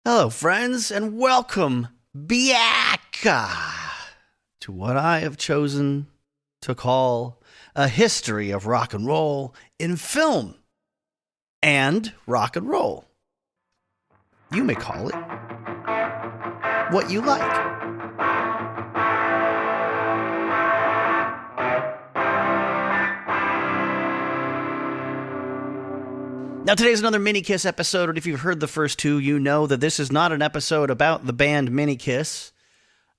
Hello, friends, and welcome back to what I have chosen to call a history of rock and roll in film and rock and roll. You may call it what you like. Now, today's another Mini Kiss episode, and if you've heard the first two, you know that this is not an episode about the band Mini Kiss.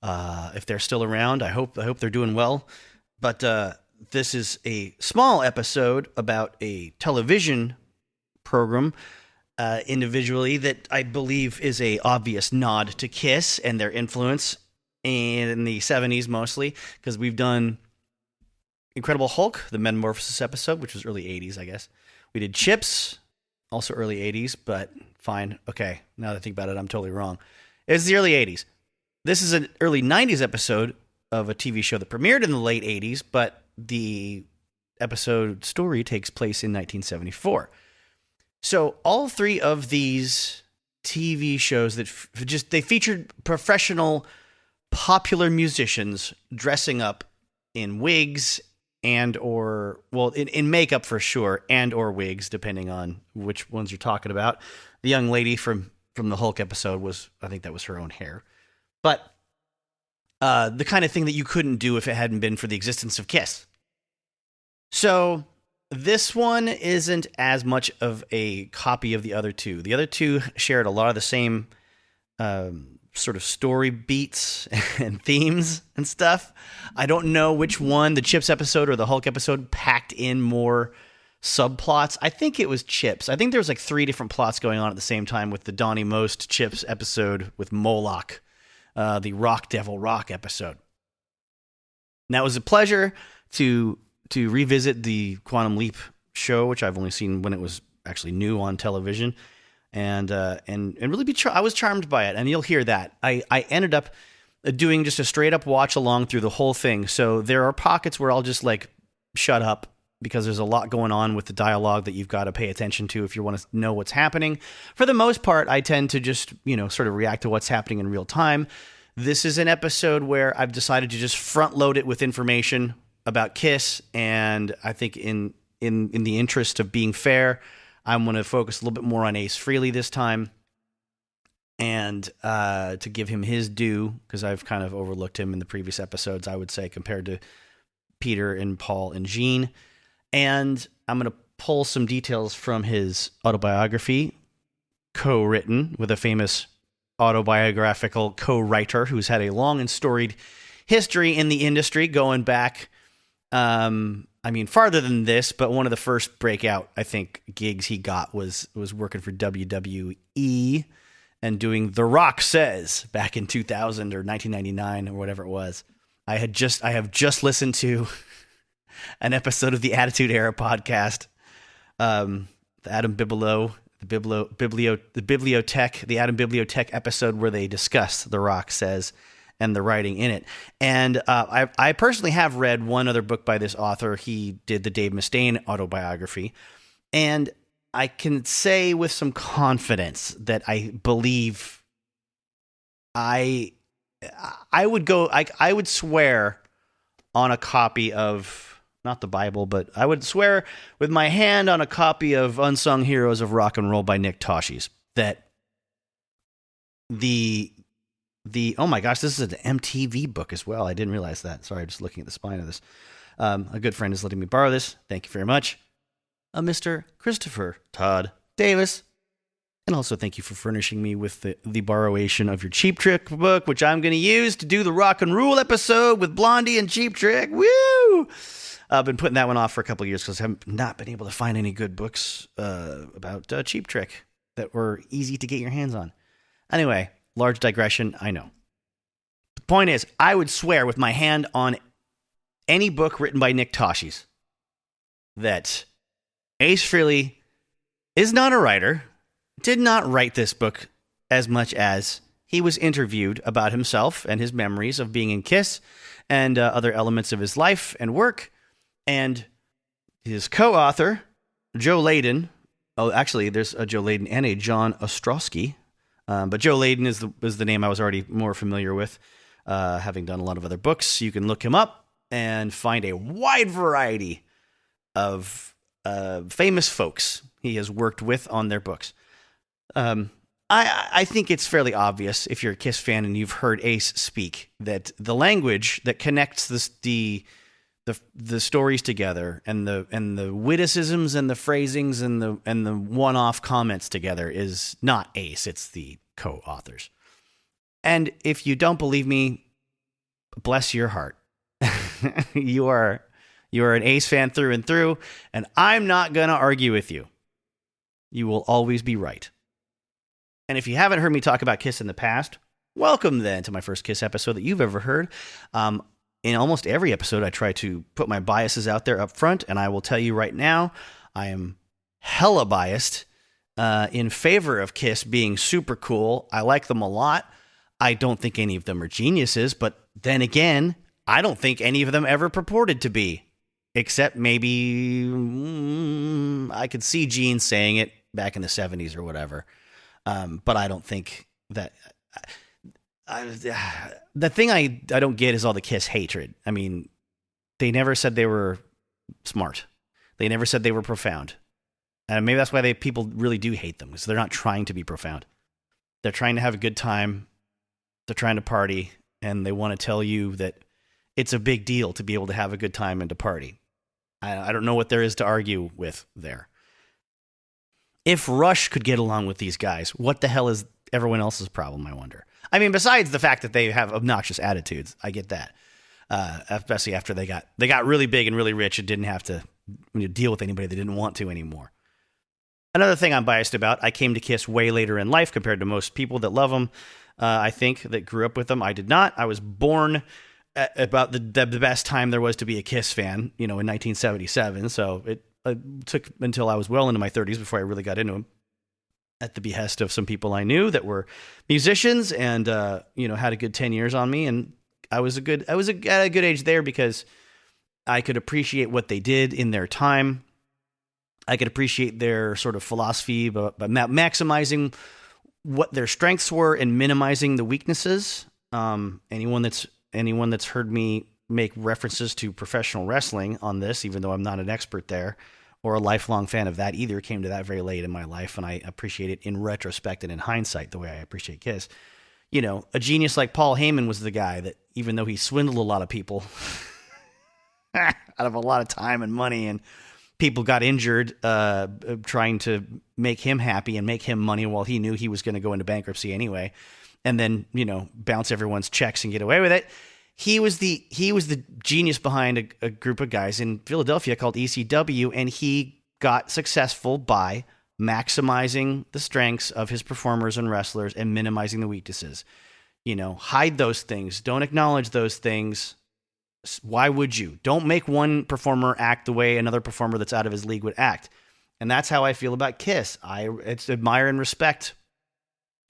If they're still around, I hope they're doing well. But this is a small episode about a television program individually that I believe is a obvious nod to Kiss and their influence in the 70s mostly, because we've done Incredible Hulk, the Metamorphosis episode, which was early 80s, I guess. We did Chips, also early 80s, but fine. Okay, now that I think about it, I'm totally wrong. It's the early 80s. This is an early 90s episode of a TV show that premiered in the late 80s, but the episode story takes place in 1974. So all three of these TV shows that they featured professional, popular musicians dressing up in wigs and or, well, in makeup for sure, and or wigs, depending on which ones you're talking about. The young lady from the Hulk episode I think that was her own hair. But the kind of thing that you couldn't do if it hadn't been for the existence of Kiss. So this one isn't as much of a copy of the other two. The other two shared a lot of the same sort of story beats and themes and stuff. I don't know which one, the Chips episode or the Hulk episode, packed in more subplots. I think it was Chips. I think there was like 3 different plots going on at the same time with the Donnie Most Chips episode with Moloch, the Rock Devil Rock episode. Now, it was a pleasure to revisit the Quantum Leap show, which I've only seen when it was actually new on television. And really I was charmed by it, and you'll hear that. I ended up doing just a straight up watch along through the whole thing. So there are pockets where I'll just like shut up because there's a lot going on with the dialogue that you've got to pay attention to if you want to know what's happening. For the most part, I tend to just, sort of react to what's happening in real time. This is an episode where I've decided to just front load it with information about Kiss, and I think in the interest of being fair, I'm going to focus a little bit more on Ace Frehley this time, and to give him his due, because I've kind of overlooked him in the previous episodes, I would say, compared to Peter and Paul and Gene. And I'm going to pull some details from his autobiography, co-written with a famous autobiographical co-writer who's had a long and storied history in the industry, going back farther than this, but one of the first breakout, I think, gigs he got was working for WWE and doing The Rock Says back in 2000 or 1999 or whatever it was. I have just listened to an episode of the Attitude Era podcast, the Adam Bigelow, the Bibliotech, the Adam Bibliotech episode where they discussed The Rock Says and the writing in it. And I personally have read one other book by this author. He did the Dave Mustaine autobiography. And I can say with some confidence that I believe I would swear on a copy of, not the Bible, but I would swear with my hand on a copy of Unsung Heroes of Rock and Roll by Nick Tosches that the oh my gosh, this is an MTV book as well. I didn't realize that. Sorry, just looking at the spine of this. A good friend is letting me borrow this. Thank you very much. Mr. Christopher Todd Davis. And also thank you for furnishing me with the borrowation of your Cheap Trick book, which I'm going to use to do the rock and roll episode with Blondie and Cheap Trick. Woo! I've been putting that one off for a couple of years because I've not been able to find any good books about Cheap Trick that were easy to get your hands on. Anyway, large digression, I know. The point is, I would swear with my hand on any book written by Nick Tosches that Ace Frehley is not a writer, did not write this book as much as he was interviewed about himself and his memories of being in Kiss and other elements of his life and work. And his co-author, Joe Layden, oh, actually, there's a Joe Layden and a John Ostrowski, But Joe Layden is the name I was already more familiar with, having done a lot of other books. You can look him up and find a wide variety of famous folks he has worked with on their books. I think it's fairly obvious if you're a Kiss fan and you've heard Ace speak that the language that connects the stories together and the witticisms and the phrasings and the one-off comments together is not Ace, it's the co-authors. And if you don't believe me, bless your heart. You are an Ace fan through and through, and I'm not going to argue with you. You will always be right. And if you haven't heard me talk about Kiss in the past, welcome then to my first Kiss episode that you've ever heard. In almost every episode, I try to put my biases out there up front, and I will tell you right now, I am hella biased in favor of Kiss being super cool. I like them a lot. I don't think any of them are geniuses, but then again, I don't think any of them ever purported to be, except maybe I could see Gene saying it back in the 70s or whatever. But I don't think that... the thing I don't get is all the Kiss hatred. I mean, they never said they were smart. They never said they were profound. And maybe that's why people really do hate them, because they're not trying to be profound. They're trying to have a good time. They're trying to party, and they want to tell you that it's a big deal to be able to have a good time and to party. I don't know what there is to argue with there. If Rush could get along with these guys, what the hell is everyone else's problem, I wonder? I mean, besides the fact that they have obnoxious attitudes, I get that. Especially after they got really big and really rich and didn't have to deal with anybody they didn't want to anymore. Another thing I'm biased about, I came to Kiss way later in life compared to most people that love them, I think, that grew up with them. I did not. I was born at about the best time there was to be a Kiss fan, in 1977. So it took until I was well into my 30s before I really got into them, at the behest of some people I knew that were musicians and, had a good 10 years on me. And I was at a good age there because I could appreciate what they did in their time. I could appreciate their sort of philosophy, but maximizing what their strengths were and minimizing the weaknesses. Anyone that's heard me make references to professional wrestling on this, even though I'm not an expert there, or a lifelong fan of that either, came to that very late in my life, and I appreciate it in retrospect and in hindsight the way I appreciate Kiss. A genius like Paul Heyman was the guy that, even though he swindled a lot of people out of a lot of time and money, and people got injured trying to make him happy and make him money while he knew he was going to go into bankruptcy anyway, and then, bounce everyone's checks and get away with it. He was the genius behind a group of guys in Philadelphia called ECW, and he got successful by maximizing the strengths of his performers and wrestlers and minimizing the weaknesses. Hide those things. Don't acknowledge those things. Why would you? Don't make one performer act the way another performer that's out of his league would act. And that's how I feel about Kiss. I admire and respect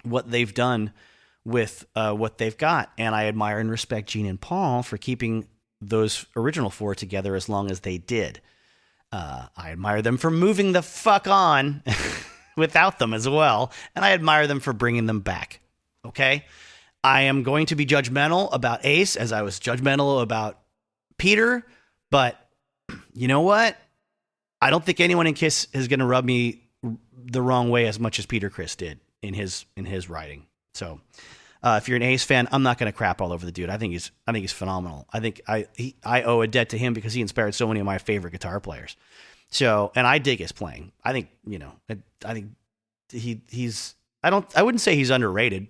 what they've done with what they've got. And I admire and respect Gene and Paul for keeping those original four together as long as they did. I admire them for moving the fuck on without them as well. And I admire them for bringing them back. Okay? I am going to be judgmental about Ace as I was judgmental about Peter. But you know what? I don't think anyone in Kiss is going to rub me the wrong way as much as Peter Criss did in his writing. So, if you're an Ace fan, I'm not going to crap all over the dude. I think he's phenomenal. I think I owe a debt to him because he inspired so many of my favorite guitar players. So, and I dig his playing. I think, he's I wouldn't say he's underrated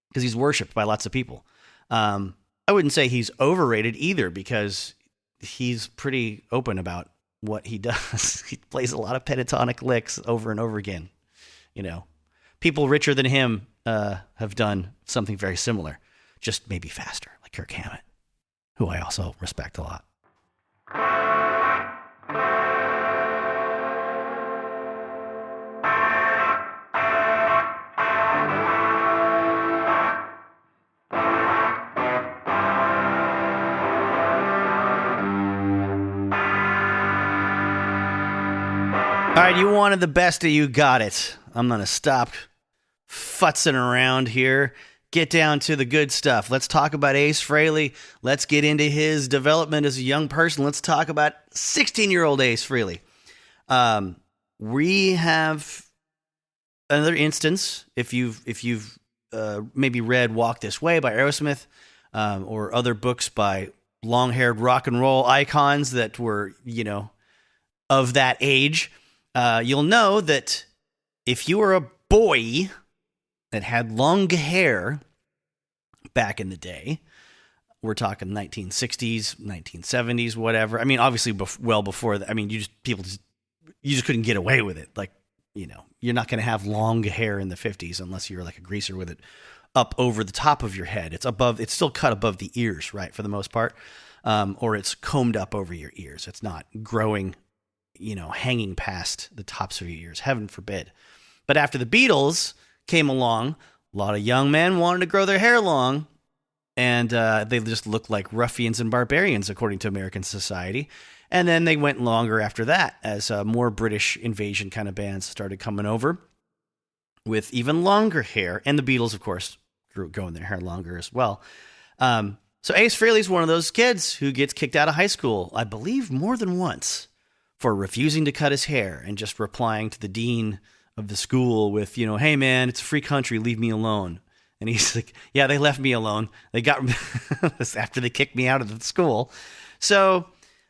because he's worshipped by lots of people. I wouldn't say he's overrated either because he's pretty open about what he does. He plays a lot of pentatonic licks over and over again. People richer than him have done something very similar, just maybe faster, like Kirk Hammett, who I also respect a lot. All right, you wanted the best of You Got It. I'm going to stop futzing around here. Get down to the good stuff. Let's talk about Ace Frehley. Let's get into his development as a young person. Let's talk about 16-year-old Ace Frehley. We have another instance. If you've maybe read "Walk This Way" by Aerosmith, or other books by long-haired rock and roll icons that were, of that age, you'll know that if you were a boy that had long hair back in the day, we're talking 1960s, 1970s, whatever. I mean, obviously, well before that. I mean, you just couldn't get away with it. Like, you're not going to have long hair in the 50s unless you're like a greaser with it up over the top of your head. It's still cut above the ears, right, for the most part, or it's combed up over your ears. It's not growing, hanging past the tops of your ears. Heaven forbid. But after the Beatles came along, a lot of young men wanted to grow their hair long, and they just looked like ruffians and barbarians, according to American society. And then they went longer after that, as more British invasion kind of bands started coming over with even longer hair. And the Beatles, of course, grew growing their hair longer as well. So Ace Frehley's one of those kids who gets kicked out of high school, I believe more than once, for refusing to cut his hair and just replying to the dean of the school with, hey man, it's a free country, leave me alone. And he's like, yeah, they left me alone. They got this after they kicked me out of the school. So,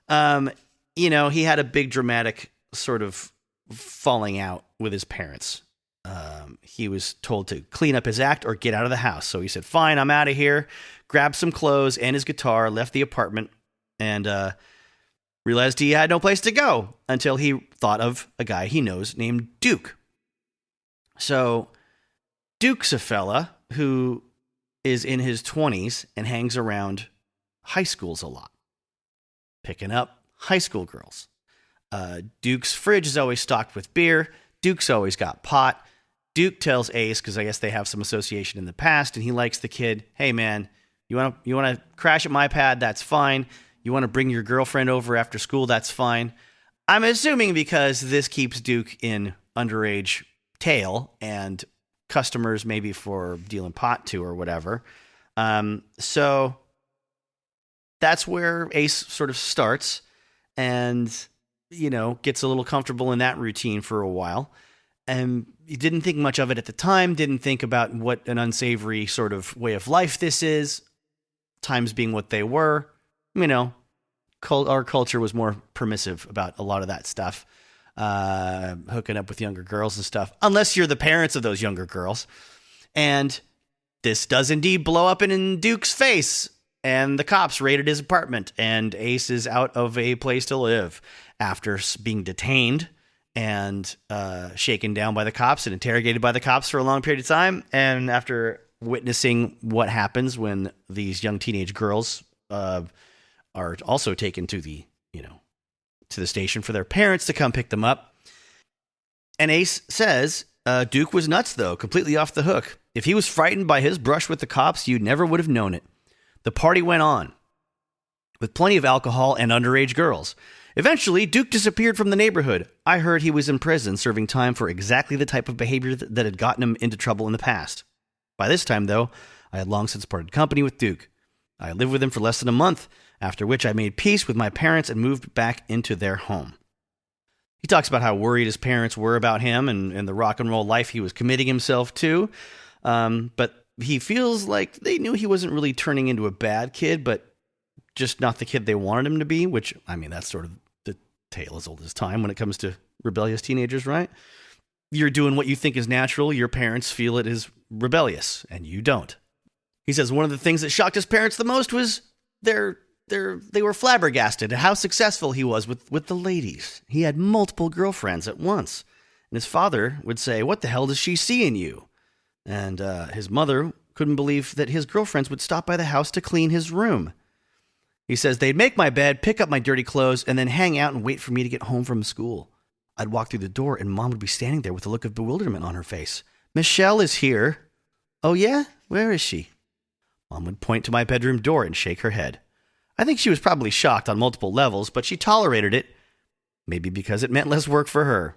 he had a big dramatic sort of falling out with his parents. He was told to clean up his act or get out of the house. So he said, fine, I'm out of here, grabbed some clothes and his guitar, left the apartment, and realized he had no place to go until he thought of a guy he knows named Duke. So Duke's a fella who is in his 20s and hangs around high schools a lot, picking up high school girls. Duke's fridge is always stocked with beer. Duke's always got pot. Duke tells Ace, because I guess they have some association in the past, and he likes the kid, hey man, you want to crash at my pad? That's fine. You want to bring your girlfriend over after school? That's fine. I'm assuming because this keeps Duke in underage tail and customers maybe for dealing pot to or whatever. So that's where Ace sort of starts and, gets a little comfortable in that routine for a while. And he didn't think much of it at the time, didn't think about what an unsavory sort of way of life this is, times being what they were. Our culture was more permissive about a lot of that stuff, hooking up with younger girls and stuff, unless you're the parents of those younger girls. And this does indeed blow up in Duke's face, and the cops raided his apartment, and Ace is out of a place to live after being detained and shaken down by the cops and interrogated by the cops for a long period of time. And after witnessing what happens when these young teenage girls are also taken to the station for their parents to come pick them up. And Ace says, Duke was nuts, though, completely off the hook. If he was frightened by his brush with the cops, you never would have known it. The party went on, with plenty of alcohol and underage girls. Eventually, Duke disappeared from the neighborhood. I heard he was in prison serving time for exactly the type of behavior that had gotten him into trouble in the past. By this time, though, I had long since parted company with Duke. I lived with him for less than a month, after which I made peace with my parents and moved back into their home. He talks about how worried his parents were about him and the rock and roll life he was committing himself to. But he feels like they knew he wasn't really turning into a bad kid, but just not the kid they wanted him to be, which, I mean, that's sort of the tale as old as time when it comes to rebellious teenagers, right? You're doing what you think is natural. Your parents feel it is rebellious, and you don't. He says one of the things that shocked his parents the most was they were flabbergasted at how successful he was with the ladies. He had multiple girlfriends at once. And his father would say, what the hell does she see in you? And his mother couldn't believe that his girlfriends would stop by the house to clean his room. He says they'd make my bed, pick up my dirty clothes, and then hang out and wait for me to get home from school. I'd walk through the door and Mom would be standing there with a look of bewilderment on her face. Michelle is here. Oh yeah? Where is she? Mom would point to my bedroom door and shake her head. I think she was probably shocked on multiple levels, but she tolerated it, maybe because it meant less work for her.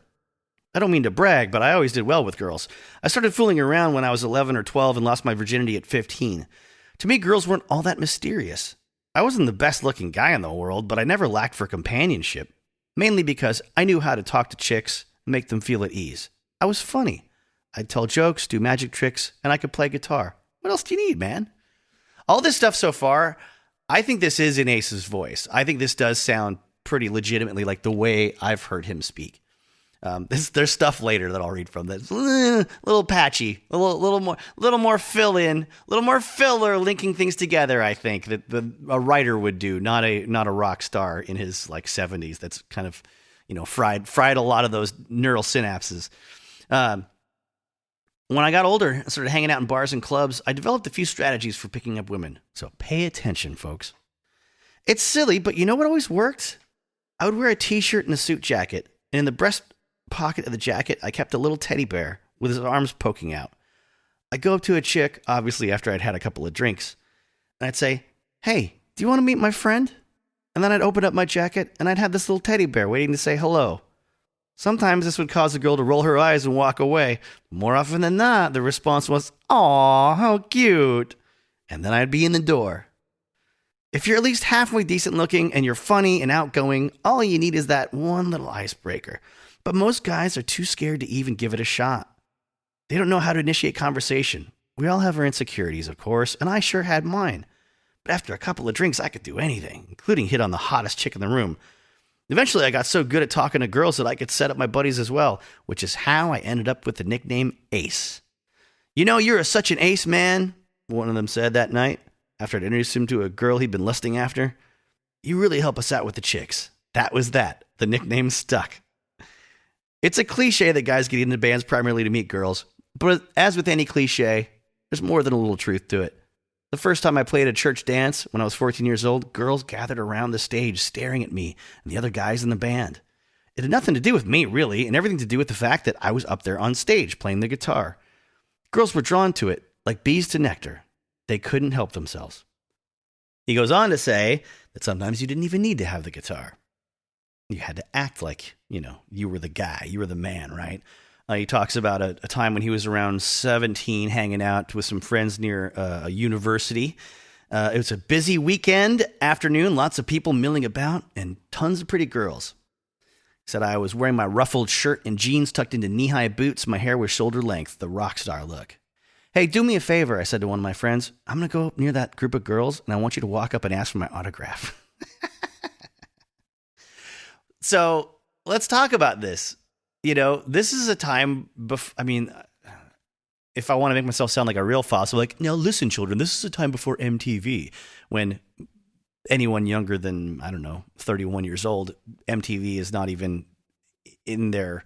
I don't mean to brag, but I always did well with girls. I started fooling around when I was 11 or 12 and lost my virginity at 15. To me, girls weren't all that mysterious. I wasn't the best-looking guy in the world, but I never lacked for companionship, mainly because I knew how to talk to chicks and make them feel at ease. I was funny. I'd tell jokes, do magic tricks, and I could play guitar. What else do you need, man? All this stuff so far, I think this is in Ace's voice. I think this does sound pretty legitimately like the way I've heard him speak. There's stuff later that I'll read from that's a little patchy, a little more fill in, a little more filler, linking things together. I think that a writer would do, not a rock star in his like 70s. That's kind of fried a lot of those neural synapses. When I got older and started hanging out in bars and clubs, I developed a few strategies for picking up women. So pay attention, folks. It's silly, but you know what always worked? I would wear a t-shirt and a suit jacket, and in the breast pocket of the jacket, I kept a little teddy bear with his arms poking out. I'd go up to a chick, obviously after I'd had a couple of drinks, and I'd say, "Hey, do you want to meet my friend?" And then I'd open up my jacket, and I'd have this little teddy bear waiting to say hello. Sometimes this would cause the girl to roll her eyes and walk away. More often than not, the response was, "Aw, how cute." And then I'd be in the door. If you're at least halfway decent looking and you're funny and outgoing, all you need is that one little icebreaker. But most guys are too scared to even give it a shot. They don't know how to initiate conversation. We all have our insecurities, of course, and I sure had mine. But after a couple of drinks, I could do anything, including hit on the hottest chick in the room. Eventually, I got so good at talking to girls that I could set up my buddies as well, which is how I ended up with the nickname Ace. You're such an ace, man, one of them said that night, after I'd introduced him to a girl he'd been lusting after. You really help us out with the chicks. That was that. The nickname stuck. It's a cliche that guys get into bands primarily to meet girls, but as with any cliche, there's more than a little truth to it. The first time I played a church dance when I was 14 years old, girls gathered around the stage staring at me and the other guys in the band. It had nothing to do with me, really, and everything to do with the fact that I was up there on stage playing the guitar. Girls were drawn to it like bees to nectar. They couldn't help themselves. He goes on to say that sometimes you didn't even need to have the guitar. You had to act like, you were the guy, you were the man, right? He talks about a time when he was around 17 hanging out with some friends near a university. It was a busy weekend afternoon, lots of people milling about, and tons of pretty girls. He said, I was wearing my ruffled shirt and jeans tucked into knee-high boots. My hair was shoulder length, the rock star look. Hey, do me a favor, I said to one of my friends. I'm going to go up near that group of girls, and I want you to walk up and ask for my autograph. So let's talk about this. This is a time, if I want to make myself sound like a real fossil, like, now listen, children, this is a time before MTV, when anyone younger than, 31 years old, MTV is not even in their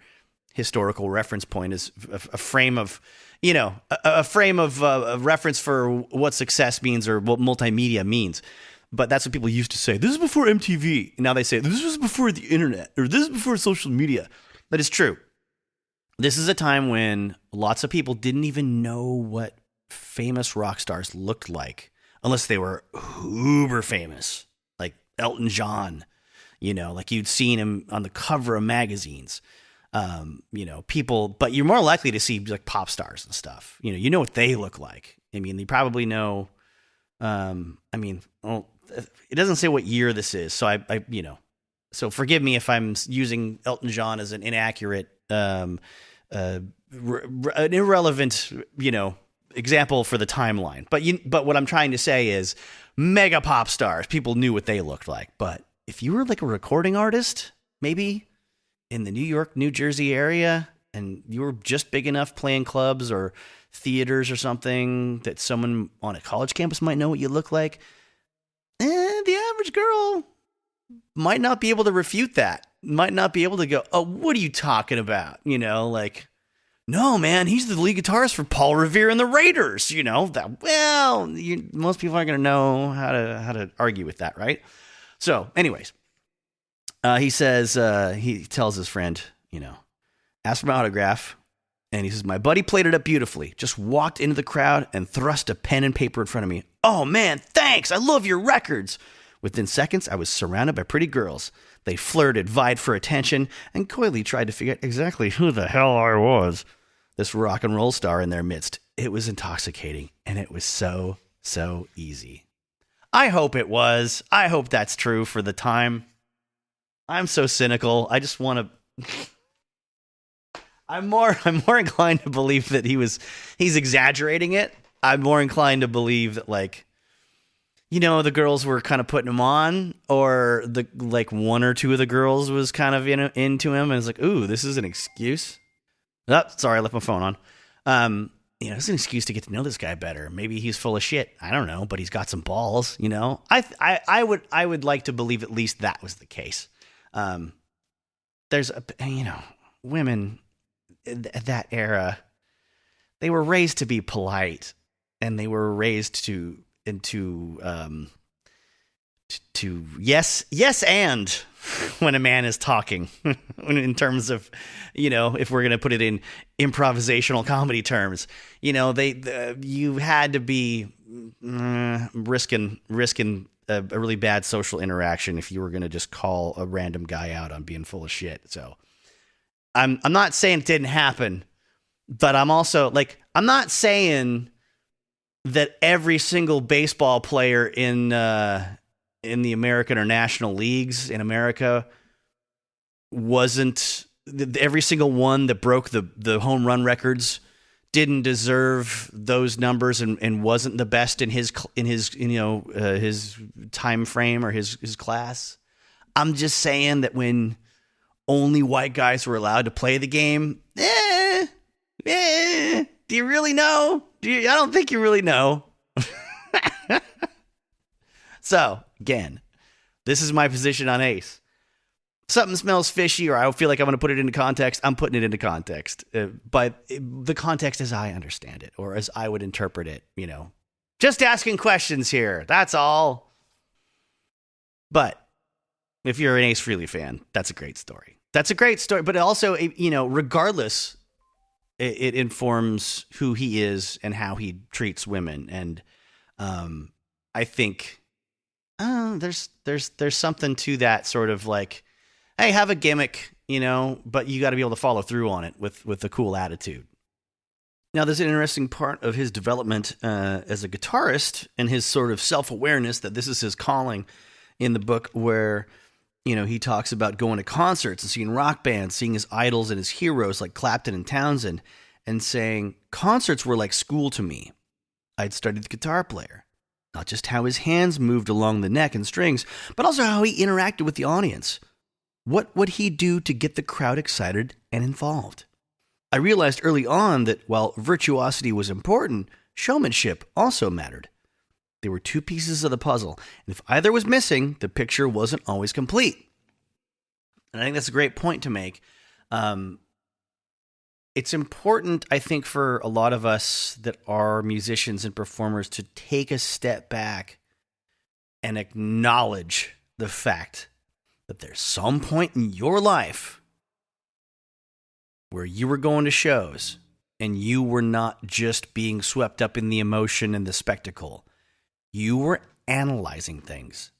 historical reference point, is a frame of, a frame of reference for what success means or what multimedia means. But that's what people used to say. This is before MTV. And now they say, this was before the internet, or this is before social media. That is true. This is a time when lots of people didn't even know what famous rock stars looked like, unless they were uber famous, like Elton John, like you'd seen him on the cover of magazines. People, but you're more likely to see like pop stars and stuff. You know what they look like. You probably know, it doesn't say what year this is, so so forgive me if I'm using Elton John as an inaccurate, an irrelevant, example for the timeline. But what I'm trying to say is, mega pop stars, people knew what they looked like. But if you were like a recording artist, maybe in the New York, New Jersey area, and you were just big enough playing clubs or theaters or something that someone on a college campus might know what you look like, the average girl might not be able to refute that. Might not be able to go, oh, what are you talking about? No, man, he's the lead guitarist for Paul Revere and the Raiders. Most people aren't going to know how to argue with that, right? So, anyways, he says, he tells his friend, ask for my autograph. And he says, my buddy played it up beautifully. Just walked into the crowd and thrust a pen and paper in front of me. Oh, man, thanks. I love your records. Within seconds, I was surrounded by pretty girls. They flirted, vied for attention, and coyly tried to figure out exactly who the hell I was. This rock and roll star in their midst. It was intoxicating, and it was so easy. I hope it was. I hope that's true for the time. I'm so cynical. I just want to... I'm more inclined to believe that he's exaggerating it. I'm more inclined to believe that, like, you know, the girls were kind of putting him on, or the like one or two of the girls was kind of into him, and it's like, ooh, this is an excuse. Oh, sorry, I left my phone on. You know, it's an excuse to get to know this guy better. Maybe he's full of shit. I don't know, but he's got some balls. You know, I would like to believe at least that was the case. There's women at that era, they were raised to be polite, and they were raised to yes and when a man is talking, in terms of, you know, if we're going to put it in improvisational comedy terms, you know, you had to be risking a really bad social interaction if you were going to just call a random guy out on being full of shit. So I'm not saying it didn't happen, but I'm also like, I'm not saying that every single baseball player in the American or national leagues in America wasn't, every single one that broke the home run records didn't deserve those numbers and wasn't the best in his time frame or his class. I'm just saying that when only white guys were allowed to play the game, do you really know? I don't think you really know. So, again, this is my position on Ace. If something smells fishy, or I feel like I'm going to put it into context, I'm putting it into context. But the context as I understand it, or as I would interpret it, you know. Just asking questions here, that's all. But if you're an Ace Frehley fan, that's a great story. That's a great story, but also, you know, regardless, it informs who he is and how he treats women. And I think there's something to that sort of like, hey, have a gimmick, you know, but you got to be able to follow through on it with a cool attitude. Now, there's an interesting part of his development as a guitarist and his sort of self-awareness that this is his calling in the book, where, you know, he talks about going to concerts and seeing rock bands, seeing his idols and his heroes like Clapton and Townsend, and saying, concerts were like school to me. I'd studied the guitar player, not just how his hands moved along the neck and strings, but also how he interacted with the audience. What would he do to get the crowd excited and involved? I realized early on that while virtuosity was important, showmanship also mattered. They were two pieces of the puzzle, and if either was missing, the picture wasn't always complete. And I think that's a great point to make. It's important, I think, for a lot of us that are musicians and performers to take a step back and acknowledge the fact that there's some point in your life where you were going to shows and you were not just being swept up in the emotion and the spectacle. You were analyzing things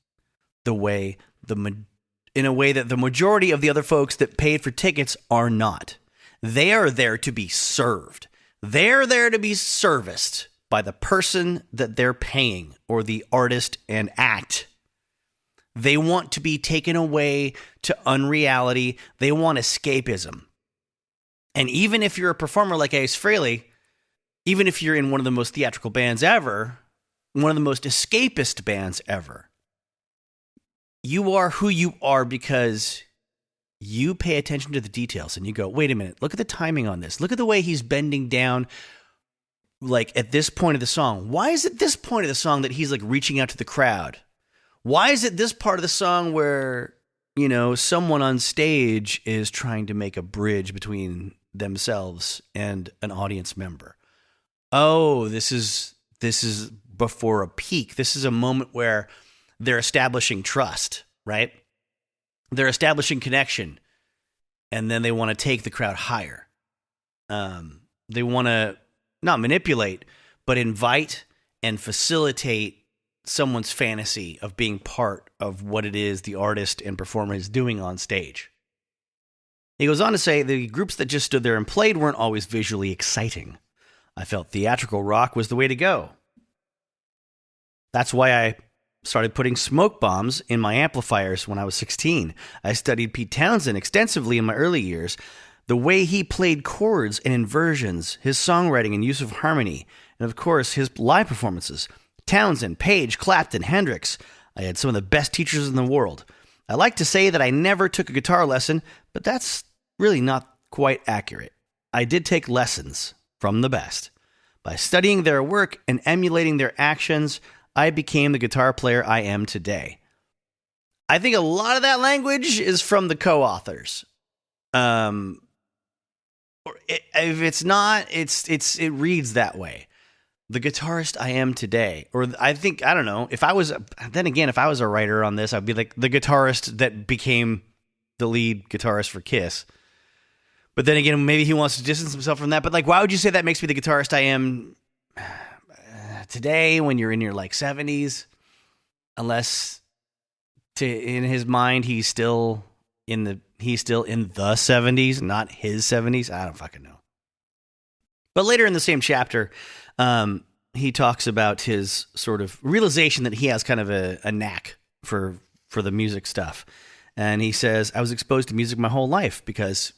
in a way that the majority of the other folks that paid for tickets are not. They are there to be served. They're there to be serviced by the person that they're paying, or the artist and act. They want to be taken away to unreality. They want escapism. And even if you're a performer like Ace Frehley, even if you're in one of the most theatrical bands ever, one of the most escapist bands ever, you are who you are because you pay attention to the details and you go, wait a minute, look at the timing on this. Look at the way he's bending down, like at this point of the song. Why is it this point of the song that he's like reaching out to the crowd? Why is it this part of the song where, you know, someone on stage is trying to make a bridge between themselves and an audience member? Oh, this is before a peak. This is a moment where they're establishing trust, right? They're establishing connection, and then they want to take the crowd higher. They want to not manipulate, but invite and facilitate someone's fantasy of being part of what it is the artist and performer is doing on stage. He goes on to say, the groups that just stood there and played weren't always visually exciting. I felt theatrical rock was the way to go. That's why I started putting smoke bombs in my amplifiers when I was 16. I studied Pete Townsend extensively in my early years. The way he played chords and inversions, his songwriting and use of harmony, and of course his live performances. Townsend, Page, Clapton, Hendrix. I had some of the best teachers in the world. I like to say that I never took a guitar lesson, but that's really not quite accurate. I did take lessons from the best. By studying their work and emulating their actions, I became the guitar player I am today. I think a lot of that language is from the co-authors. If it's not, it reads that way. The guitarist I am today. Or I don't know, if I was a writer on this, I'd be like the guitarist that became the lead guitarist for Kiss. But then again, maybe he wants to distance himself from that. But like, why would you say that makes me the guitarist I am today when you're in your like 70s? Unless in his mind he's still in the 70s, not his 70s. I don't fucking know. But later in the same chapter, he talks about his sort of realization that he has kind of a knack for the music stuff. And he says, I was exposed to music my whole life because,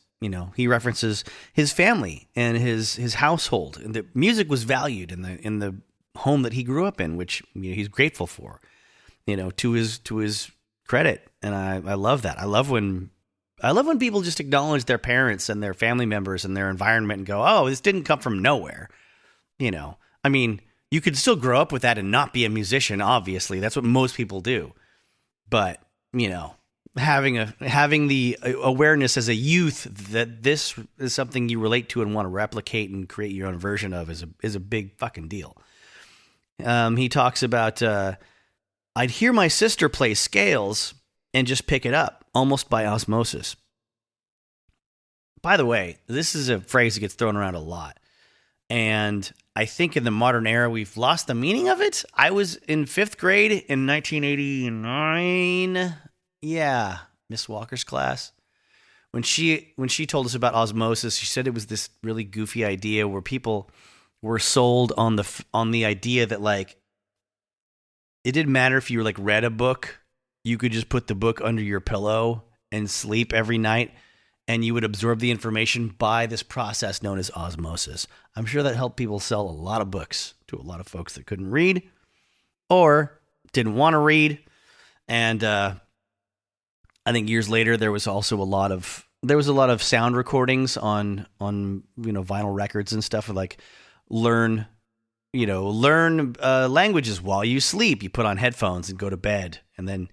he references his family and his household, and that music was valued in the home that he grew up in, which he's grateful for, to his credit. And I love that. I love when people just acknowledge their parents and their family members and their environment and go, oh, this didn't come from nowhere. I mean, you could still grow up with that and not be a musician, obviously. That's what most people do. But, having the awareness as a youth that this is something you relate to and want to replicate and create your own version of is a big fucking deal. He talks about, I'd hear my sister play scales and just pick it up, almost by osmosis. By the way, this is a phrase that gets thrown around a lot. And I think in the modern era, we've lost the meaning of it. I was in 5th grade in 1989. Yeah, Miss Walker's class. When she told us about osmosis, she said it was this really goofy idea where people were sold on the idea that like it didn't matter if you like read a book, you could just put the book under your pillow and sleep every night, and you would absorb the information by this process known as osmosis. I'm sure that helped people sell a lot of books to a lot of folks that couldn't read or didn't want to read. And I think years later there was also a lot of sound recordings on vinyl records and stuff, like learn languages while you sleep. You put on headphones and go to bed, and then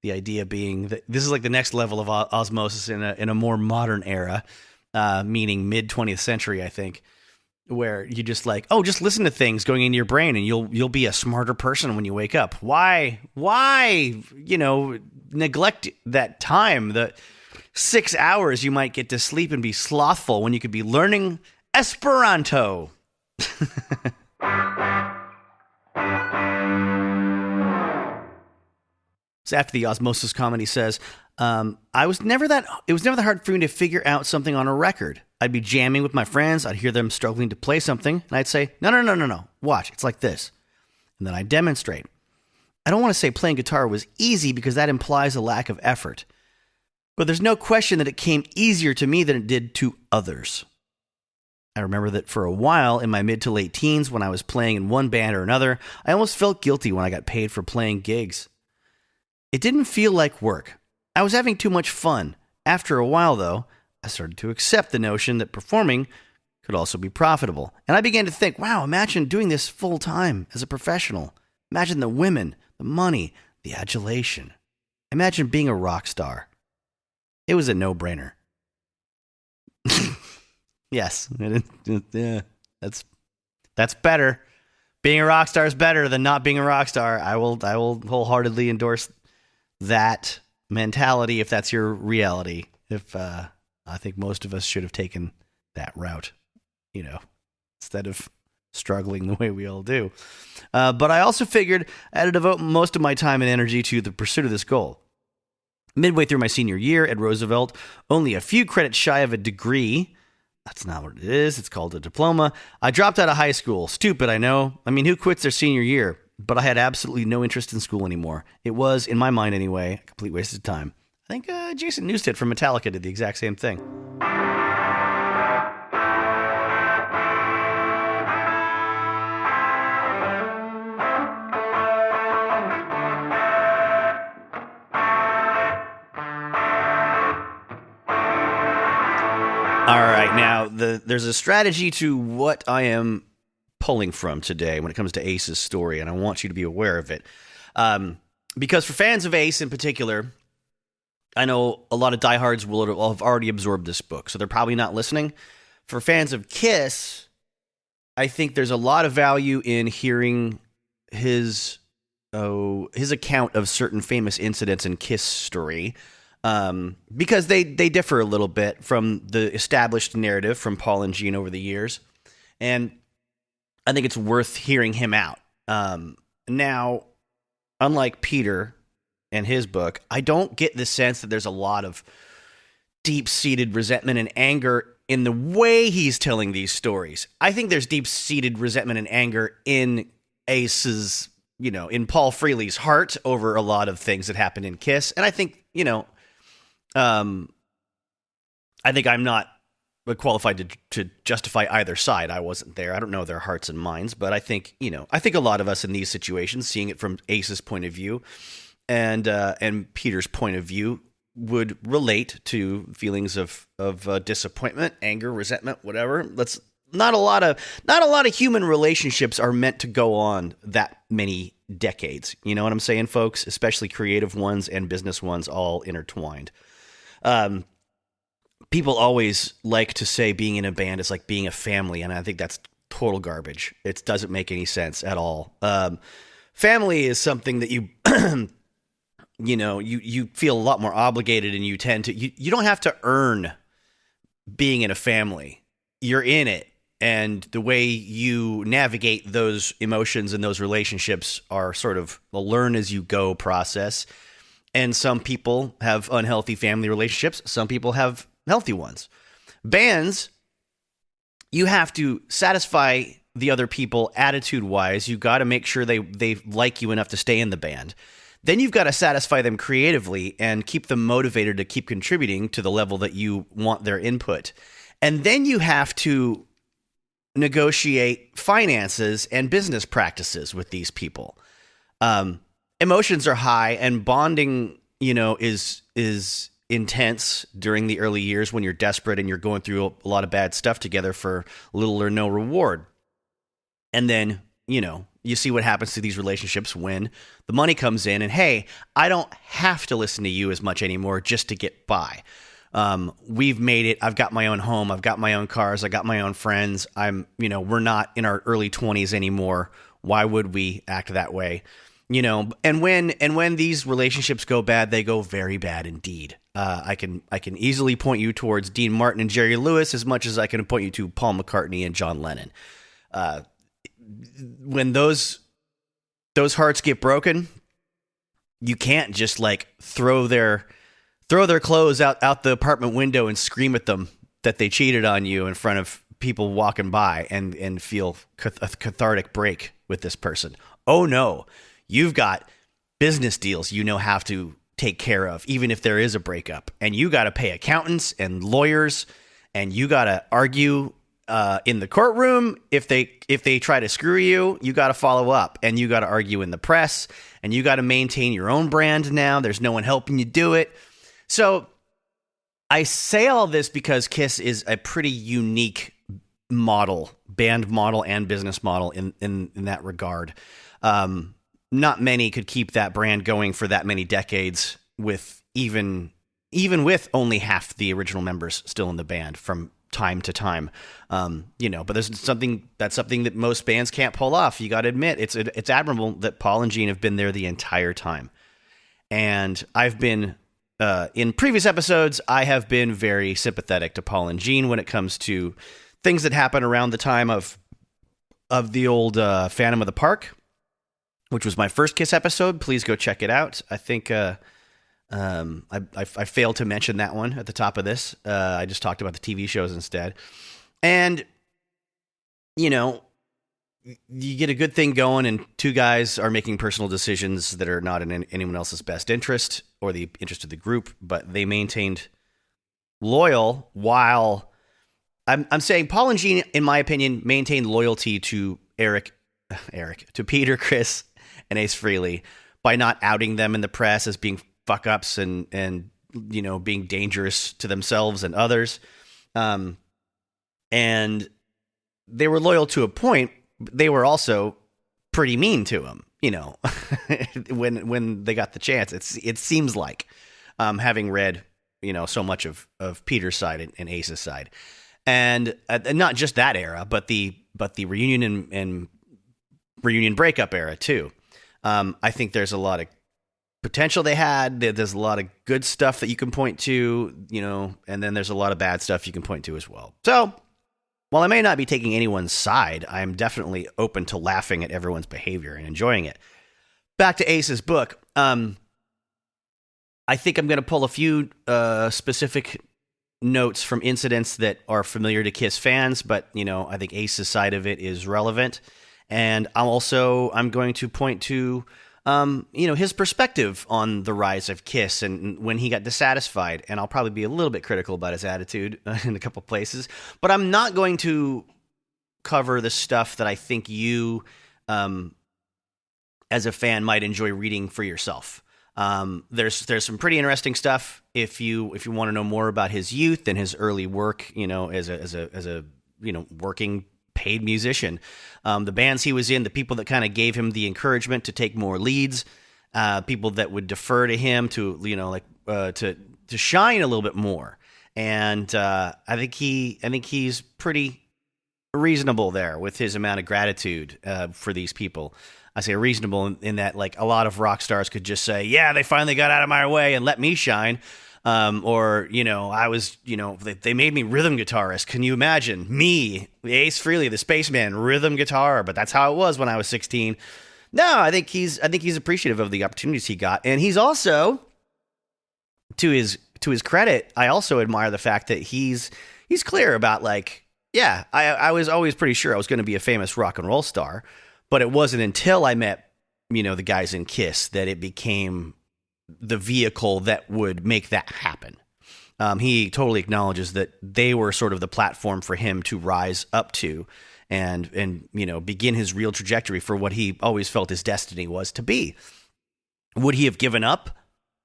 the idea being that this is like the next level of osmosis in a more modern era, meaning mid 20th century, I think, where you just like, just listen to things going into your brain and you'll be a smarter person when you wake up. Why, neglect that time, the 6 hours you might get to sleep and be slothful when you could be learning Esperanto. So after the osmosis comment, he says, it was never that hard for me to figure out something on a record. I'd be jamming with my friends. I'd hear them struggling to play something, and I'd say, no. Watch, it's like this. And then I'd demonstrate. I don't want to say playing guitar was easy because that implies a lack of effort. But there's no question that it came easier to me than it did to others. I remember that for a while in my mid to late teens, when I was playing in one band or another, I almost felt guilty when I got paid for playing gigs. It didn't feel like work. I was having too much fun. After a while, though, I started to accept the notion that performing could also be profitable. And I began to think, wow, imagine doing this full time as a professional. Imagine the women, the money, the adulation. Imagine being a rock star. It was a no-brainer. Yes, yeah, that's better. Being a rock star is better than not being a rock star. I will wholeheartedly endorse that mentality if that's your reality. If I think most of us should have taken that route, instead of struggling the way we all do. But I also figured I had to devote most of my time and energy to the pursuit of this goal. Midway through my senior year at Roosevelt, only a few credits shy of a degree. That's not what it is. It's called a diploma. I dropped out of high school. Stupid, I know. I mean, who quits their senior year? But I had absolutely no interest in school anymore. It was, in my mind anyway, a complete waste of time. I think Jason Newsted from Metallica did the exact same thing. All right, now there's a strategy to what I am pulling from today when it comes to Ace's story, and I want you to be aware of it. Because for fans of Ace in particular, I know a lot of diehards will have already absorbed this book, so they're probably not listening. For fans of Kiss, I think there's a lot of value in hearing his account of certain famous incidents in KISStory. Because they differ a little bit from the established narrative from Paul and Gene over the years. And I think it's worth hearing him out. Now, unlike Peter and his book, I don't get the sense that there's a lot of deep-seated resentment and anger in the way he's telling these stories. I think there's deep-seated resentment and anger in Ace's, in Paul Frehley's heart over a lot of things that happened in Kiss. And I think, I think I'm not qualified to justify either side. I wasn't there. I don't know their hearts and minds, but I think, I think a lot of us in these situations, seeing it from Ace's point of view and Peter's point of view, would relate to feelings of disappointment, anger, resentment, whatever. Not a lot of human relationships are meant to go on that many decades. You know what I'm saying, folks? Especially creative ones and business ones all intertwined. People always like to say being in a band is like being a family, and I think that's total garbage. It doesn't make any sense at all. Family is something that you you feel a lot more obligated, and you tend to you don't have to earn being in a family. You're in it. And the way you navigate those emotions and those relationships are sort of a learn as you go process. And some people have unhealthy family relationships. Some people have healthy ones. Bands, you have to satisfy the other people attitude-wise. You got to make sure they like you enough to stay in the band. Then you've got to satisfy them creatively and keep them motivated to keep contributing to the level that you want their input. And then you have to negotiate finances and business practices with these people. Emotions are high, and bonding, is intense during the early years when you're desperate and you're going through a lot of bad stuff together for little or no reward. And then, you see what happens to these relationships when the money comes in and, hey, I don't have to listen to you as much anymore just to get by. We've made it. I've got my own home. I've got my own cars. I got my own friends. We're not in our early 20s anymore. Why would we act that way? And when these relationships go bad, they go very bad indeed. I can easily point you towards Dean Martin and Jerry Lewis as much as I can point you to Paul McCartney and John Lennon. When those hearts get broken, you can't just throw their clothes out the apartment window and scream at them that they cheated on you in front of people walking by and feel a cathartic break with this person. Oh no, you've got business deals have to take care of, even if there is a breakup, and you got to pay accountants and lawyers, and you got to argue in the courtroom. If they try to screw you, you got to follow up, and you got to argue in the press, and you got to maintain your own brand now. There's no one helping you do it. So I say all this because Kiss is a pretty unique model, band model and business model in that regard. Not many could keep that brand going for that many decades with even with only half the original members still in the band from time to time. But there's something that most bands can't pull off. You got to admit, it's admirable that Paul and Gene have been there the entire time. And I've been in previous episodes, I have been very sympathetic to Paul and Gene when it comes to things that happen around the time of of the old Phantom of the Park, which was my first Kiss episode. Please go check it out. I think I failed to mention that one at the top of this. I just talked about the TV shows instead. And, you know, you get a good thing going, and two guys are making personal decisions that are not in anyone else's best interest or the interest of the group, but they maintained loyal while I'm saying Paul and Gene, in my opinion, maintained loyalty to to Peter, Chris, and Ace Frehley by not outing them in the press as being fuck ups and you know, being dangerous to themselves and others. And they were loyal to a point. They were also pretty mean to him, you know, when they got the chance. It seems like, having read, you know, so much of Peter's side and Ace's side, and not just that era, but the reunion and reunion breakup era too. I think there's a lot of potential they had. There's a lot of good stuff that you can point to, you know, and then there's a lot of bad stuff you can point to as well. So, while I may not be taking anyone's side, I'm definitely open to laughing at everyone's behavior and enjoying it. Back to Ace's book. I think I'm going to pull a few specific notes from incidents that are familiar to Kiss fans, but, you know, I think Ace's side of it is relevant. And I'm going to point to, you know, his perspective on the rise of Kiss and when he got dissatisfied. And I'll probably be a little bit critical about his attitude in a couple places, but I'm not going to cover the stuff that I think you, as a fan, might enjoy reading for yourself. There's some pretty interesting stuff if you want to know more about his youth and his early work, you know, as a you know, working paid musician, the bands he was in, the people that kind of gave him the encouragement to take more leads, people that would defer to him to, you know, like to shine a little bit more. And I think he's pretty reasonable there with his amount of gratitude for these people. I say reasonable in that, like, a lot of rock stars could just say, yeah, they finally got out of my way and let me shine. Or, you know, I was, you know, they made me rhythm guitarist. Can you imagine me, Ace Frehley, the spaceman, rhythm guitar? But that's how it was when I was 16. No, I think he's appreciative of the opportunities he got. And he's also, to his credit, I also admire the fact that he's clear about, like, yeah, I was always pretty sure I was going to be a famous rock and roll star. But it wasn't until I met, you know, the guys in Kiss that it became the vehicle that would make that happen. He totally acknowledges that they were sort of the platform for him to rise up to and you know, begin his real trajectory for what he always felt his destiny was to be. Would he have given up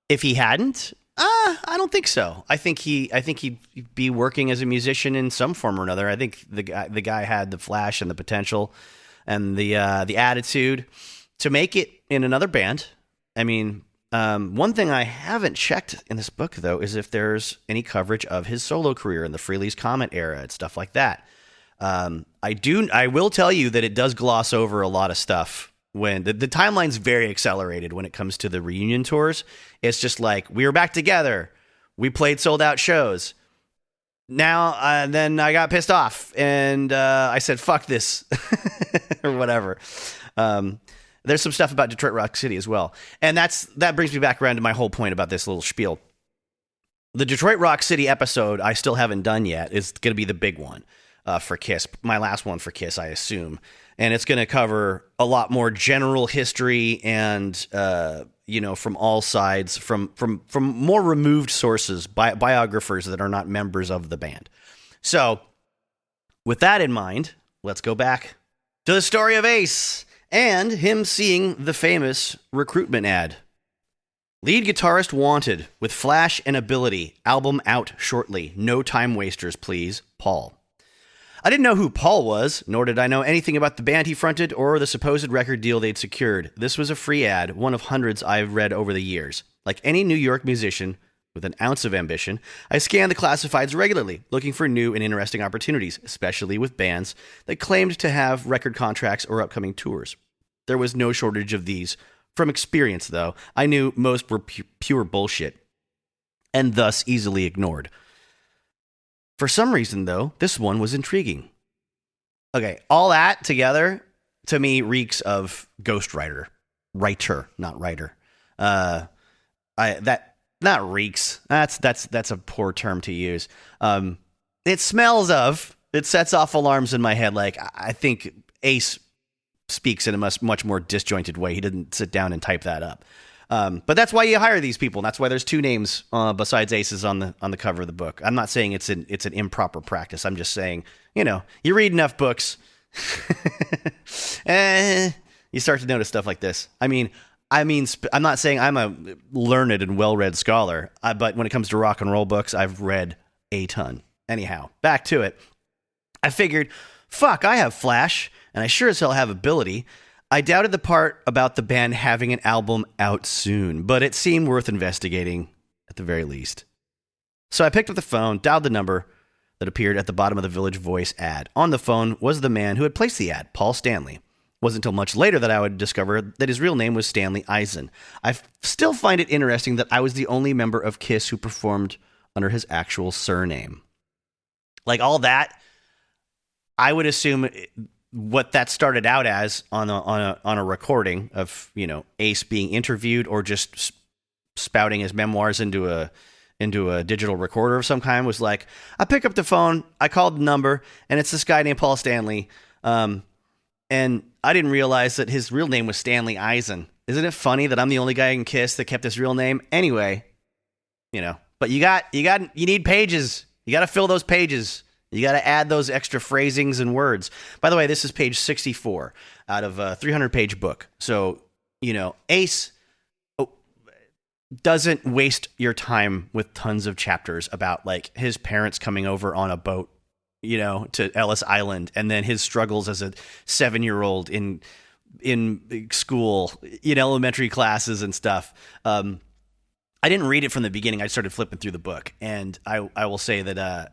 if he hadn't? I don't think so. I think he'd be working as a musician in some form or another. I think the guy had the flash and the potential and the attitude to make it in another band. I mean, one thing I haven't checked in this book, though, is if there's any coverage of his solo career in the Frehley's Comet era and stuff like that. I will tell you that it does gloss over a lot of stuff when the timeline's very accelerated when it comes to the reunion tours. It's just like, we were back together. We played sold out shows. Now, then I got pissed off and I said, fuck this or whatever. There's some stuff about Detroit Rock City as well. And that brings me back around to my whole point about this little spiel. The Detroit Rock City episode I still haven't done yet is going to be the big one for Kiss. My last one for Kiss, I assume. And it's going to cover a lot more general history and, you know, from all sides, from more removed sources, biographers that are not members of the band. So with that in mind, let's go back to the story of Ace and him seeing the famous recruitment ad. Lead guitarist wanted with flash and ability. Album out shortly. No time wasters, please. Paul. I didn't know who Paul was, nor did I know anything about the band he fronted or the supposed record deal they'd secured. This was a free ad, one of hundreds I've read over the years. Like any New York musician with an ounce of ambition, I scanned the classifieds regularly, looking for new and interesting opportunities, especially with bands that claimed to have record contracts or upcoming tours. There was no shortage of these. From experience, though, I knew most were pure bullshit, and thus easily ignored. For some reason, though, this one was intriguing. Okay, all that together to me reeks of ghostwriter, not writer. That not reeks. That's a poor term to use. It smells of. It sets off alarms in my head. Like I think Ace speaks in a much more disjointed way. He didn't sit down and type that up. But that's why you hire these people. And that's why there's two names besides Ace's on the cover of the book. I'm not saying it's an improper practice. I'm just saying, you read enough books, you start to notice stuff like this. I'm not saying I'm a learned and well-read scholar, but when it comes to rock and roll books, I've read a ton. Anyhow, back to it. I figured, fuck, I have Flash, and I sure as hell have Ability. I doubted the part about the band having an album out soon, but it seemed worth investigating at the very least. So I picked up the phone, dialed the number that appeared at the bottom of the Village Voice ad. On the phone was the man who had placed the ad, Paul Stanley. It wasn't until much later that I would discover that his real name was Stanley Eisen. I still find it interesting that I was the only member of KISS who performed under his actual surname. Like all that, I would assume what that started out as on a recording of Ace being interviewed or just spouting his memoirs into a digital recorder of some kind was like, I pick up the phone, I called the number, and it's this guy named Paul Stanley, and I didn't realize that his real name was Stanley Eisen. Isn't it funny that I'm the only guy in KISS that kept his real name? Anyway, but you need pages. You got to fill those pages. You got to add those extra phrasings and words. By the way, this is page 64 out of a 300-page book. So, Ace doesn't waste your time with tons of chapters about like his parents coming over on a boat, to Ellis Island, and then his struggles as a 7-year-old in school, in elementary classes and stuff. I didn't read it from the beginning. I started flipping through the book, and I will say that,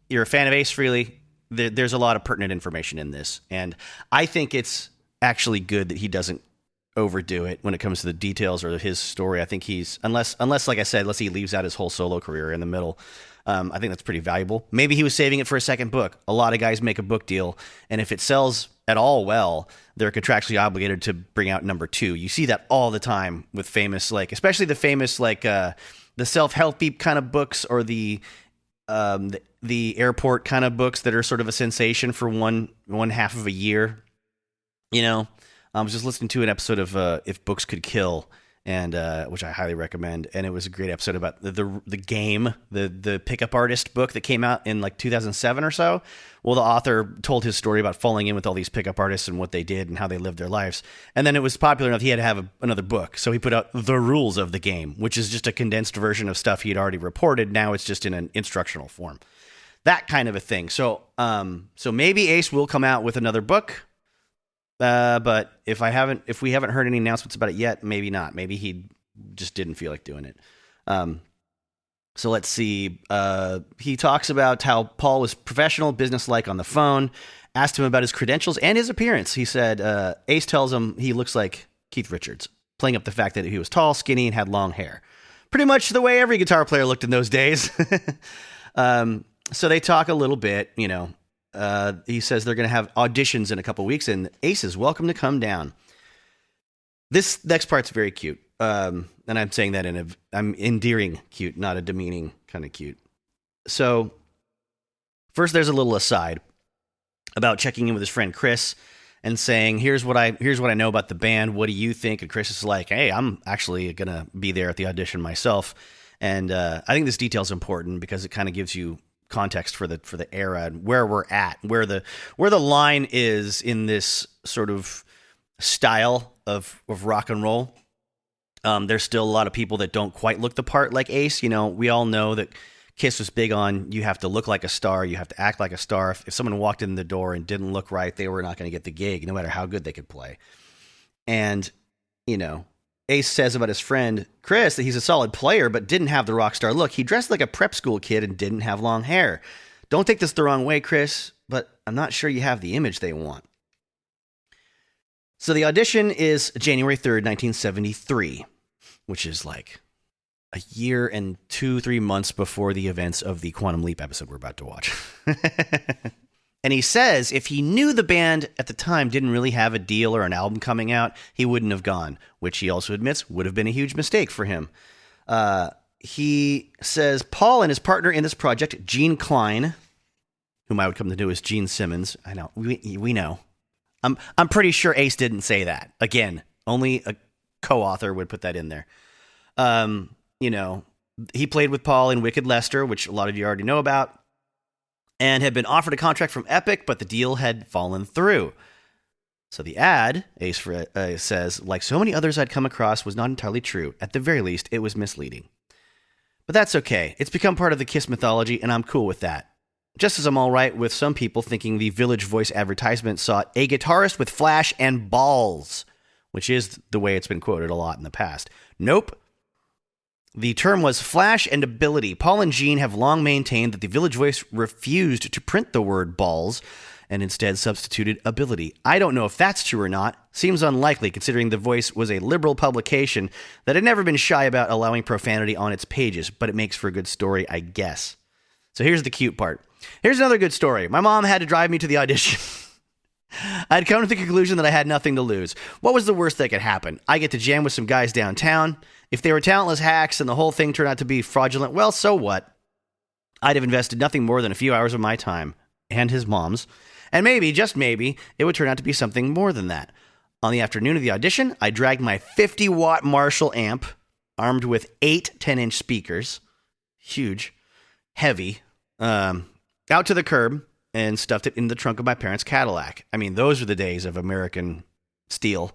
you're a fan of Ace Frehley. There's a lot of pertinent information in this, and I think it's actually good that he doesn't overdo it when it comes to the details or his story. I think he's unless like I said, unless he leaves out his whole solo career in the middle. I think that's pretty valuable. Maybe he was saving it for a second book. A lot of guys make a book deal, and if it sells at all well, they're contractually obligated to bring out number 2. You see that all the time with famous, like especially the famous the self-helpy kind of books or the airport kind of books that are sort of a sensation for one half of a year. I was just listening to an episode of If Books Could Kill, and which I highly recommend, and it was a great episode about the game, the pickup artist book that came out in like 2007 or so. Well, the author told his story about falling in with all these pickup artists and what they did and how they lived their lives, and then it was popular enough he had to have another book, so he put out The Rules of the Game, which is just a condensed version of stuff he'd already reported. Now it's just in an instructional form, that kind of a thing. So maybe Ace will come out with another book. But if we haven't heard any announcements about it yet, maybe not. Maybe he just didn't feel like doing it. So let's see. He talks about how Paul was professional, businesslike on the phone, asked him about his credentials and his appearance. He said, Ace tells him he looks like Keith Richards, playing up the fact that he was tall, skinny, and had long hair. Pretty much the way every guitar player looked in those days. So they talk a little bit, he says they're going to have auditions in a couple weeks, and Ace is welcome to come down. This next part's very cute. And I'm saying that I'm endearing cute, not a demeaning kind of cute. So first there's a little aside about checking in with his friend Chris and saying, here's what I know about the band. What do you think? And Chris is like, hey, I'm actually going to be there at the audition myself. And I think this detail is important because it kind of gives you context for the era and where we're at, where the line is in this sort of style of rock and roll. There's still a lot of people that don't quite look the part like Ace. We all know that KISS was big on you have to look like a star, you have to act like a star. If someone walked in the door and didn't look right, they were not going to get the gig, no matter how good they could play. And Ace says about his friend Chris that he's a solid player but didn't have the rock star look. He dressed like a prep school kid and didn't have long hair. Don't take this the wrong way, Chris, but I'm not sure you have the image they want. So the audition is January 3rd, 1973, which is like a year and 2-3 months before the events of the Quantum Leap episode we're about to watch. And he says if he knew the band at the time didn't really have a deal or an album coming out, he wouldn't have gone, which he also admits would have been a huge mistake for him. He says Paul and his partner in this project, Gene Klein, whom I would come to know as Gene Simmons. I know, we know. I'm pretty sure Ace didn't say that. Again, only a co-author would put that in there. He played with Paul in Wicked Lester, which a lot of you already know about, and had been offered a contract from Epic, but the deal had fallen through. So the ad, Ace says, like so many others I'd come across, was not entirely true. At the very least, it was misleading. But that's okay. It's become part of the KISS mythology, and I'm cool with that. Just as I'm all right with some people thinking the Village Voice advertisement sought a guitarist with flash and balls, which is the way it's been quoted a lot in the past. Nope. The term was flash and ability. Paul and Gene have long maintained that the Village Voice refused to print the word balls and instead substituted ability. I don't know if that's true or not. Seems unlikely considering the Voice was a liberal publication that had never been shy about allowing profanity on its pages, but it makes for a good story, I guess. So here's the cute part. Here's another good story. My mom had to drive me to the audition. I'd come to the conclusion that I had nothing to lose. What was the worst that could happen? I get to jam with some guys downtown. If they were talentless hacks and the whole thing turned out to be fraudulent, well, so what? I'd have invested nothing more than a few hours of my time, and his mom's, and maybe, just maybe, it would turn out to be something more than that. On the afternoon of the audition, I dragged my 50-watt Marshall amp, armed with 8 10-inch speakers, huge, heavy, out to the curb, and stuffed it in the trunk of my parents' Cadillac. I mean, those are the days of American steel.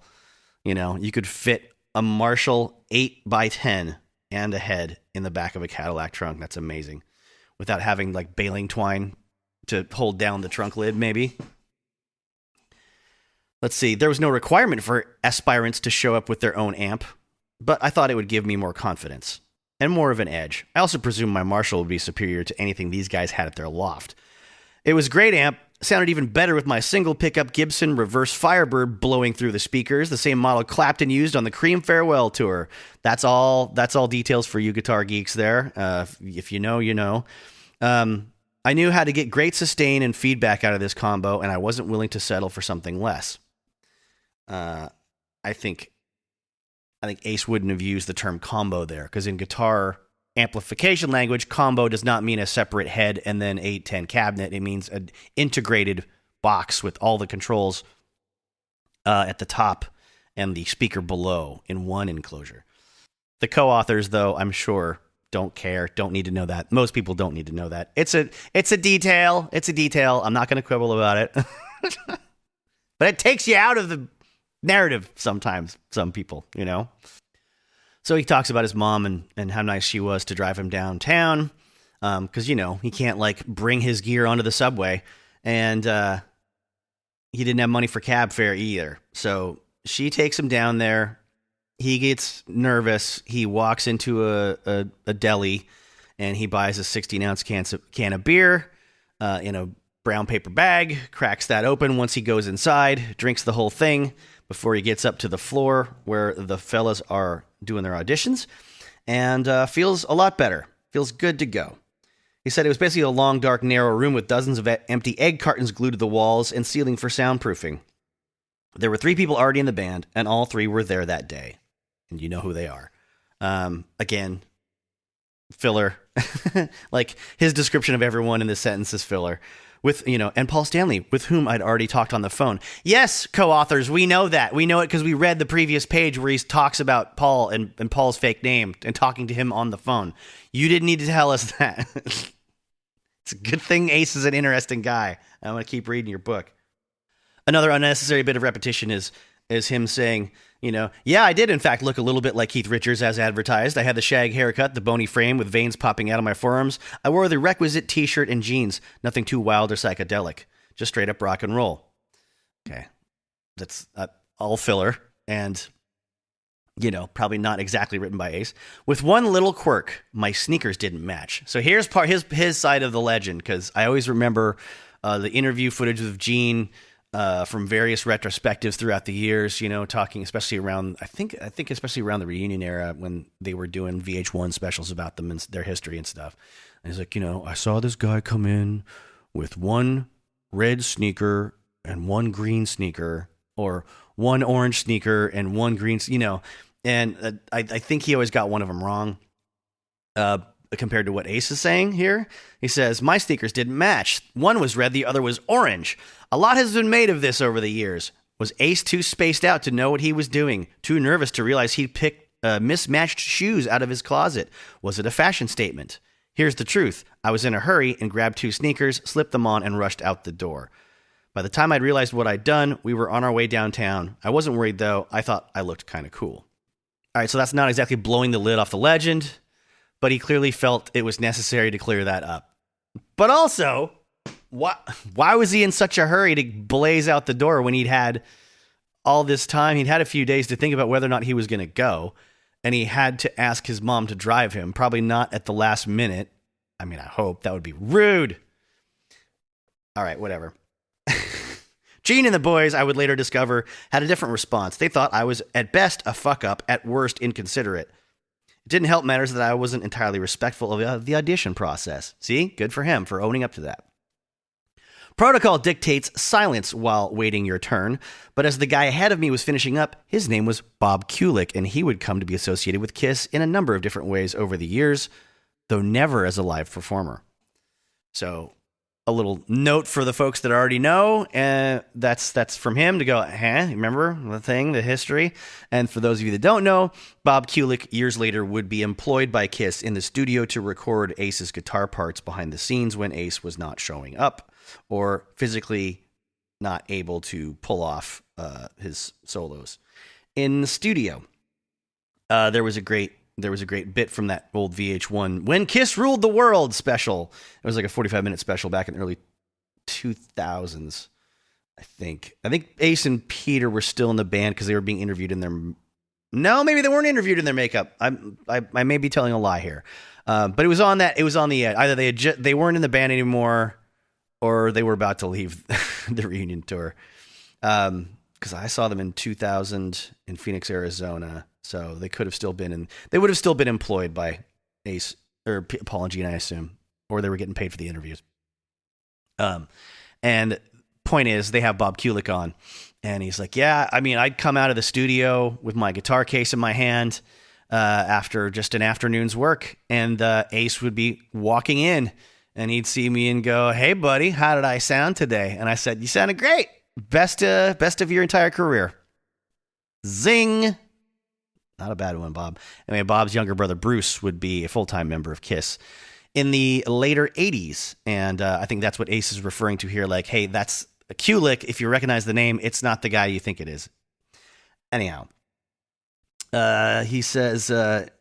You know, you could fit a Marshall 8x10 and a head in the back of a Cadillac trunk. That's amazing. Without having like baling twine to hold down the trunk lid, maybe. Let's see. There was no requirement for aspirants to show up with their own amp, but I thought it would give me more confidence and more of an edge. I also presume my Marshall would be superior to anything these guys had at their loft. It was a great amp. Sounded even better with my single pickup Gibson reverse Firebird blowing through the speakers, the same model Clapton used on the Cream Farewell tour. That's all details for you guitar geeks there. If you know, you know. I knew how to get great sustain and feedback out of this combo, and I wasn't willing to settle for something less. I think Ace wouldn't have used the term combo there, because in guitar amplification language, combo does not mean a separate head and then 8-10 cabinet. It means an integrated box with all the controls at the top and the speaker below in one enclosure. The co-authors, though, I'm sure don't care, don't need to know that. Most people don't need to know that. It's a detail. It's a detail. I'm not going to quibble about it. But it takes you out of the narrative sometimes, some people, you know? So he talks about his mom and how nice she was to drive him downtown. Because, you know, he can't, like, bring his gear onto the subway. And he didn't have money for cab fare either. So she takes him down there. He gets nervous. He walks into a deli, and he buys a 16-ounce can of beer in a brown paper bag, cracks that open once he goes inside, drinks the whole thing before he gets up to the floor where the fellas are doing their auditions, and feels a lot better. Feels good to go. He said it was basically a long, dark, narrow room with dozens of empty egg cartons glued to the walls and ceiling for soundproofing. There were 3 people already in the band, and all 3 were there that day. And you know who they are. Again, filler. Like, his description of everyone in this sentence is filler. With, you know, and Paul Stanley, with whom I'd already talked on the phone. Yes, co-authors, we know that. We know it because we read the previous page where he talks about Paul and Paul's fake name and talking to him on the phone. You didn't need to tell us that. It's a good thing Ace is an interesting guy. I'm going to keep reading your book. Another unnecessary bit of repetition is him saying, you know, yeah, I did in fact look a little bit like Keith Richards as advertised. I had the shag haircut, the bony frame with veins popping out of my forearms. I wore the requisite t-shirt and jeans. Nothing too wild or psychedelic. Just straight up rock and roll. Okay. That's all filler and, you know, probably not exactly written by Ace. With one little quirk, my sneakers didn't match. So here's his side of the legend, because I always remember the interview footage with Gene from various retrospectives throughout the years, you know, talking especially around, I think especially around the reunion era when they were doing VH1 specials about them and their history and stuff. And he's like, you know, I saw this guy come in with one red sneaker and one green sneaker, or one orange sneaker and one green, and I think he always got one of them wrong. Compared to what Ace is saying here, he says, my sneakers didn't match. One was red, the other was orange. A lot has been made of this over the years. Was Ace too spaced out to know what he was doing? Too nervous to realize he'd picked mismatched shoes out of his closet? Was it a fashion statement? Here's the truth. I was in a hurry and grabbed 2 sneakers, slipped them on, and rushed out the door. By the time I'd realized what I'd done, we were on our way downtown. I wasn't worried, though. I thought I looked kind of cool. All right, so that's not exactly blowing the lid off the legend, but he clearly felt it was necessary to clear that up. But also, why was he in such a hurry to blaze out the door when he'd had all this time? He'd had a few days to think about whether or not he was going to go, and he had to ask his mom to drive him, probably not at the last minute. I mean, I hope. That would be rude. All right, whatever. Gene and the boys, I would later discover, had a different response. They thought I was, at best, a fuck-up, at worst, inconsiderate. It didn't help matters that I wasn't entirely respectful of the audition process. See? Good for him for owning up to that. Protocol dictates silence while waiting your turn, but as the guy ahead of me was finishing up, his name was Bob Kulick, and he would come to be associated with KISS in a number of different ways over the years, though never as a live performer. So, a little note for the folks that already know, and that's from him to go, remember the thing, the history? And for those of you that don't know, Bob Kulick years later would be employed by KISS in the studio to record Ace's guitar parts behind the scenes when Ace was not showing up or physically not able to pull off his solos. In the studio, there was a great bit from that old VH1 When KISS Ruled the World special. It was like a 45-minute special back in the early 2000s, I think. I think Ace and Peter were still in the band because they were being interviewed in their... No, maybe they weren't interviewed in their makeup. I may be telling a lie here. But it was on that. It was on the... Either they weren't in the band anymore or they were about to leave the reunion tour. Because I saw them in 2000 in Phoenix, Arizona. So they could have still been they would have still been employed by Ace or Paul and Gene, I assume, or they were getting paid for the interviews. And point is, they have Bob Kulick on, and he's like, "Yeah, I mean, I'd come out of the studio with my guitar case in my hand after just an afternoon's work, and Ace would be walking in, and he'd see me and go, 'Hey, buddy, how did I sound today?' And I said, 'You sounded great, best of your entire career.' Zing." Not a bad one, Bob. Anyway, Bob's younger brother, Bruce, would be a full-time member of KISS in the later 80s. And I think that's what Ace is referring to here. Like, hey, that's Kulick. If you recognize the name, it's not the guy you think it is. Anyhow, he says, at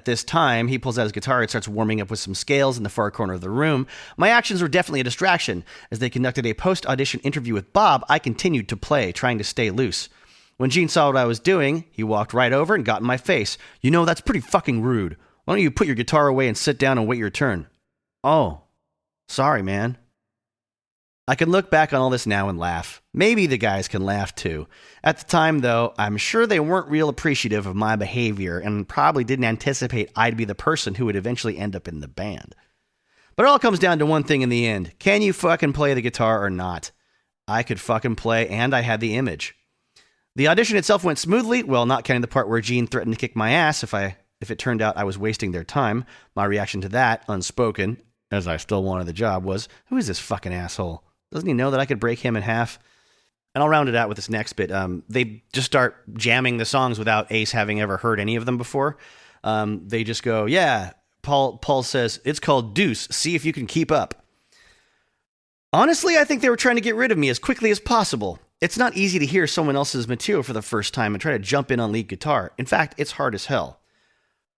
this time, he pulls out his guitar and starts warming up with some scales in the far corner of the room. My actions were definitely a distraction. As they conducted a post-audition interview with Bob, I continued to play, trying to stay loose. When Gene saw what I was doing, he walked right over and got in my face. That's pretty fucking rude. Why don't you put your guitar away and sit down and wait your turn? Oh, sorry, man. I can look back on all this now and laugh. Maybe the guys can laugh too. At the time, though, I'm sure they weren't real appreciative of my behavior and probably didn't anticipate I'd be the person who would eventually end up in the band. But it all comes down to one thing in the end. Can you fucking play the guitar or not? I could fucking play, and I had the image. The audition itself went smoothly, well, not counting the part where Gene threatened to kick my ass if it turned out I was wasting their time. My reaction to that, unspoken, as I still wanted the job, was, who is this fucking asshole? Doesn't he know that I could break him in half? And I'll round it out with this next bit. They just start jamming the songs without Ace having ever heard any of them before. They just go, yeah, Paul says, it's called Deuce. See if you can keep up. Honestly, I think they were trying to get rid of me as quickly as possible. It's not easy to hear someone else's material for the first time and try to jump in on lead guitar. In fact, it's hard as hell.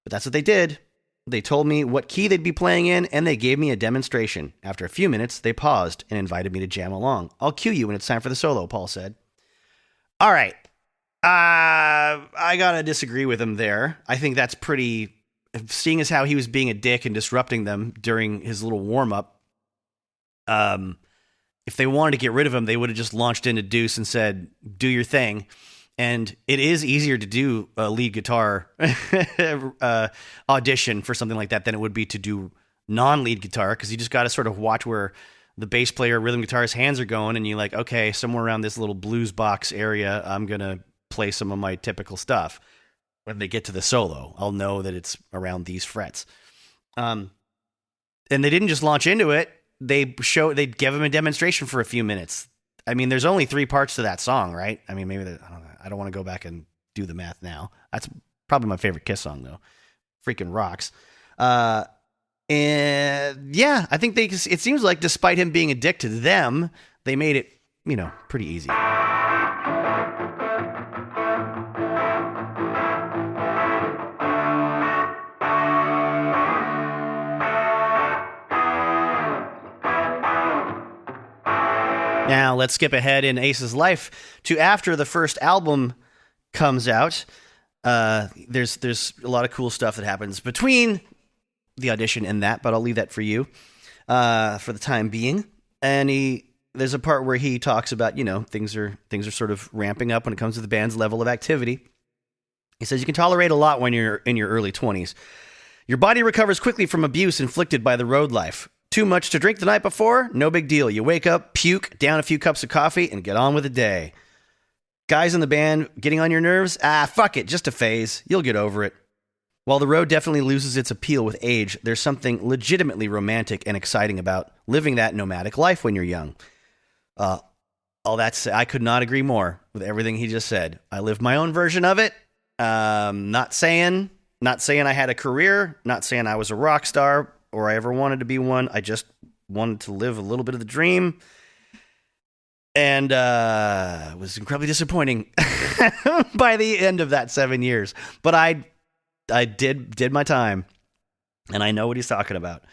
But that's what they did. They told me what key they'd be playing in, and they gave me a demonstration. After a few minutes, they paused and invited me to jam along. I'll cue you when it's time for the solo, Paul said. All right. I gotta disagree with him there. I think that's pretty... Seeing as how he was being a dick and disrupting them during his little warm-up, if they wanted to get rid of him, they would have just launched into Deuce and said, do your thing. And it is easier to do a lead guitar audition for something like that than it would be to do non-lead guitar, because you just got to sort of watch where the bass player, rhythm guitar's hands are going, and you're like, okay, somewhere around this little blues box area, I'm going to play some of my typical stuff. When they get to the solo, I'll know that it's around these frets. And they didn't just launch into it. They'd give him a demonstration for a few minutes. I mean, there's only 3 parts to that song, right? I mean, maybe I don't want to go back and do the math now. That's probably my favorite Kiss song, though. Freaking rocks. And yeah, I think it seems like despite him being a dick to them, they made it, pretty easy. Now, let's skip ahead in Ace's life to after the first album comes out. There's a lot of cool stuff that happens between the audition and that, but I'll leave that for you for the time being. And there's a part where he talks about, things are sort of ramping up when it comes to the band's level of activity. He says, you can tolerate a lot when you're in your early 20s. Your body recovers quickly from abuse inflicted by the road life. Too much to drink the night before? No big deal. You wake up, puke, down a few cups of coffee, and get on with the day. Guys in the band getting on your nerves? Fuck it, just a phase. You'll get over it. While the road definitely loses its appeal with age, there's something legitimately romantic and exciting about living that nomadic life when you're young. All that said, I could not agree more with everything he just said. I lived my own version of it. Not saying I had a career, not saying I was a rock star, or I ever wanted to be one. I just wanted to live a little bit of the dream. And it was incredibly disappointing by the end of that 7 years. But I did my time, and I know what he's talking about.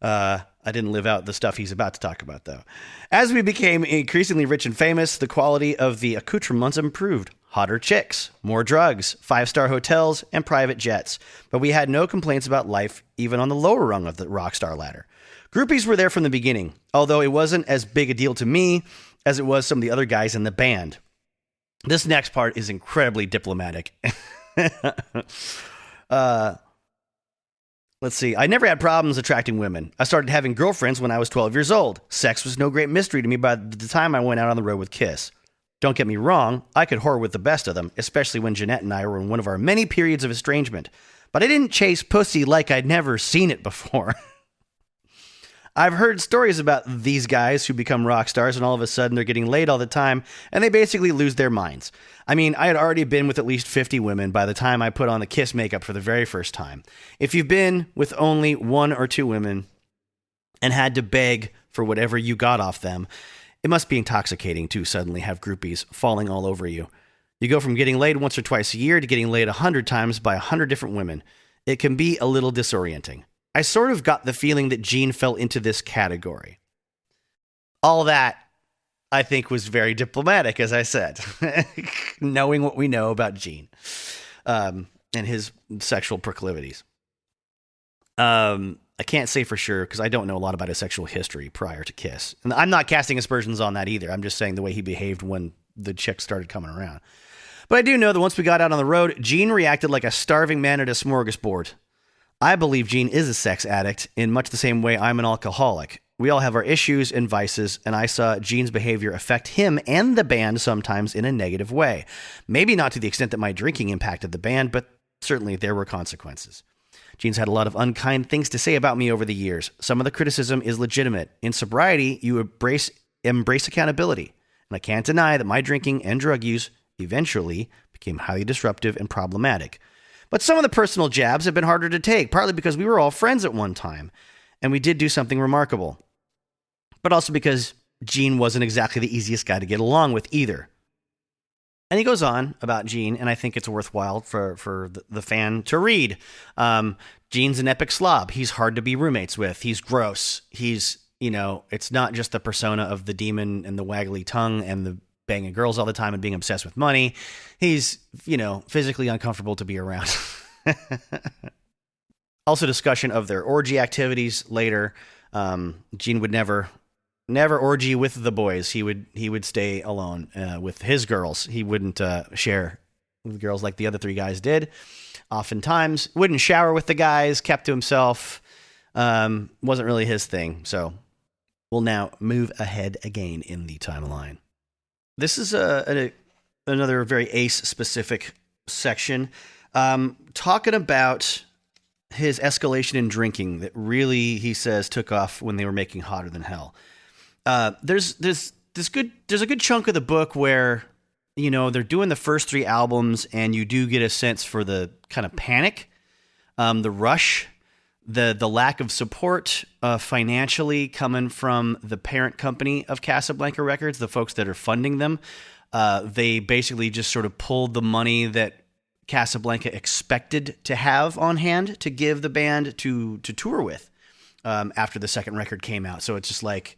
I didn't live out the stuff he's about to talk about, though. As we became increasingly rich and famous, the quality of the accoutrements improved. Hotter chicks, more drugs, 5-star hotels, and private jets. But we had no complaints about life, even on the lower rung of the rock star ladder. Groupies were there from the beginning, although it wasn't as big a deal to me as it was some of the other guys in the band. This next part is incredibly diplomatic. Let's see. I never had problems attracting women. I started having girlfriends when I was 12 years old. Sex was no great mystery to me by the time I went out on the road with Kiss. Don't get me wrong, I could whore with the best of them, especially when Jeanette and I were in one of our many periods of estrangement. But I didn't chase pussy like I'd never seen it before. I've heard stories about these guys who become rock stars and all of a sudden they're getting laid all the time and they basically lose their minds. I mean, I had already been with at least 50 women by the time I put on the Kiss makeup for the very first time. If you've been with only 1 or 2 women and had to beg for whatever you got off them, it must be intoxicating to suddenly have groupies falling all over you. You go from getting laid once or twice a year to getting laid 100 times by 100 different women. It can be a little disorienting. I sort of got the feeling that Gene fell into this category. All that, I think, was very diplomatic, as I said, knowing what we know about Gene and his sexual proclivities. I can't say for sure because I don't know a lot about his sexual history prior to Kiss. And I'm not casting aspersions on that either. I'm just saying the way he behaved when the chicks started coming around. But I do know that once we got out on the road, Gene reacted like a starving man at a smorgasbord. I believe Gene is a sex addict in much the same way I'm an alcoholic. We all have our issues and vices, and I saw Gene's behavior affect him and the band sometimes in a negative way. Maybe not to the extent that my drinking impacted the band, but certainly there were consequences. Gene's had a lot of unkind things to say about me over the years. Some of the criticism is legitimate. In sobriety, you embrace accountability. And I can't deny that my drinking and drug use eventually became highly disruptive and problematic. But some of the personal jabs have been harder to take, partly because we were all friends at one time, and we did do something remarkable. But also because Gene wasn't exactly the easiest guy to get along with either. And he goes on about Gene, and I think it's worthwhile for the fan to read. Gene's an epic slob. He's hard to be roommates with. He's gross. He's, it's not just the persona of the demon and the waggly tongue and the banging girls all the time and being obsessed with money. He's, physically uncomfortable to be around. Also discussion of their orgy activities later. Gene would never orgy with the boys. He would stay alone with his girls. He wouldn't share with girls like the other 3 guys did. Oftentimes, wouldn't shower with the guys. Kept to himself. Wasn't really his thing. So We'll now move ahead again in the timeline. This is another very Ace-specific section, talking about his escalation in drinking that really, he says, took off when they were making Hotter Than Hell. There's a good chunk of the book where, you know, they're doing the first 3 albums, and you do get a sense for the kind of panic, the rush, the lack of support financially coming from the parent company of Casablanca Records, the folks that are funding them. They basically just sort of pulled the money that Casablanca expected to have on hand to give the band to tour with after the second record came out. So it's just like,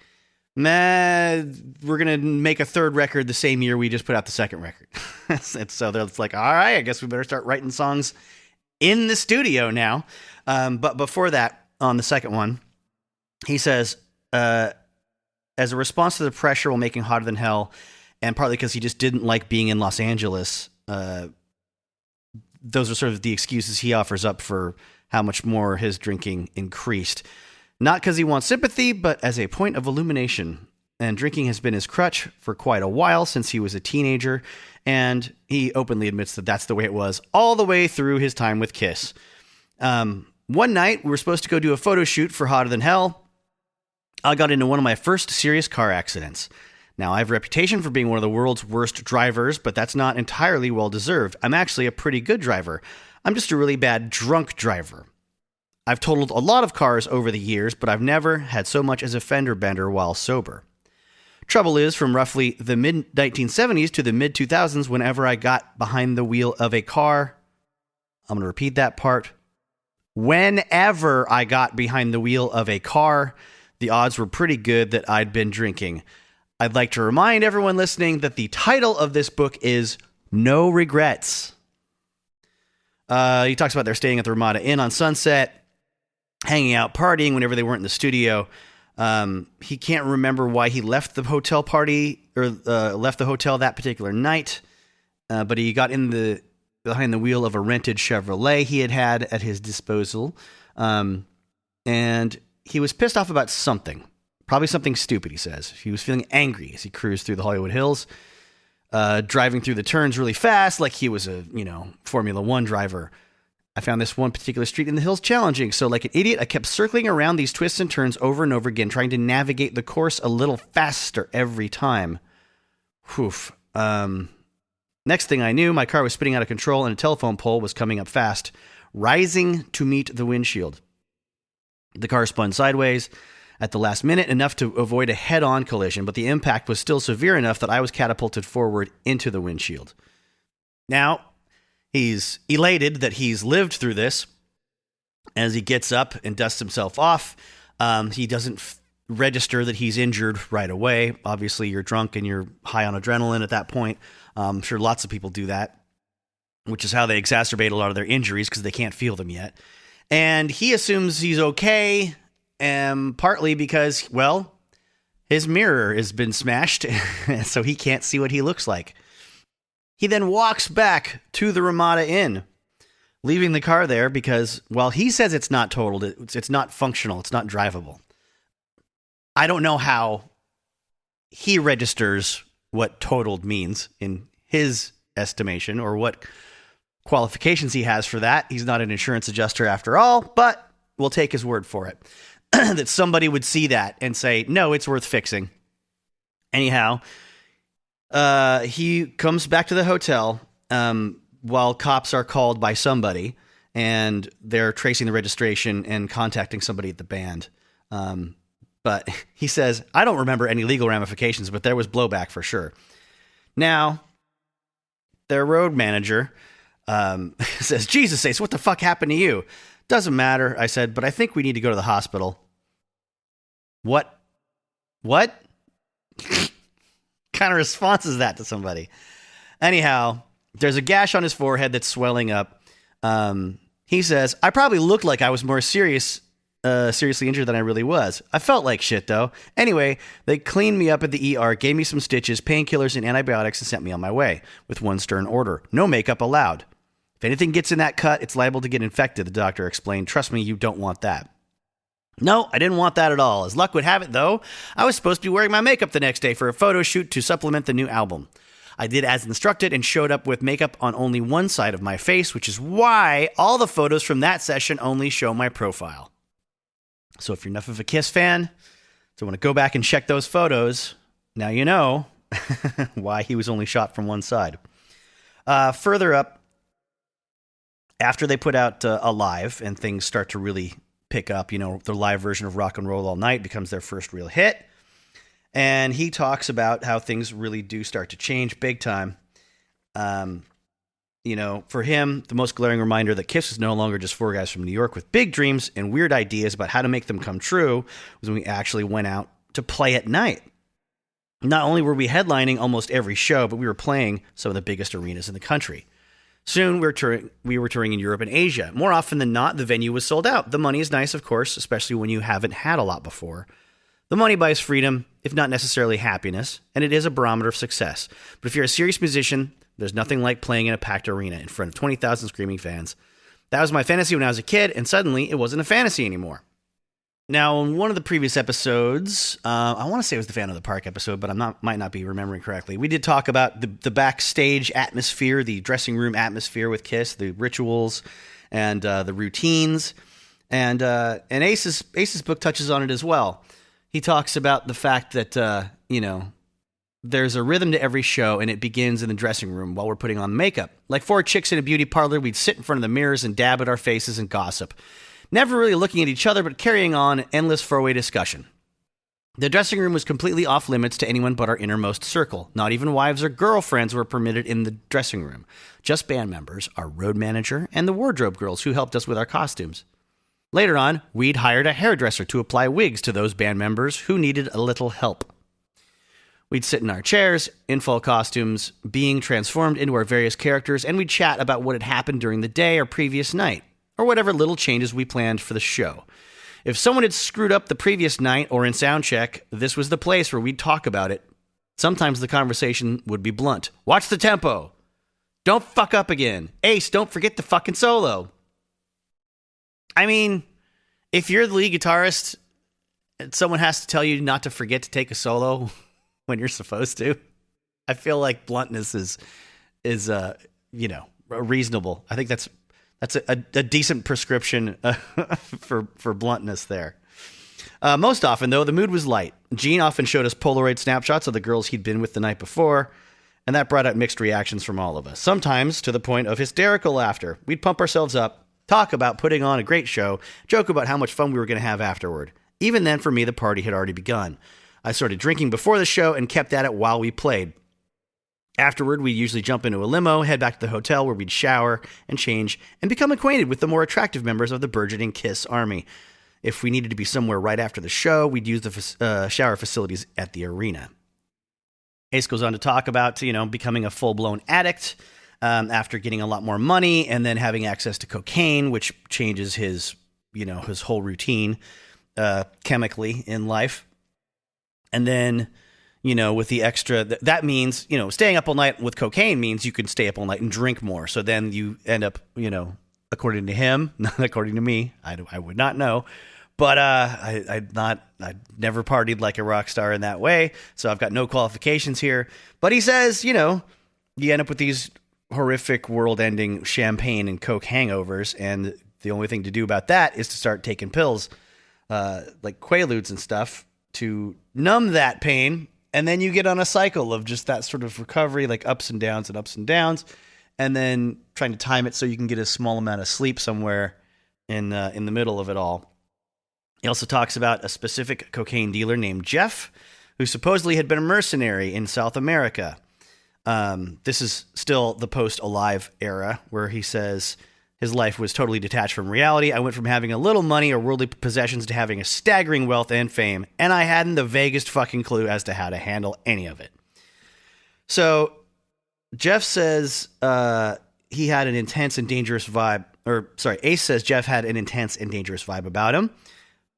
we're going to make a third record the same year we just put out the second record. And so it's like, all right, I guess we better start writing songs in the studio now. But before that, on the second one, he says, as a response to the pressure while making Hotter Than Hell, and partly because he just didn't like being in Los Angeles, those are sort of the excuses he offers up for how much more his drinking increased. Not because he wants sympathy, but as a point of illumination. And drinking has been his crutch for quite a while, since he was a teenager, and he openly admits that that's the way it was all the way through his time with Kiss. One night, we were supposed to go do a photo shoot for Hotter Than Hell. I got into one of my first serious car accidents. Now, I have a reputation for being one of the world's worst drivers, but that's not entirely well-deserved. I'm actually a pretty good driver. I'm just a really bad drunk driver. I've totaled a lot of cars over the years, but I've never had so much as a fender bender while sober. Trouble is, from roughly the mid-1970s to the mid-2000s, whenever I got behind the wheel of a car... I'm going to repeat that part. Whenever I got behind the wheel of a car, the odds were pretty good that I'd been drinking. I'd like to remind everyone listening that the title of this book is No Regrets. He talks about they're staying at the Ramada Inn on Sunset, hanging out, partying whenever they weren't in the studio. He can't remember why he left the hotel party or left the hotel that particular night, but he got behind the wheel of a rented Chevrolet he had at his disposal, and he was pissed off about something. Probably something stupid, he says. He was feeling angry as he cruised through the Hollywood Hills, driving through the turns really fast like he was a, Formula One driver. I found this one particular street in the hills challenging, so like an idiot, I kept circling around these twists and turns over and over again, trying to navigate the course a little faster every time. Whew. Next thing I knew, my car was spinning out of control and a telephone pole was coming up fast, rising to meet the windshield. The car spun sideways at the last minute, enough to avoid a head-on collision, but the impact was still severe enough that I was catapulted forward into the windshield. Now, he's elated that he's lived through this. As he gets up and dusts himself off, he doesn't register that he's injured right away. Obviously, you're drunk and you're high on adrenaline at that point. I'm sure lots of people do that, which is how they exacerbate a lot of their injuries because they can't feel them yet. And he assumes he's okay, partly because, well, his mirror has been smashed, so he can't see what he looks like. He then walks back to the Ramada Inn, leaving the car there because, while he says it's not totaled, it's not functional, it's not drivable. I don't know how he registers what totaled means in his estimation or what qualifications he has for that. He's not an insurance adjuster after all, but we'll take his word for it. That somebody would see that and say, no, it's worth fixing. Anyhow, he comes back to the hotel while cops are called by somebody, and they're tracing the registration and contacting somebody at the band. But he says, I don't remember any legal ramifications, but there was blowback for sure. Now, their road manager says, Jesus sakes, what the fuck happened to you? Doesn't matter, I said, but I think we need to go to the hospital. What? What? Kind of response is that to somebody? Anyhow, there's a gash on his forehead that's swelling up. He says, I probably looked like I was more seriously injured than I really was. I felt like shit, though. Anyway, they cleaned me up at the ER, gave me some stitches, painkillers, and antibiotics, and sent me on my way, with one stern order. No makeup allowed. If anything gets in that cut, it's liable to get infected, the doctor explained. Trust me, you don't want that. No, I didn't want that at all. As luck would have it, though, I was supposed to be wearing my makeup the next day for a photo shoot to supplement the new album. I did as instructed and showed up with makeup on only one side of my face, which is why all the photos from that session only show my profile. So if you're enough of a Kiss fan to want to go back and check those photos, now you know why he was only shot from one side. Further up, after they put out Alive and things start to really pick up, the live version of Rock and Roll All Night becomes their first real hit. And he talks about how things really do start to change big time. For him, the most glaring reminder that Kiss is no longer just four guys from New York with big dreams and weird ideas about how to make them come true was when we actually went out to play at night. Not only were we headlining almost every show, but we were playing some of the biggest arenas in the country. Soon we were touring in Europe and Asia. More often than not, the venue was sold out. The money is nice, of course, especially when you haven't had a lot before. The money buys freedom, if not necessarily happiness, and it is a barometer of success. But if you're a serious musician, there's nothing like playing in a packed arena in front of 20,000 screaming fans. That was my fantasy when I was a kid, and suddenly it wasn't a fantasy anymore. Now, in one of the previous episodes, I want to say it was the Fan of the Park episode, but might not be remembering correctly. We did talk about the backstage atmosphere, the dressing room atmosphere with Kiss, the rituals, and the routines, and Ace's book touches on it as well. He talks about the fact that there's a rhythm to every show, and it begins in the dressing room while we're putting on makeup. Like four chicks in a beauty parlor, we'd sit in front of the mirrors and dab at our faces and gossip. Never really looking at each other, but carrying on an endless four-way discussion. The dressing room was completely off limits to anyone but our innermost circle. Not even wives or girlfriends were permitted in the dressing room. Just band members, our road manager, and the wardrobe girls who helped us with our costumes. Later on, we'd hired a hairdresser to apply wigs to those band members who needed a little help. We'd sit in our chairs, in full costumes, being transformed into our various characters, and we'd chat about what had happened during the day or previous night, or whatever little changes we planned for the show. If someone had screwed up the previous night or in sound check, this was the place where we'd talk about it. Sometimes the conversation would be blunt. Watch the tempo. Don't fuck up again. Ace, don't forget the fucking solo. I mean, if you're the lead guitarist and someone has to tell you not to forget to take a solo when you're supposed to, I feel like bluntness is reasonable. I think that's a decent prescription for bluntness there. Most often, though, the mood was light. Gene often showed us Polaroid snapshots of the girls he'd been with the night before, and that brought out mixed reactions from all of us, sometimes to the point of hysterical laughter. We'd pump ourselves up, talk about putting on a great show, joke about how much fun we were going to have afterward. Even then, for me, the party had already begun. I started drinking before the show and kept at it while we played. Afterward, we'd usually jump into a limo, head back to the hotel where we'd shower and change and become acquainted with the more attractive members of the burgeoning Kiss Army. If we needed to be somewhere right after the show, we'd use the shower facilities at the arena. Ace goes on to talk about, becoming a full-blown addict after getting a lot more money and then having access to cocaine, which changes his whole routine chemically in life. And then, with the extra, that means, staying up all night with cocaine means you can stay up all night and drink more. So then you end up, according to him, not according to me, I would not know. But I never partied like a rock star in that way. So I've got no qualifications here. But he says, you end up with these horrific world-ending champagne and coke hangovers. And the only thing to do about that is to start taking pills like Quaaludes and stuff to numb that pain. And then you get on a cycle of just that sort of recovery, like ups and downs and ups and downs. And then trying to time it so you can get a small amount of sleep somewhere in the middle of it all. He also talks about a specific cocaine dealer named Jeff, who supposedly had been a mercenary in South America. This is still the post-Alive era, where he says his life was totally detached from reality. I went from having a little money or worldly possessions to having a staggering wealth and fame, and I hadn't the vaguest fucking clue as to how to handle any of it. So Jeff says he had an intense and dangerous vibe, Ace says Jeff had an intense and dangerous vibe about him,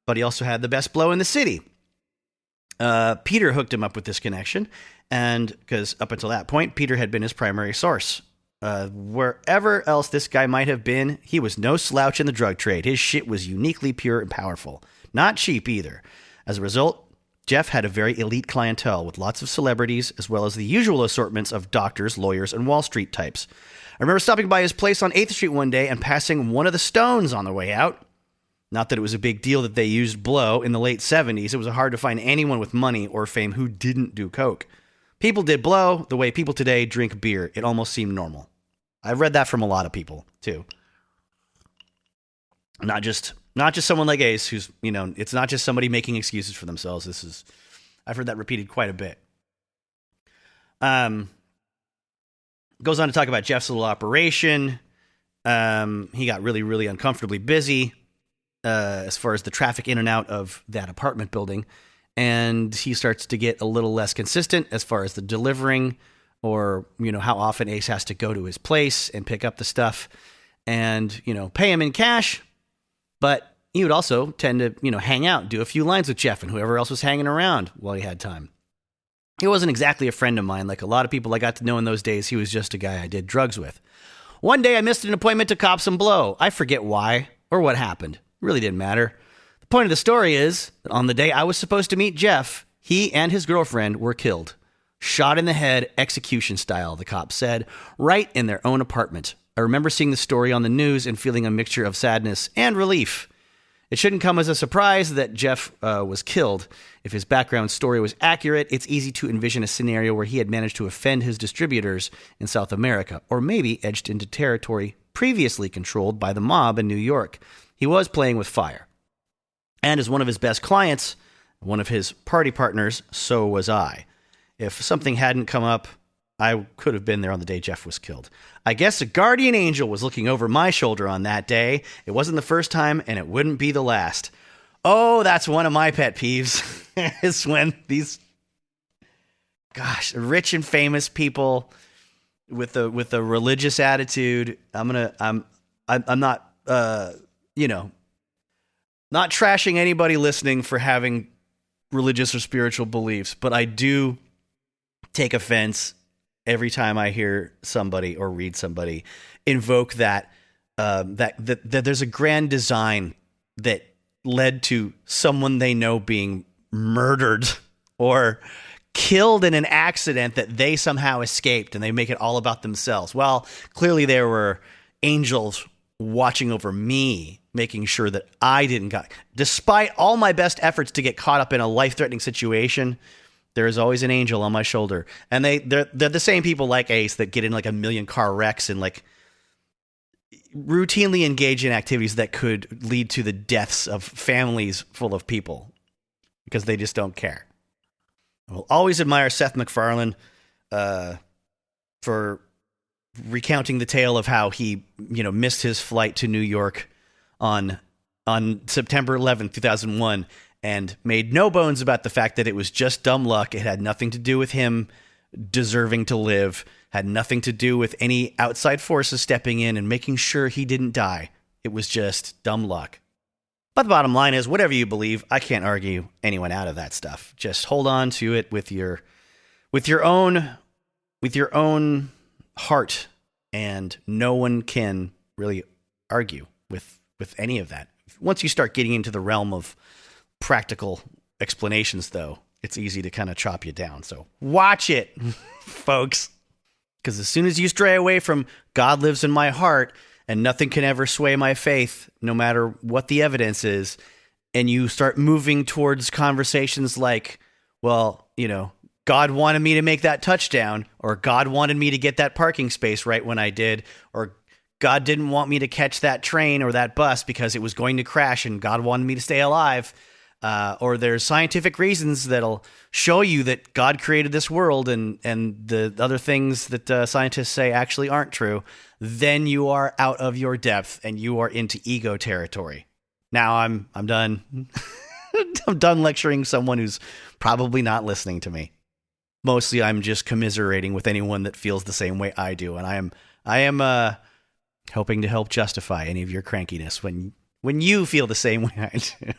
but he also had the best blow in the city. Peter hooked him up with this connection, and because up until that point, Peter had been his primary source. Wherever else this guy might have been, he was no slouch in the drug trade. His shit was uniquely pure and powerful. Not cheap either. As a result, Jeff had a very elite clientele with lots of celebrities, as well as the usual assortments of doctors, lawyers, and Wall Street types. I remember stopping by his place on 8th Street one day and passing one of the Stones on the way out. Not that it was a big deal that they used blow in the late 70s. It was hard to find anyone with money or fame who didn't do coke. People did blow the way people today drink beer. It almost seemed normal. I've read that from a lot of people, too. Not just someone like Ace, who's, it's not just somebody making excuses for themselves. I've heard that repeated quite a bit. Goes on to talk about Jeff's little operation. He got really, really uncomfortably busy as far as the traffic in and out of that apartment building. And he starts to get a little less consistent as far as the delivering or, how often Ace has to go to his place and pick up the stuff and, pay him in cash. But he would also tend to, hang out, do a few lines with Jeff and whoever else was hanging around while he had time. He wasn't exactly a friend of mine. Like a lot of people I got to know in those days, he was just a guy I did drugs with. One day I missed an appointment to cop some blow. I forget why or what happened. It really didn't matter. The point of the story is that on the day I was supposed to meet Jeff, he and his girlfriend were killed. Shot in the head, execution style, the cops said, right in their own apartment. I remember seeing the story on the news and feeling a mixture of sadness and relief. It shouldn't come as a surprise that Jeff was killed. If his background story was accurate, it's easy to envision a scenario where he had managed to offend his distributors in South America, or maybe edged into territory previously controlled by the mob in New York. He was playing with fire. And as one of his best clients, one of his party partners, so was I. If something hadn't come up, I could have been there on the day Jeff was killed. I guess a guardian angel was looking over my shoulder on that day. It wasn't the first time, and it wouldn't be the last. Oh, that's one of my pet peeves. Is when these, rich and famous people with a religious attitude. I'm not not trashing anybody listening for having religious or spiritual beliefs, but I do take offense every time I hear somebody or read somebody invoke that there's a grand design that led to someone they know being murdered or killed in an accident that they somehow escaped, and they make it all about themselves. Well, clearly there were angels watching over me, making sure that I didn't get, despite all my best efforts to get caught up in a life-threatening situation, there is always an angel on my shoulder. And they're the same people like Ace that get in like a million car wrecks and like routinely engage in activities that could lead to the deaths of families full of people because they just don't care. I will always admire Seth MacFarlane for recounting the tale of how he, missed his flight to New York on September 11th, 2001, and made no bones about the fact that it was just dumb luck. It had nothing to do with him deserving to live, had nothing to do with any outside forces stepping in and making sure he didn't die. It was just dumb luck. But the bottom line is, whatever you believe, I can't argue anyone out of that stuff. Just hold on to it with your own heart, and no one can really argue with any of that. Once you start getting into the realm of practical explanations, though, it's easy to kind of chop you down. So watch it, folks. Because as soon as you stray away from God lives in my heart and nothing can ever sway my faith, no matter what the evidence is, and you start moving towards conversations like, well, God wanted me to make that touchdown, or God wanted me to get that parking space right when I did, or God didn't want me to catch that train or that bus because it was going to crash and God wanted me to stay alive. Or there's scientific reasons that'll show you that God created this world and the other things that scientists say actually aren't true, then you are out of your depth and you are into ego territory. Now I'm done. I'm done lecturing someone who's probably not listening to me. Mostly I'm just commiserating with anyone that feels the same way I do, and I am hoping to help justify any of your crankiness when you feel the same way I do.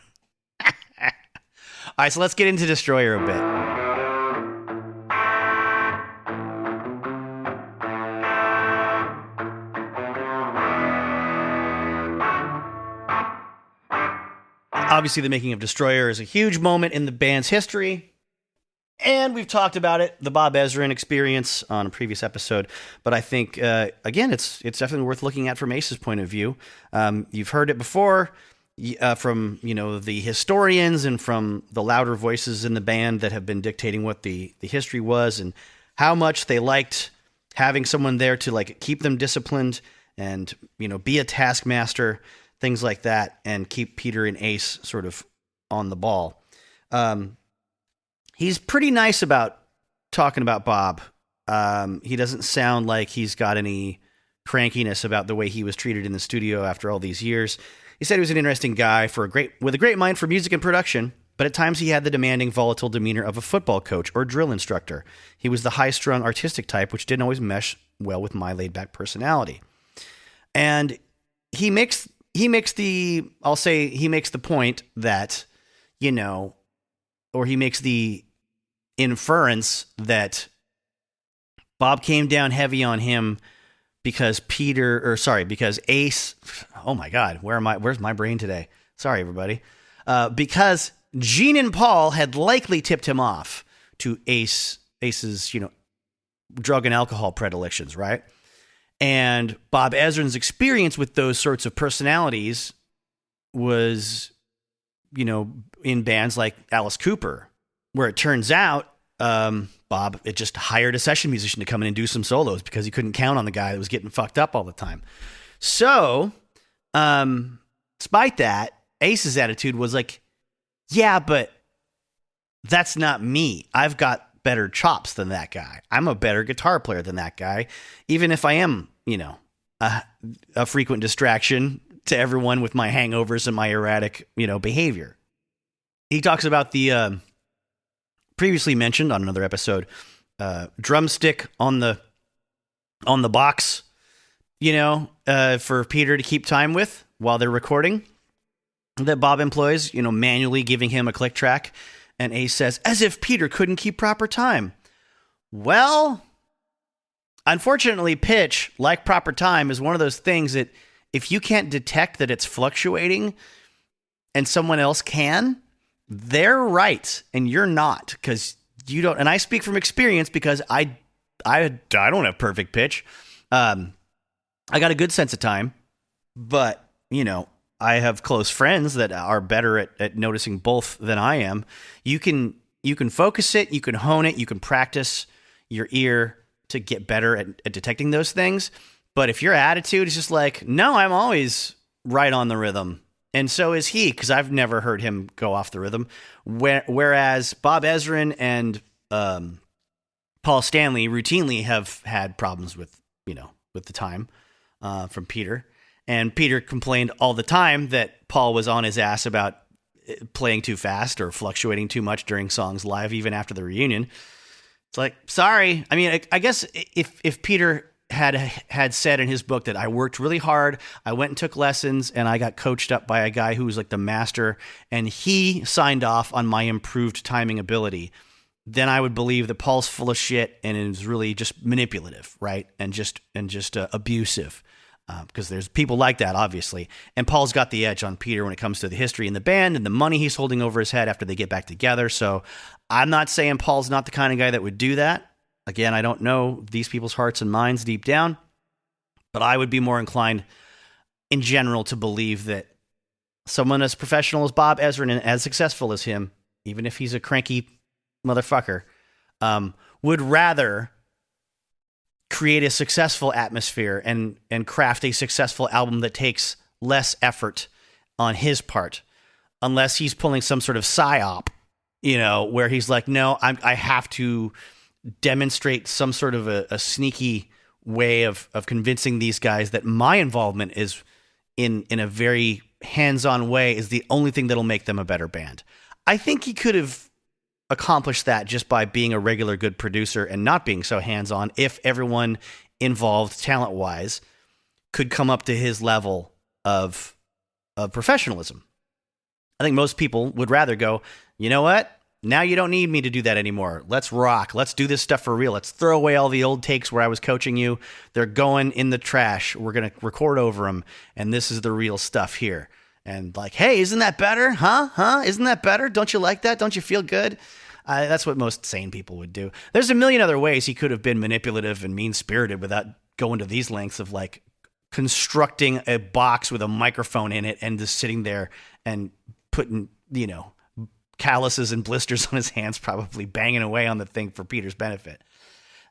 All right, so let's get into Destroyer a bit. Obviously, the making of Destroyer is a huge moment in the band's history. And we've talked about it, the Bob Ezrin experience, on a previous episode. But I think, again, it's definitely worth looking at from Ace's point of view. You've heard it before from the historians and from the louder voices in the band that have been dictating what the history was and how much they liked having someone there to keep them disciplined and be a taskmaster, things like that, and keep Peter and Ace sort of on the ball. He's pretty nice about talking about Bob. He doesn't sound like he's got any crankiness about the way he was treated in the studio after all these years. He said he was an interesting guy with a great mind for music and production, but at times he had the demanding, volatile demeanor of a football coach or drill instructor. He was the high-strung, artistic type, which didn't always mesh well with my laid-back personality. And he makes the point that, or he makes the inference that Bob came down heavy on him because Ace, oh my God, where's my brain today? Sorry, everybody. Because Gene and Paul had likely tipped him off to Ace's, drug and alcohol predilections, right? And Bob Ezrin's experience with those sorts of personalities was, in bands like Alice Cooper, where it turns out Bob had just hired a session musician to come in and do some solos because he couldn't count on the guy that was getting fucked up all the time. So, despite that, Ace's attitude was like, yeah, but that's not me. I've got better chops than that guy. I'm a better guitar player than that guy, even if I am, a frequent distraction to everyone with my hangovers and my erratic, behavior. He talks about the previously mentioned on another episode, drumstick on the box, for Peter to keep time with while they're recording, that Bob employs, manually giving him a click track. And Ace says, as if Peter couldn't keep proper time. Well, unfortunately, pitch, like proper time, is one of those things that if you can't detect that it's fluctuating and someone else can, they're right and you're not, because you don't. And I speak from experience because I don't have perfect pitch. I got a good sense of time, but I have close friends that are better at noticing both than I am. You can focus it, you can hone it, you can practice your ear to get better at detecting those things. But if your attitude is just like, no, I'm always right on the rhythm, and so is he, because I've never heard him go off the rhythm. Whereas Bob Ezrin and Paul Stanley routinely have had problems with the time from Peter. And Peter complained all the time that Paul was on his ass about playing too fast or fluctuating too much during songs live, even after the reunion. It's like, sorry. I mean, I guess if Peter had said in his book that I worked really hard, I went and took lessons, and I got coached up by a guy who was like the master, and he signed off on my improved timing ability, then I would believe that Paul's full of shit and is really just manipulative, right? And just abusive. Because there's people like that, obviously. And Paul's got the edge on Peter when it comes to the history in the band and the money he's holding over his head after they get back together. So I'm not saying Paul's not the kind of guy that would do that. Again, I don't know these people's hearts and minds deep down, but I would be more inclined in general to believe that someone as professional as Bob Ezrin and as successful as him, even if he's a cranky motherfucker, would rather create a successful atmosphere and craft a successful album that takes less effort on his part, unless he's pulling some sort of psyop, where he's like, no, I have to demonstrate some sort of a sneaky way of convincing these guys that my involvement is in a very hands-on way is the only thing that'll make them a better band. I think he could have accomplished that just by being a regular good producer and not being so hands-on if everyone involved talent-wise could come up to his level of professionalism. I think most people would rather go, you know what? Now you don't need me to do that anymore. Let's rock. Let's do this stuff for real. Let's throw away all the old takes where I was coaching you. They're going in the trash. We're going to record over them, and this is the real stuff here. and like, hey, isn't that better? Huh? Isn't that better? Don't you like that? Don't you feel good? That's what most sane people would do. There's a million other ways he could have been manipulative and mean-spirited without going to these lengths of like constructing a box with a microphone in it and just sitting there and putting, calluses and blisters on his hands, probably banging away on the thing for Peter's benefit.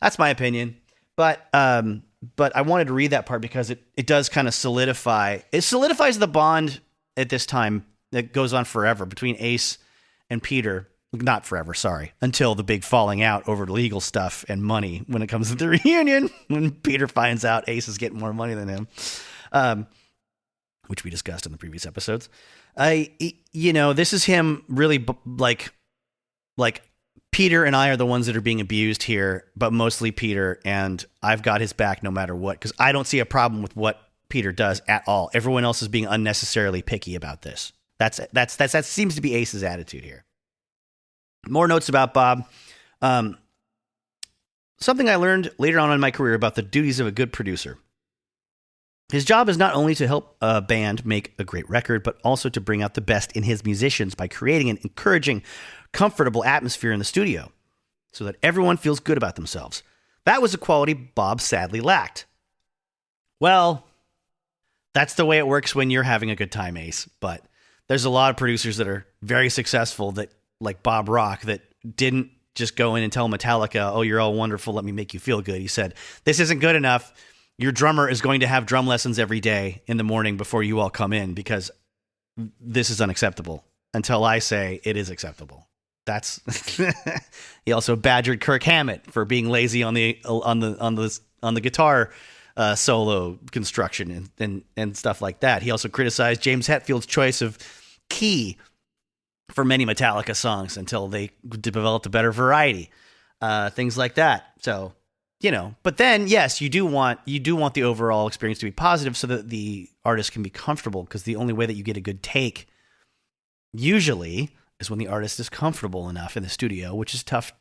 That's my opinion. But I wanted to read that part because it does kind of solidifies the bond at this time that goes on forever between Ace and Peter. Not forever, sorry, until the big falling out over legal stuff and money when it comes to the reunion, when Peter finds out Ace is getting more money than him, which we discussed in the previous episodes. This is him really like Peter and I are the ones that are being abused here, but mostly Peter, and I've got his back no matter what, because I don't see a problem with what Peter does at all. Everyone else is being unnecessarily picky about this. That seems to be Ace's attitude here. More notes about Bob. Something I learned later on in my career about the duties of a good producer. His job is not only to help a band make a great record, but also to bring out the best in his musicians by creating an encouraging, comfortable atmosphere in the studio so that everyone feels good about themselves. That was a quality Bob sadly lacked. Well, that's the way it works when you're having a good time, Ace. But there's a lot of producers that are very successful that, like Bob Rock, that didn't just go in and tell Metallica, oh, you're all wonderful, let me make you feel good. He said, this isn't good enough. Your drummer is going to have drum lessons every day in the morning before you all come in because this is unacceptable until I say it is acceptable. That's he also badgered Kirk Hammett for being lazy on the guitar solo construction and stuff like that. He also criticized James Hetfield's choice of key for many Metallica songs until they developed a better variety, things like that. So, but then yes, you do want the overall experience to be positive so that the artist can be comfortable, because the only way that you get a good take usually is when the artist is comfortable enough in the studio, which is tough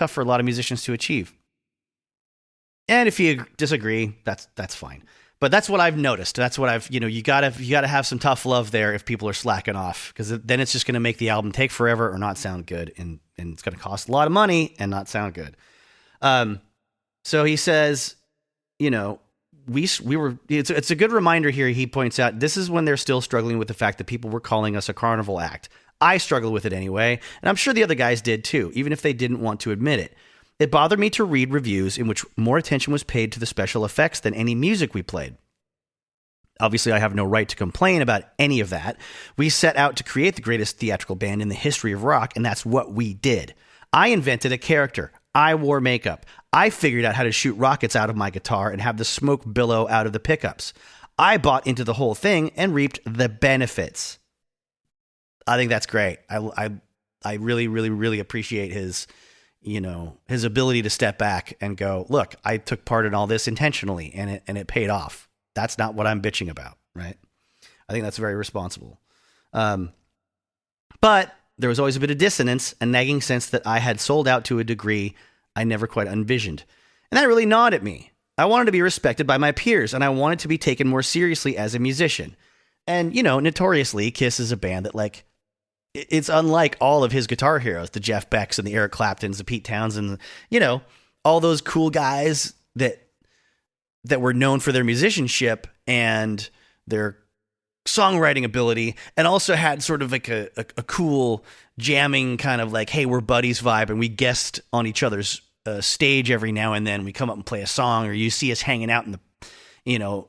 for a lot of musicians to achieve. And if you disagree, that's fine. But that's what I've noticed. That's what I've, you gotta have some tough love there if people are slacking off, because then it's just going to make the album take forever or not sound good, and it's going to cost a lot of money and not sound good. So he says, we were. It's a good reminder here. He points out this is when they're still struggling with the fact that people were calling us a carnival act. I struggled with it anyway, and I'm sure the other guys did too, even if they didn't want to admit it. It bothered me to read reviews in which more attention was paid to the special effects than any music we played. Obviously, I have no right to complain about any of that. We set out to create the greatest theatrical band in the history of rock, and that's what we did. I invented a character. I wore makeup. I figured out how to shoot rockets out of my guitar and have the smoke billow out of the pickups. I bought into the whole thing and reaped the benefits. I think that's great. I really, really, really appreciate his ability to step back and go, look, I took part in all this intentionally and it paid off. That's not what I'm bitching about, right? I think that's very responsible. But there was always a bit of dissonance, a nagging sense that I had sold out to a degree I never quite envisioned. And that really gnawed at me. I wanted to be respected by my peers, and I wanted to be taken more seriously as a musician. And, notoriously, Kiss is a band that, it's unlike all of his guitar heroes, the Jeff Becks and the Eric Claptons, the Pete Townsends, all those cool guys that were known for their musicianship and their songwriting ability, and also had sort of like a cool jamming kind of like, hey, we're buddies vibe, and we guest on each other's stage every now and then. We come up and play a song, or you see us hanging out in the,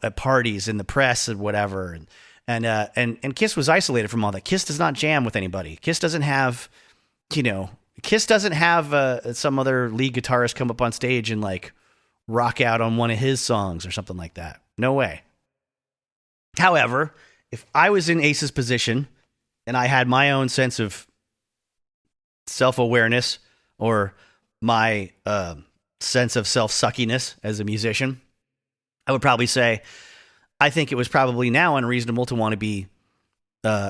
at parties in the press and whatever. And Kiss was isolated from all that. Kiss does not jam with anybody. Kiss doesn't have, some other lead guitarist come up on stage and rock out on one of his songs or something like that. No way. However, if I was in Ace's position and I had my own sense of self-awareness or my sense of self-suckiness as a musician, I would probably say, I think it was probably now unreasonable to want to be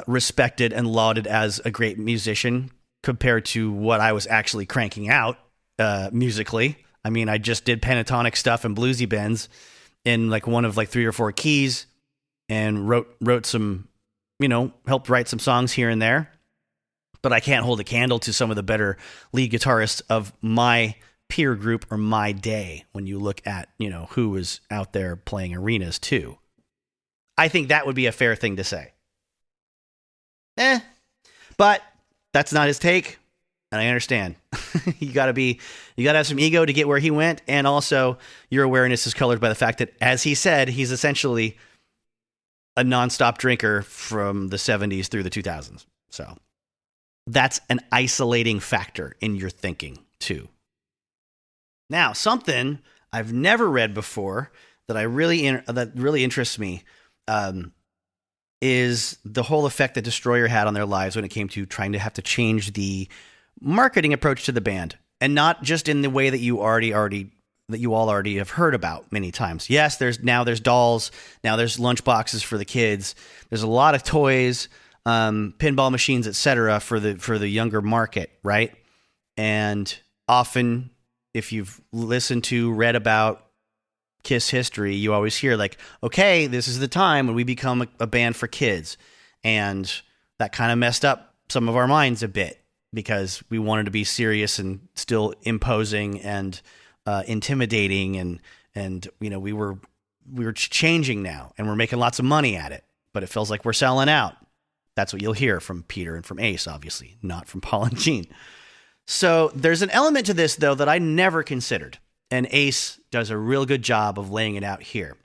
respected and lauded as a great musician compared to what I was actually cranking out musically. I mean, I just did pentatonic stuff and bluesy bends in one of 3 or 4 keys and wrote some helped write some songs here and there. But I can't hold a candle to some of the better lead guitarists of my peer group or my day when you look at, who was out there playing arenas too. I think that would be a fair thing to say. But that's not his take, and I understand. you gotta have some ego to get where he went, and also your awareness is colored by the fact that, as he said, he's essentially a nonstop drinker from the 70s through the 2000s. So that's an isolating factor in your thinking too. Now, something I've never read before that really interests me is the whole effect that Destroyer had on their lives when it came to trying to have to change the marketing approach to the band, and not just in the way that you all already have heard about many times. Yes, there's dolls, now there's lunch boxes for the kids. There's a lot of toys, pinball machines, etc. for the younger market, right? And often, if you've read about KISS history, you always hear like, okay, this is the time when we become a band for kids. And that kind of messed up some of our minds a bit, because we wanted to be serious and still imposing and intimidating, and we were changing now, and we're making lots of money at it, but it feels like we're selling out. That's what you'll hear from Peter and from Ace, obviously, not from Paul and Gene. So there's an element to this, though, that I never considered, and Ace does a real good job of laying it out here.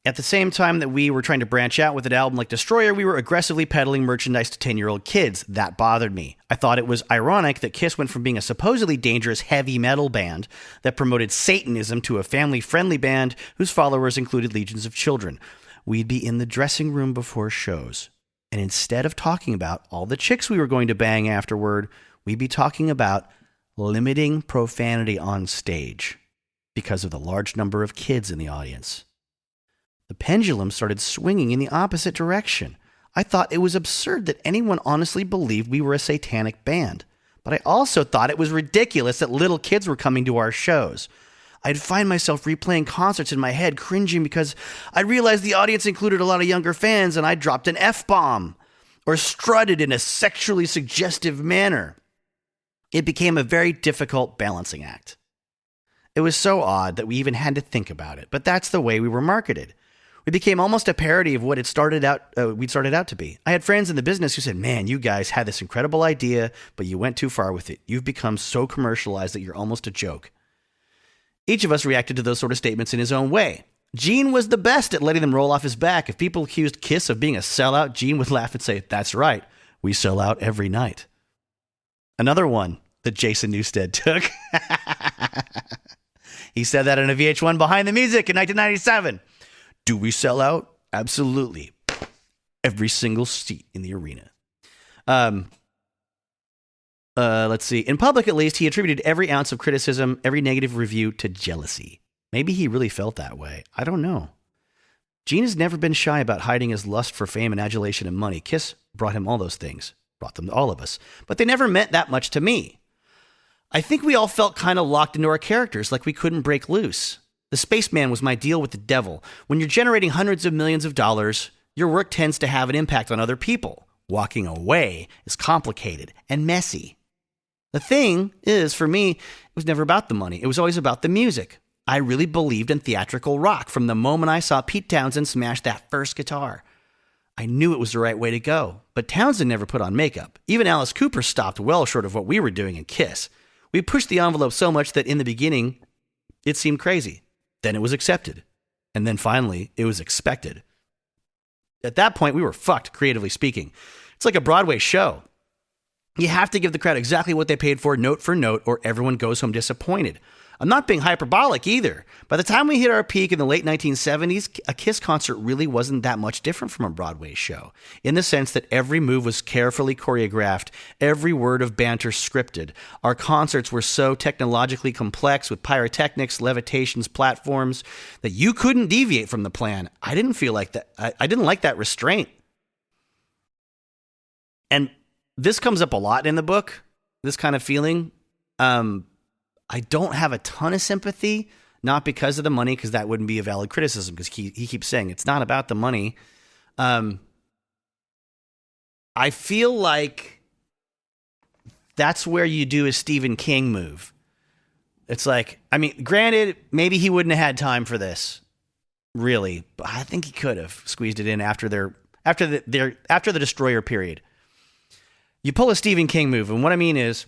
At the same time that we were trying to branch out with an album like Destroyer, we were aggressively peddling merchandise to 10-year-old kids. That bothered me. I thought it was ironic that KISS went from being a supposedly dangerous heavy metal band that promoted Satanism to a family-friendly band whose followers included legions of children. We'd be in the dressing room before shows, and instead of talking about all the chicks we were going to bang afterward, we'd be talking about limiting profanity on stage because of the large number of kids in the audience. The pendulum started swinging in the opposite direction. I thought it was absurd that anyone honestly believed we were a satanic band, but I also thought it was ridiculous that little kids were coming to our shows. I'd find myself replaying concerts in my head, cringing because I realized the audience included a lot of younger fans, and I dropped an F-bomb or strutted in a sexually suggestive manner. It became a very difficult balancing act. It was so odd that we even had to think about it, but that's the way we were marketed. We became almost a parody of what we'd started out to be. I had friends in the business who said, "Man, you guys had this incredible idea, but you went too far with it. You've become so commercialized that you're almost a joke." Each of us reacted to those sort of statements in his own way. Gene was the best at letting them roll off his back. If people accused KISS of being a sellout, Gene would laugh and say, "That's right, we sell out every night." Another one that Jason Newsted took. He said that in a VH1 Behind the Music in 1997. Do we sell out? Absolutely. Every single seat in the arena. Let's see. In public, at least, he attributed every ounce of criticism, every negative review to jealousy. Maybe he really felt that way. I don't know. Gene has never been shy about hiding his lust for fame and adulation and money. KISS brought him all those things. Brought them to all of us. But they never meant that much to me. I think we all felt kind of locked into our characters, like we couldn't break loose. The spaceman was my deal with the devil. When you're generating hundreds of millions of dollars, your work tends to have an impact on other people. Walking away is complicated and messy. The thing is, for me, it was never about the money. It was always about the music. I really believed in theatrical rock from the moment I saw Pete Townsend smash that first guitar. I knew it was the right way to go, but Townsend never put on makeup. Even Alice Cooper stopped well short of what we were doing in KISS. We pushed the envelope so much that in the beginning, it seemed crazy. Then it was accepted. And then finally, it was expected. At that point, we were fucked, creatively speaking. It's like a Broadway show. You have to give the crowd exactly what they paid for, note for note, or everyone goes home disappointed. I'm not being hyperbolic either. By the time we hit our peak in the late 1970s, a KISS concert really wasn't that much different from a Broadway show, in the sense that every move was carefully choreographed, every word of banter scripted. Our concerts were so technologically complex with pyrotechnics, levitations, platforms, that you couldn't deviate from the plan. I didn't feel like that. I didn't like that restraint. And this comes up a lot in the book, this kind of feeling. I don't have a ton of sympathy, not because of the money, because that wouldn't be a valid criticism, because he keeps saying it's not about the money. I feel like that's where you do a Stephen King move. It's like, I mean, granted, maybe he wouldn't have had time for this, really, but I think he could have squeezed it in after the Destroyer period. You pull a Stephen King move, and what I mean is,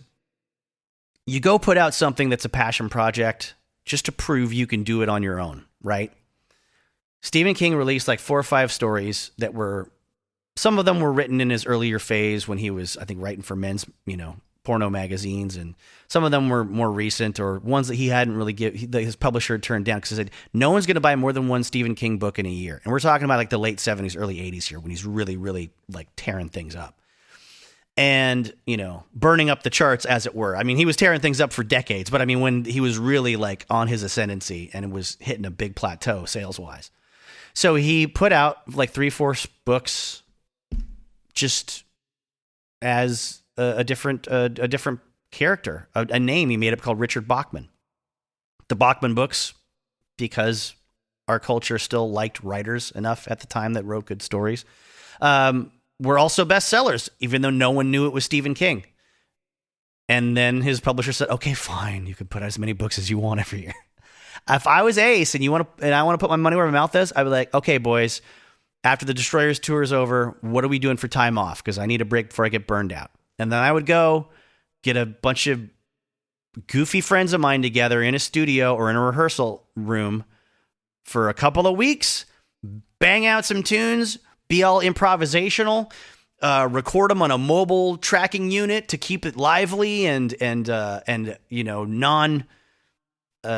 you go put out something that's a passion project just to prove you can do it on your own, right? Stephen King released like 4 or 5 stories that were, some of them were written in his earlier phase when he was, I think, writing for men's, porno magazines, and some of them were more recent, or ones that he hadn't really his publisher had turned down because he said, no one's going to buy more than one Stephen King book in a year. And we're talking about like the late 70s, early 80s here, when he's really, really like tearing things up. And, burning up the charts, as it were. I mean, he was tearing things up for decades, but I mean, when he was really like on his ascendancy and it was hitting a big plateau sales-wise. So he put out like 3-4 books just as a different character, a name he made up called Richard Bachman. The Bachman books, because our culture still liked writers enough at the time that wrote good stories, were also bestsellers, even though no one knew it was Stephen King. And then his publisher said, okay, fine, you can put out as many books as you want every year. If I was Ace and I want to put my money where my mouth is, I'd be like, okay, boys, after the Destroyers tour is over, what are we doing for time off? Because I need a break before I get burned out. And then I would go get a bunch of goofy friends of mine together in a studio or in a rehearsal room for a couple of weeks, bang out some tunes, be all improvisational, record them on a mobile tracking unit to keep it lively and non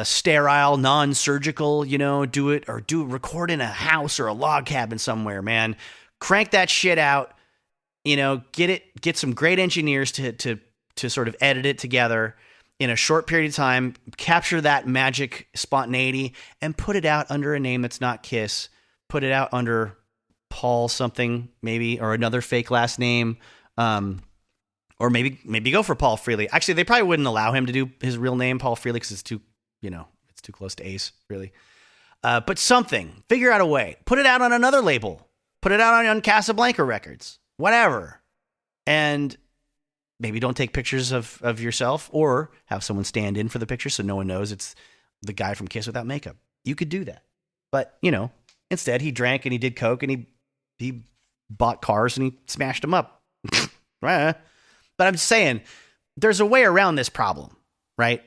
sterile, non-surgical, record in a house or a log cabin somewhere, man. Crank that shit out, get some great engineers to sort of edit it together in a short period of time, capture that magic spontaneity and put it out under a name that's not Kiss. Put it out under Paul something, maybe, or another fake last name, or maybe go for Paul Frehley. Actually, they probably wouldn't allow him to do his real name, Paul Frehley, because it's too close to Ace, really. But something, figure out a way. Put it out on another label. Put it out on Casablanca Records, whatever. And maybe don't take pictures of yourself, or have someone stand in for the picture so no one knows it's the guy from Kiss without makeup. You could do that. But, instead he drank and he did coke and he bought cars and he smashed them up. But I'm just saying, there's a way around this problem, right?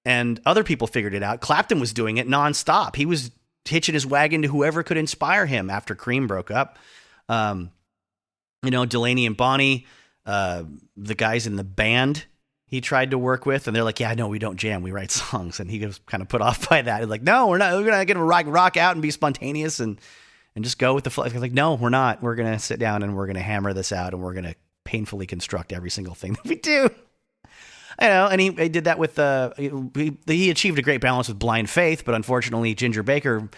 And other people figured it out. Clapton was doing it nonstop. He was hitching his wagon to whoever could inspire him after Cream broke up. Delaney and Bonnie, the guys in the band he tried to work with, and they're like, yeah, no, we don't jam, we write songs. And he was kind of put off by that. He's like, no, we're not going to rock out and be spontaneous and just go with the flow. He's like, no, we're not. We're going to sit down and we're going to hammer this out, and we're going to painfully construct every single thing that we do. And he did that with, he achieved a great balance with Blind Faith, but unfortunately Ginger Baker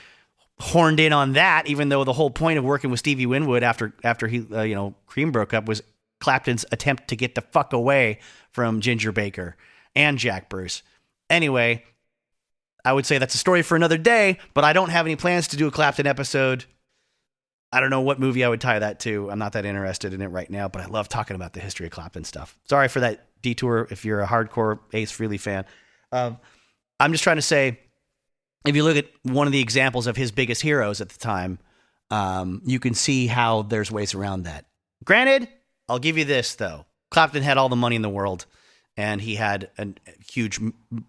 horned in on that, even though the whole point of working with Stevie Winwood after he, Cream broke up was Clapton's attempt to get the fuck away from Ginger Baker and Jack Bruce. Anyway, I would say that's a story for another day, but I don't have any plans to do a Clapton episode. I don't know what movie I would tie that to. I'm not that interested in it right now, but I love talking about the history of Clapton stuff. Sorry for that detour if you're a hardcore Ace Frehley fan. I'm just trying to say, if you look at one of the examples of his biggest heroes at the time, you can see how there's ways around that. Granted, I'll give you this, though. Clapton had all the money in the world, and he had a huge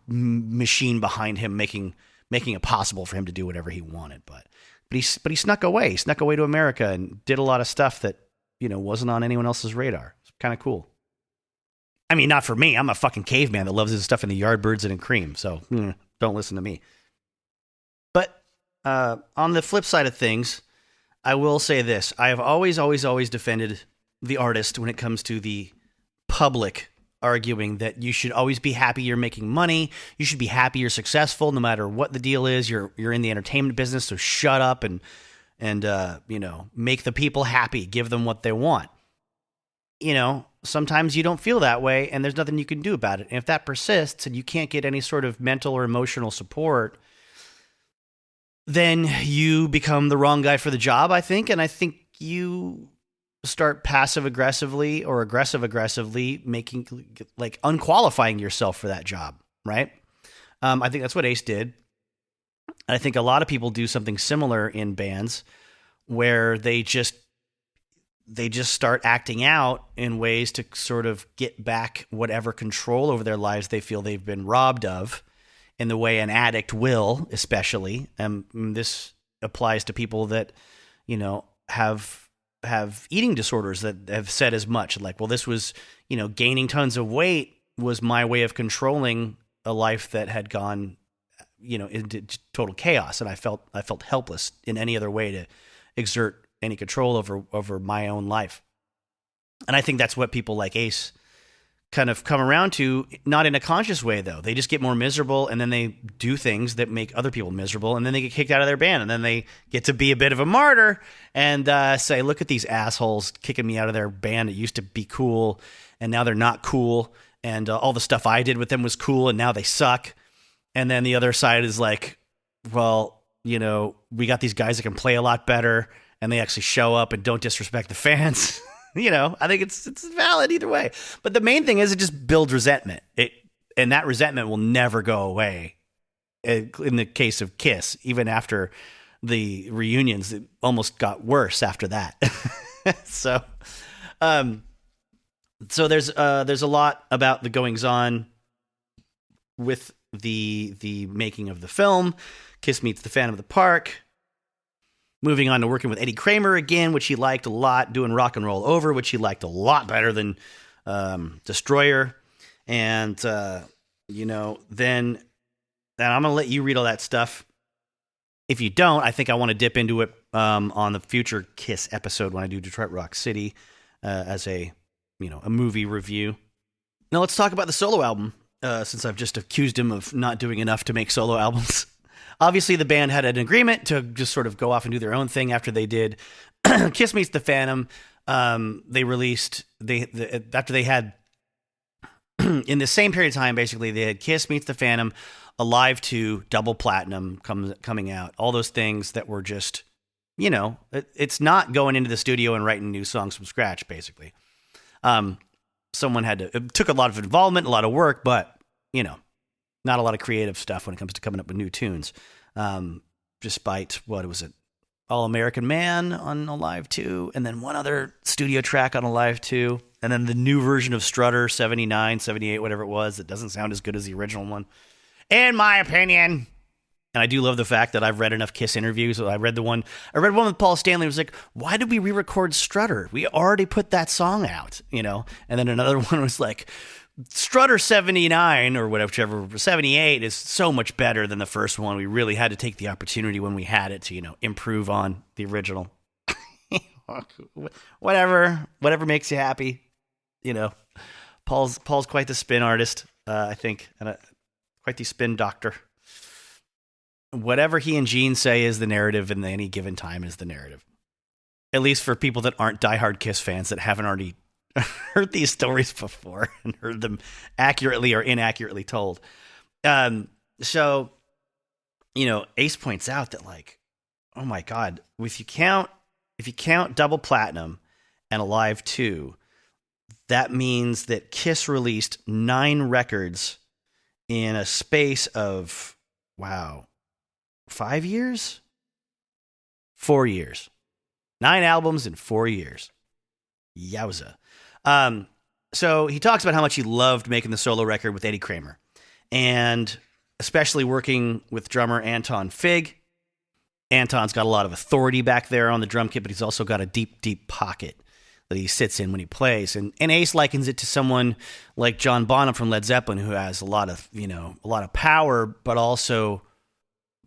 machine behind him making it possible for him to do whatever he wanted. But he snuck away. He snuck away to America and did a lot of stuff that, wasn't on anyone else's radar. It's kind of cool. I mean, not for me. I'm a fucking caveman that loves his stuff in the Yardbirds and in Cream, so don't listen to me. But on the flip side of things, I will say this. I have always defended the artist when it comes to the public arguing that you should always be happy you're making money. You should be happy you're successful no matter what the deal is. You're in the entertainment business, so shut up and make the people happy. Give them what they want. Sometimes you don't feel that way, and there's nothing you can do about it. And if that persists and you can't get any sort of mental or emotional support, then you become the wrong guy for the job, I think. And I think you start passive aggressively or aggressive aggressively making, like, unqualifying yourself for that job, right? I think that's what Ace did. I think a lot of people do something similar in bands where they just start acting out in ways to sort of get back whatever control over their lives they feel they've been robbed of, in the way an addict will, especially. This applies to people that, you know, have eating disorders that have said as much. Like, well, this was, you know, gaining tons of weight was my way of controlling a life that had gone, you know, into total chaos, and I felt helpless in any other way to exert any control over my own life. And I think that's what people like Ace kind of come around to, not in a conscious way, though. They just get more miserable, and then they do things that make other people miserable, and then they get kicked out of their band, and then they get to be a bit of a martyr and say, look at these assholes kicking me out of their band. It used to be cool, and now they're not cool, and all the stuff I did with them was cool, and now they suck. And then the other side is like, well, you know, we got these guys that can play a lot better, and they actually show up and don't disrespect the fans. You know, I think it's valid either way. But the main thing is it just builds resentment. And that resentment will never go away. In the case of Kiss, even after the reunions, it almost got worse after that. So there's a lot about the goings on with the making of the film. Kiss meets the Phantom of the Park. Moving on to working with Eddie Kramer again, which he liked a lot. Doing Rock and Roll Over, which he liked a lot better than Destroyer. And, you know, then I'm going to let you read all that stuff. If you don't, I think I want to dip into it on the future Kiss episode when I do Detroit Rock City as a movie review. Now let's talk about the solo album, since I've just accused him of not doing enough to make solo albums. Obviously, the band had an agreement to just sort of go off and do their own thing after they did Kiss Meets the Phantom. They released, after they had, in the same period of time, basically, they had Kiss Meets the Phantom, Alive 2, Double Platinum coming out. All those things that were just, you know, it's not going into the studio and writing new songs from scratch, basically. Someone it took a lot of involvement, a lot of work, but, you know, not a lot of creative stuff when it comes to coming up with new tunes. Despite, what was it? All American Man on Alive 2, and then one other studio track on Alive 2, and then the new version of Strutter, 79, 78, whatever it was, that doesn't sound as good as the original one, in my opinion. And I do love the fact that I've read enough Kiss interviews. I read one with Paul Stanley. It was like, why did we re-record Strutter? We already put that song out, you know? And then another one was like, Strutter 79 or whatever, 78 is so much better than the first one. We really had to take the opportunity when we had it to, you know, improve on the original. Whatever makes you happy. You know, Paul's quite the spin artist, I think, and quite the spin doctor. Whatever he and Gene say is the narrative, and any given time is the narrative. At least for people that aren't diehard Kiss fans that haven't already heard these stories before and heard them accurately or inaccurately told. So, you know, Ace points out that, like, oh my God, if you count Double Platinum and Alive 2, that means that Kiss released 9 records in a space of, 5 years? 4 years. 9 albums in 4 years. Yowza. So he talks about how much he loved making the solo record with Eddie Kramer, and especially working with drummer Anton Fig. Anton's got a lot of authority back there on the drum kit, but he's also got a deep, deep pocket that he sits in when he plays. And Ace likens it to someone like John Bonham from Led Zeppelin, who has a lot of power, but also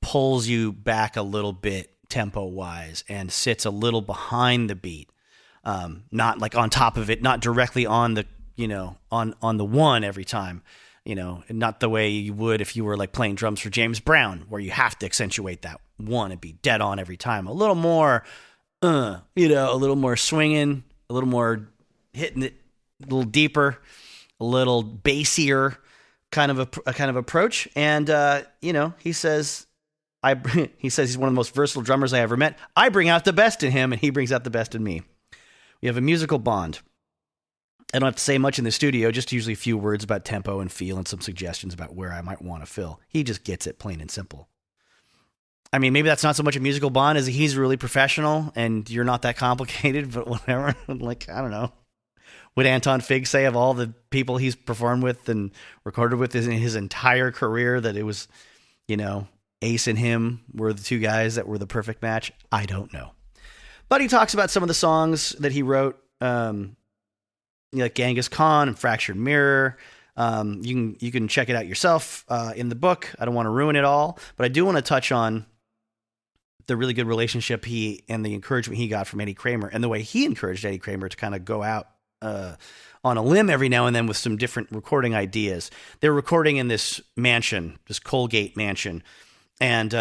pulls you back a little bit tempo-wise and sits a little behind the beat. Not like on top of it, not directly on the, on the one every time, not the way you would if you were like playing drums for James Brown, where you have to accentuate that one and be dead on every time. A little more, a little more swinging, a little more hitting it a little deeper, a little bassier kind of approach. And, he says, he says he's one of the most versatile drummers I ever met. I bring out the best in him, and he brings out the best in me. We have a musical bond. I don't have to say much in the studio, just usually a few words about tempo and feel and some suggestions about where I might want to fill. He just gets it, plain and simple. I mean, maybe that's not so much a musical bond as he's really professional and you're not that complicated, but whatever. Like, I don't know. Would Anton Fig say of all the people he's performed with and recorded with in his entire career that it was, Ace and him were the two guys that were the perfect match? I don't know. But he talks about some of the songs that he wrote, like Genghis Khan and Fractured Mirror. You can check it out yourself in the book. I don't want to ruin it all, but I do want to touch on the really good relationship he and the encouragement he got from Eddie Kramer and the way he encouraged Eddie Kramer to kind of go out on a limb every now and then with some different recording ideas. They're recording in this mansion, this Colgate mansion. And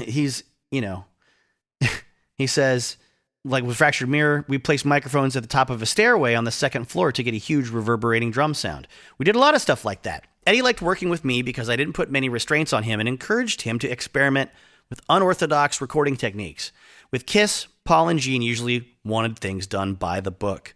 he's, he says, like with Fractured Mirror, we placed microphones at the top of a stairway on the second floor to get a huge reverberating drum sound. We did a lot of stuff like that. Eddie liked working with me because I didn't put many restraints on him and encouraged him to experiment with unorthodox recording techniques. With Kiss, Paul and Gene usually wanted things done by the book.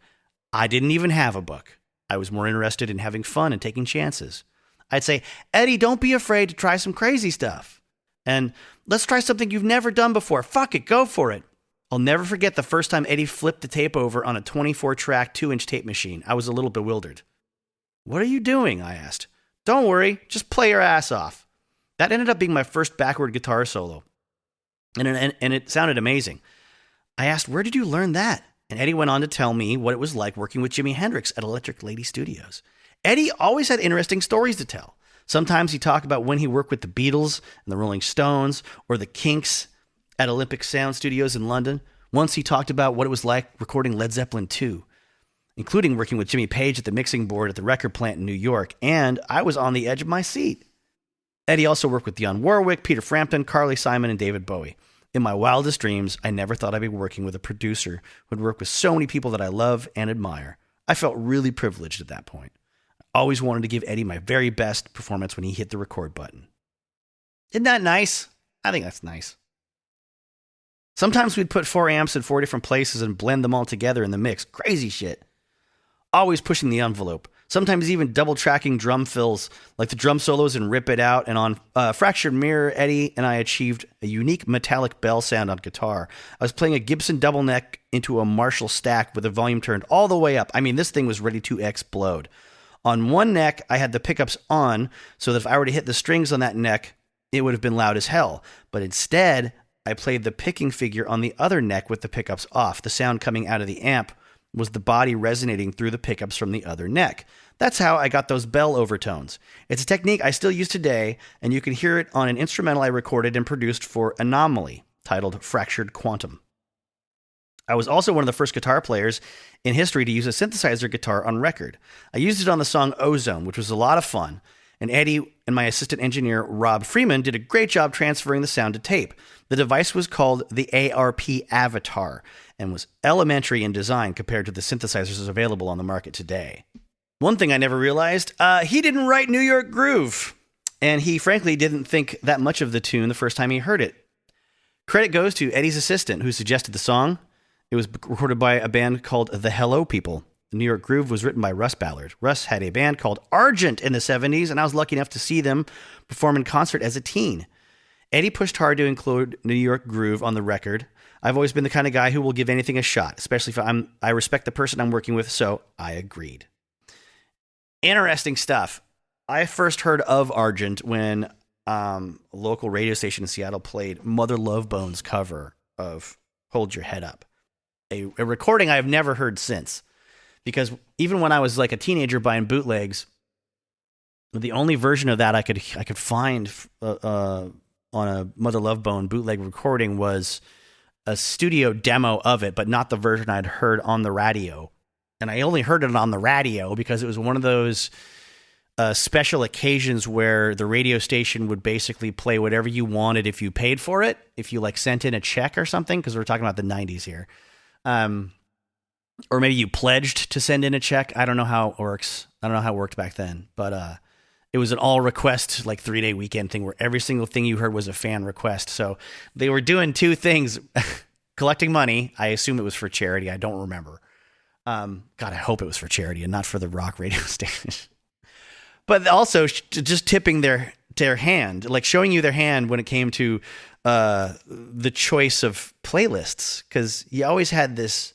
I didn't even have a book. I was more interested in having fun and taking chances. I'd say, Eddie, don't be afraid to try some crazy stuff. And let's try something you've never done before. Fuck it, go for it. I'll never forget the first time Eddie flipped the tape over on a 24-track 2-inch tape machine. I was a little bewildered. What are you doing? I asked. Don't worry, just play your ass off. That ended up being my first backward guitar solo. And it sounded amazing. I asked, where did you learn that? And Eddie went on to tell me what it was like working with Jimi Hendrix at Electric Lady Studios. Eddie always had interesting stories to tell. Sometimes he talked about when he worked with the Beatles and the Rolling Stones or the Kinks at Olympic Sound Studios in London. Once he talked about what it was like recording Led Zeppelin II, including working with Jimmy Page at the mixing board at the record plant in New York, and I was on the edge of my seat. Eddie also worked with Dionne Warwick, Peter Frampton, Carly Simon, and David Bowie. In my wildest dreams, I never thought I'd be working with a producer who would work with so many people that I love and admire. I felt really privileged at that point. I always wanted to give Eddie my very best performance when he hit the record button. Isn't that nice? I think that's nice. Sometimes we'd put 4 amps in 4 different places and blend them all together in the mix. Crazy shit. Always pushing the envelope. Sometimes even double tracking drum fills, like the drum solos in Rip It Out. And on Fractured Mirror, Eddie and I achieved a unique metallic bell sound on guitar. I was playing a Gibson double neck into a Marshall stack with the volume turned all the way up. I mean, this thing was ready to explode. On one neck, I had the pickups on, so that if I were to hit the strings on that neck, it would have been loud as hell. But instead, I played the picking figure on the other neck with the pickups off. The sound coming out of the amp was the body resonating through the pickups from the other neck. That's how I got those bell overtones. It's a technique I still use today, and you can hear it on an instrumental I recorded and produced for Anomaly, titled Fractured Quantum. I was also one of the first guitar players in history to use a synthesizer guitar on record. I used it on the song Ozone, which was a lot of fun, and Eddie and my assistant engineer, Rob Freeman, did a great job transferring the sound to tape. The device was called the ARP Avatar and was elementary in design compared to the synthesizers available on the market today. One thing I never realized, he didn't write New York Groove, and he frankly didn't think that much of the tune the first time he heard it. Credit goes to Eddie's assistant who suggested the song. It was recorded by a band called The Hello People. The New York Groove was written by Russ Ballard. Russ had a band called Argent in the 70s, and I was lucky enough to see them perform in concert as a teen. Eddie pushed hard to include New York Groove on the record. I've always been the kind of guy who will give anything a shot, especially if I respect the person I'm working with, so I agreed. Interesting stuff. I first heard of Argent when a local radio station in Seattle played Mother Love Bone's cover of Hold Your Head Up, a recording I have never heard since. Because even when I was like a teenager buying bootlegs, the only version of that I could find on a Mother Love Bone bootleg recording was a studio demo of it, but not the version I'd heard on the radio. And I only heard it on the radio because it was one of those special occasions where the radio station would basically play whatever you wanted if you paid for it, if you like sent in a check or something, because we're talking about the 90s here. Or maybe you pledged to send in a check. I don't know how it works. I don't know how it worked back then. But It was an all request, like 3-day weekend thing where every single thing you heard was a fan request. So they were doing two things, collecting money. I assume it was for charity. I don't remember. God, I hope it was for charity and not for the rock radio station. But also just tipping their hand, like showing you their hand when it came to the choice of playlists. Because you always had this,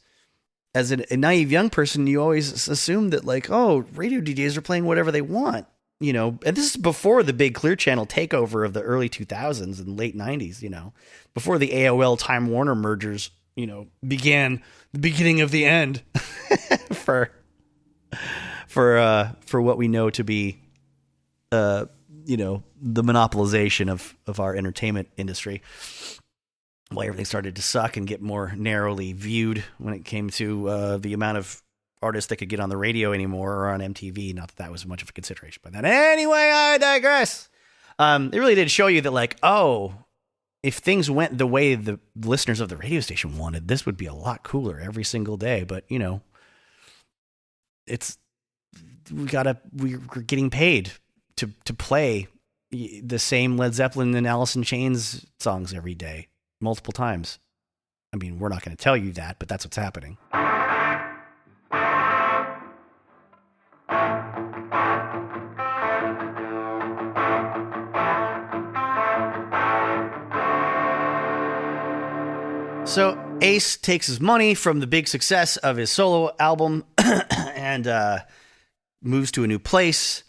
as a naive young person, you always assumed that like, oh, radio DJs are playing whatever they want. And this is before the big Clear Channel takeover of the early 2000s and late 90s, before the AOL Time Warner mergers, began the beginning of the end for what we know to be, the monopolization of our entertainment industry. Well, everything started to suck and get more narrowly viewed when it came to the amount of artists that could get on the radio anymore or on MTV. Not that that was much of a consideration, but then anyway, I digress. It really did show you that, like, oh, if things went the way the listeners of the radio station wanted, this would be a lot cooler every single day. But we're getting paid to play the same Led Zeppelin and Alice in Chains songs every day, multiple times. I mean, we're not going to tell you that, but that's what's happening. So Ace takes his money from the big success of his solo album and moves to a new place,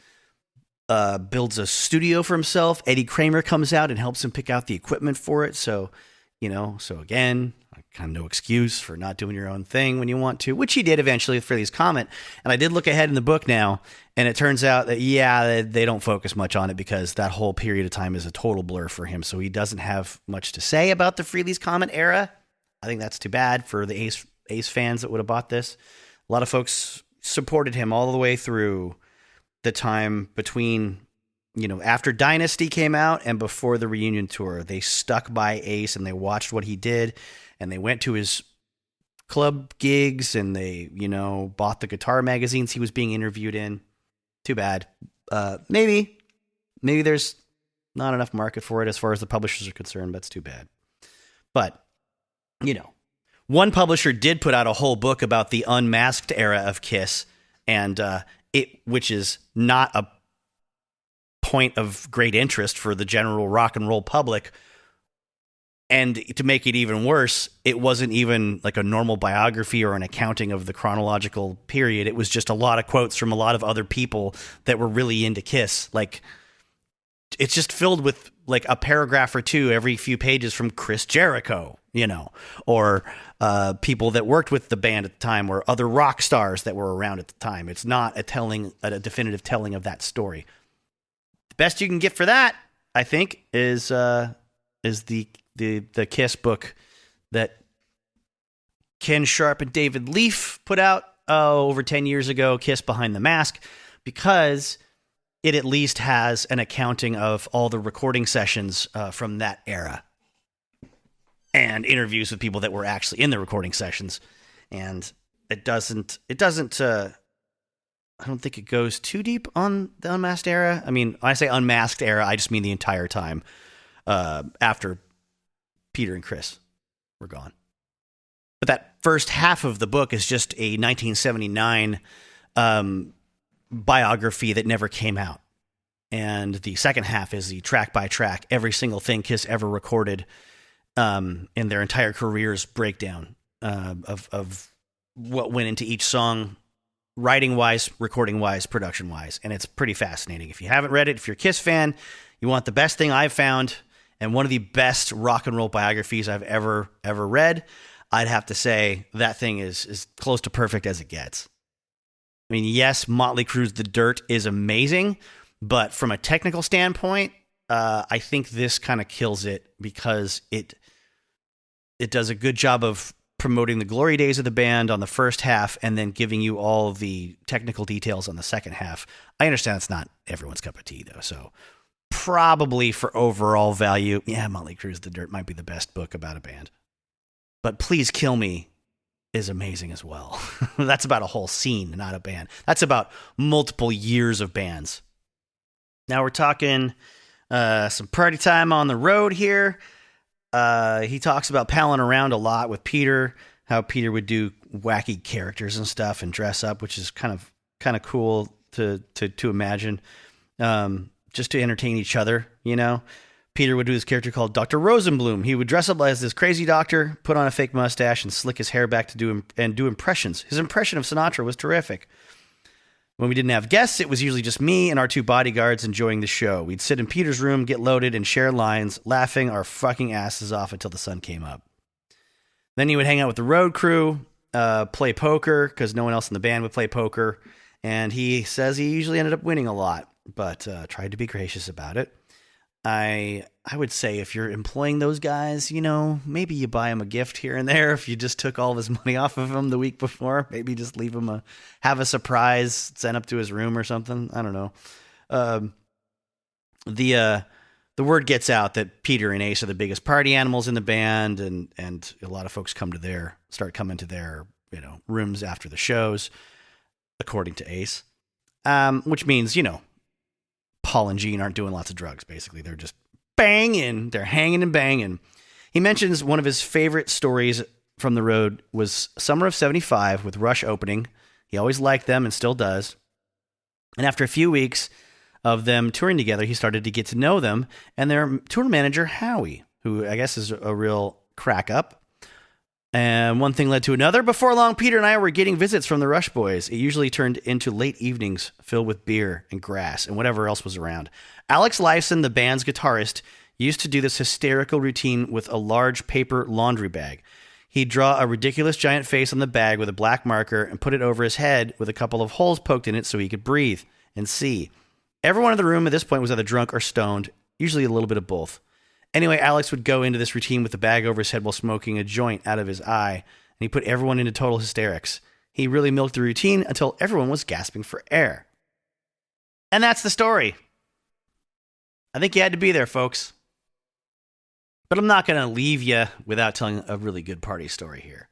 builds a studio for himself. Eddie Kramer comes out and helps him pick out the equipment for it. So, again, kind of no excuse for not doing your own thing when you want to, which he did eventually with Frehley's Comet. And I did look ahead in the book now, and it turns out that, they don't focus much on it because that whole period of time is a total blur for him. So he doesn't have much to say about the Frehley's Comet era. I think that's too bad for the Ace fans that would have bought this. A lot of folks supported him all the way through the time between, after Dynasty came out and before the reunion tour. They stuck by Ace and they watched what he did, and they went to his club gigs and they, bought the guitar magazines he was being interviewed in. Too bad. Maybe there's not enough market for it as far as the publishers are concerned, but it's too bad. But one publisher did put out a whole book about the unmasked era of Kiss, and which is not a point of great interest for the general rock and roll public. And to make it even worse, it wasn't even like a normal biography or an accounting of the chronological period. It was just a lot of quotes from a lot of other people that were really into Kiss. Like, it's just filled with like a paragraph or two every few pages from Chris Jericho, or people that worked with the band at the time, or other rock stars that were around at the time. It's not a definitive telling of that story. The best you can get for that, I think, is the Kiss book that Ken Sharp and David Leaf put out over 10 years ago, Kiss Behind the Mask, because it at least has an accounting of all the recording sessions from that era and interviews with people that were actually in the recording sessions. And it doesn't, I don't think it goes too deep on the unmasked era. I mean, when I say unmasked era, I just mean the entire time after Peter and Chris were gone. But that first half of the book is just a 1979 biography that never came out. And the second half is the track by track, every single thing Kiss ever recorded in their entire career's breakdown of what went into each song, writing-wise, recording-wise, production-wise. And it's pretty fascinating. If you haven't read it, if you're a Kiss fan, you want the best thing I've found and one of the best rock and roll biographies I've ever read, I'd have to say that thing is close to perfect as it gets. I mean, yes, Motley Crue's The Dirt is amazing, but from a technical standpoint, I think this kind of kills it because it does a good job of promoting the glory days of the band on the first half and then giving you all of the technical details on the second half. I understand it's not everyone's cup of tea, though, so probably for overall value, Motley Crue's The Dirt might be the best book about a band. But Please Kill Me is amazing as well. That's about a whole scene, not a band. That's about multiple years of bands. Now we're talking some party time on the road here. He talks about palling around a lot with Peter, how Peter would do wacky characters and stuff and dress up, which is kind of cool to imagine, just to entertain each other, you know. Peter would do this character called Dr. Rosenblum. He would dress up as this crazy doctor, put on a fake mustache, and slick his hair back to do impressions. His impression of Sinatra was terrific. When we didn't have guests, it was usually just me and our two bodyguards enjoying the show. We'd sit in Peter's room, get loaded, and share lines, laughing our fucking asses off until the sun came up. Then he would hang out with the road crew, play poker, because no one else in the band would play poker. And he says he usually ended up winning a lot, but tried to be gracious about it. I would say if you're employing those guys, you know, maybe you buy him a gift here and there. If you just took all of his money off of him the week before, maybe just leave him have a surprise sent up to his room or something. I don't know. The word gets out that Peter and Ace are the biggest party animals in the band, and a lot of folks start coming to their, you know, rooms after the shows, according to Ace, which means, you know, Paul and Gene aren't doing lots of drugs, basically. They're just banging. They're hanging and banging. He mentions one of his favorite stories from the road was summer of 75 with Rush opening. He always liked them and still does. And after a few weeks of them touring together, he started to get to know them and their tour manager, Howie, who I guess is a real crack up. And one thing led to another. Before long, Peter and I were getting visits from the Rush boys. It usually turned into late evenings filled with beer and grass and whatever else was around. Alex Lifeson, the band's guitarist, used to do this hysterical routine with a large paper laundry bag. He'd draw a ridiculous giant face on the bag with a black marker and put it over his head with a couple of holes poked in it so he could breathe and see. Everyone in the room at this point was either drunk or stoned, usually a little bit of both. Anyway, Alex would go into this routine with the bag over his head while smoking a joint out of his eye, and he put everyone into total hysterics. He really milked the routine until everyone was gasping for air. And that's the story. I think you had to be there, folks. But I'm not going to leave you without telling a really good party story here.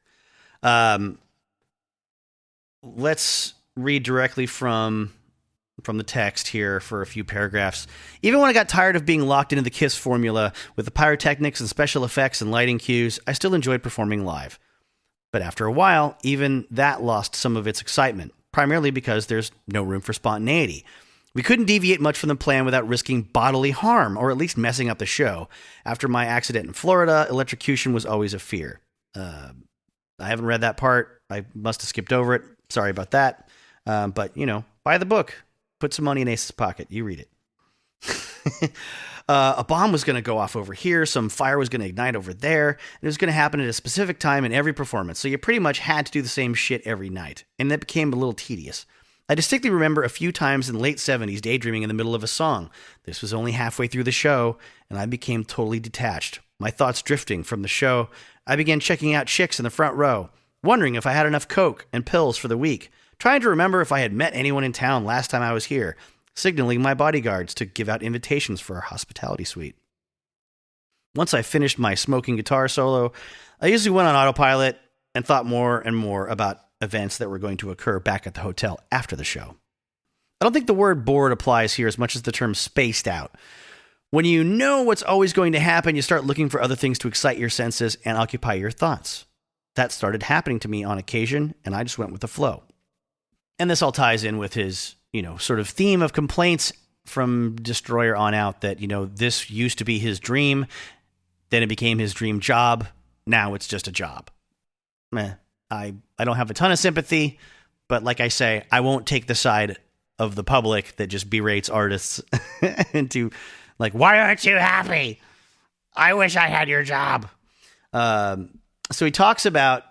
Let's read directly from the text here for a few paragraphs. Even when I got tired of being locked into the KISS formula with the pyrotechnics and special effects and lighting cues, I still enjoyed performing live. But after a while, even that lost some of its excitement, primarily because there's no room for spontaneity. We couldn't deviate much from the plan without risking bodily harm, or at least messing up the show. After my accident in Florida, electrocution was always a fear. I haven't read that part. I must have skipped over it. Sorry about that. But, you know, buy the book. Put some money in Ace's pocket. You read it. A bomb was going to go off over here. Some fire was going to ignite over there. And it was going to happen at a specific time in every performance. So you pretty much had to do the same shit every night. And that became a little tedious. I distinctly remember a few times in the late 70s daydreaming in the middle of a song. This was only halfway through the show, and I became totally detached. My thoughts drifting from the show, I began checking out chicks in the front row, wondering if I had enough coke and pills for the week, trying to remember if I had met anyone in town last time I was here, signaling my bodyguards to give out invitations for our hospitality suite. Once I finished my smoking guitar solo, I usually went on autopilot and thought more and more about events that were going to occur back at the hotel after the show. I don't think the word bored applies here as much as the term spaced out. When you know what's always going to happen, you start looking for other things to excite your senses and occupy your thoughts. That started happening to me on occasion, and I just went with the flow. And this all ties in with his, you know, sort of theme of complaints from Destroyer on out that, you know, this used to be his dream, then it became his dream job, now it's just a job. I don't have a ton of sympathy, but like I say, I won't take the side of the public that just berates artists into like, why aren't you happy? I wish I had your job. So he talks about,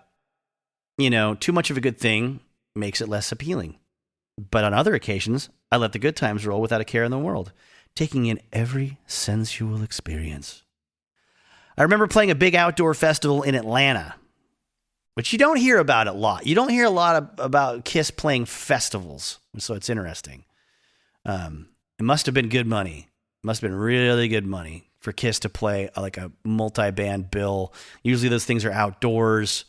you know, too much of a good thing makes it less appealing. But on other occasions, I let the good times roll without a care in the world, taking in every sensual experience. I remember playing a big outdoor festival in Atlanta, which you don't hear about a lot. You don't hear a lot about KISS playing festivals, so it's interesting. It must have been good money. It must have been really good money for KISS to play like a multi-band bill. Usually those things are outdoors.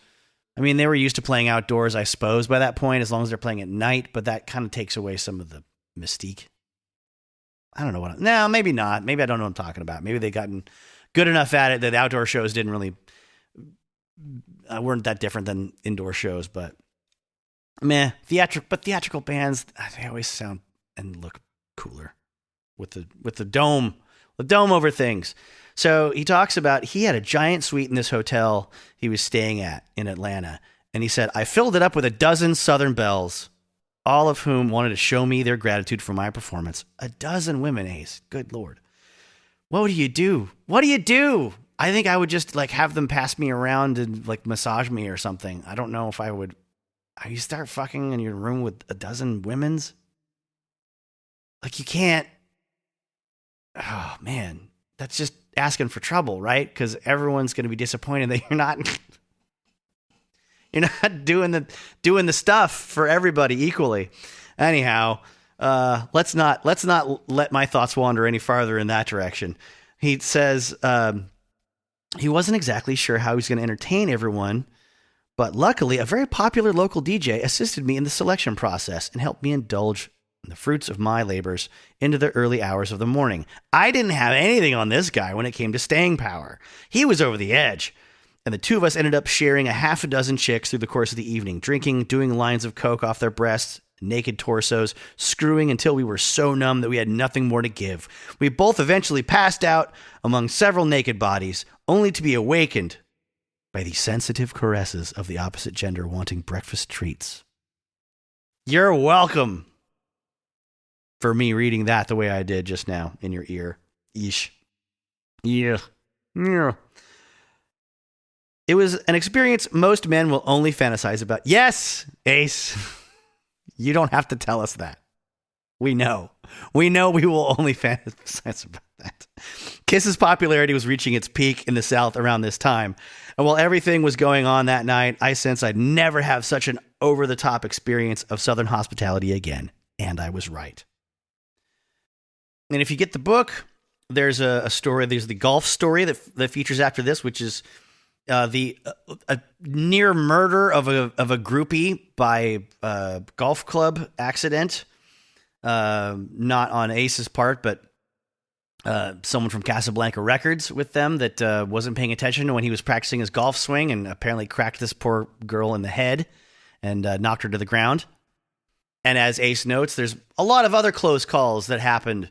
I mean, they were used to playing outdoors, I suppose, by that point, as long as they're playing at night, but that kind of takes away some of the mystique. I don't know what. No, maybe not. Maybe I don't know what I'm talking about. Maybe they've gotten good enough at it that the outdoor shows didn't really weren't that different than indoor shows. But theatrical bands, they always sound and look cooler with the dome over things. So he talks about he had a giant suite in this hotel he was staying at in Atlanta, and he said, I filled it up with a dozen Southern belles, all of whom wanted to show me their gratitude for my performance. A dozen women, Ace. Good Lord. What do you do? What do you do? I think I would just like have them pass me around and like massage me or something. I don't know if I would. You start fucking in your room with a dozen women's? Like you can't. Oh man, that's just asking for trouble, right? Because everyone's going to be disappointed that you're not doing the stuff for everybody equally. Anyhow, let's not let my thoughts wander any farther in that direction. He says he wasn't exactly sure how he was going to entertain everyone, but luckily a very popular local DJ assisted me in the selection process and helped me indulge in the fruits of my labors into the early hours of the morning. I didn't have anything on this guy when it came to staying power. He was over the edge. And the two of us ended up sharing a half a dozen chicks through the course of the evening, drinking, doing lines of coke off their breasts, naked torsos, screwing until we were so numb that we had nothing more to give. We both eventually passed out among several naked bodies, only to be awakened by the sensitive caresses of the opposite gender wanting breakfast treats. You're welcome for me reading that the way I did just now in your ear. Yeesh. Yeah. Yeah. It was an experience most men will only fantasize about. Yes, Ace. You don't have to tell us that. We know. We know we will only fantasize about that. Kiss's popularity was reaching its peak in the South around this time. And while everything was going on that night, I sensed I'd never have such an over-the-top experience of Southern hospitality again. And I was right. And if you get the book, there's a story. There's the golf story that features after this, which is the near murder of a groupie by golf club accident. Not on Ace's part, but someone from Casablanca Records with them that wasn't paying attention when he was practicing his golf swing and apparently cracked this poor girl in the head and knocked her to the ground. And as Ace notes, there's a lot of other close calls that happened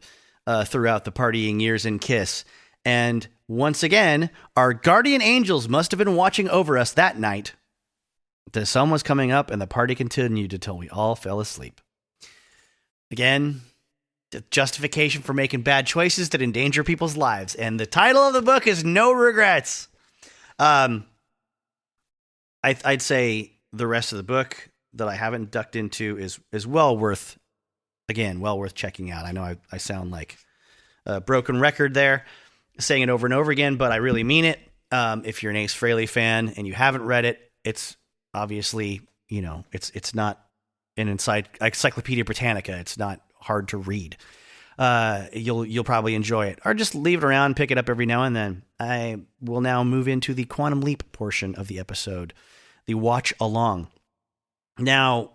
throughout the partying years in KISS. And once again, our guardian angels must have been watching over us that night. The sun was coming up and the party continued until we all fell asleep. Again, the justification for making bad choices that endanger people's lives. And the title of the book is No Regrets. I'd say the rest of the book that I haven't ducked into is well worth checking out. I know I sound like a broken record there, saying it over and over again, but I really mean it. If you're an Ace Frehley fan and you haven't read it, it's obviously, it's not an Encyclopedia Britannica. It's not hard to read. You'll probably enjoy it, or just leave it around, pick it up every now and then. I will now move into the Quantum Leap portion of the episode, the watch along. Now,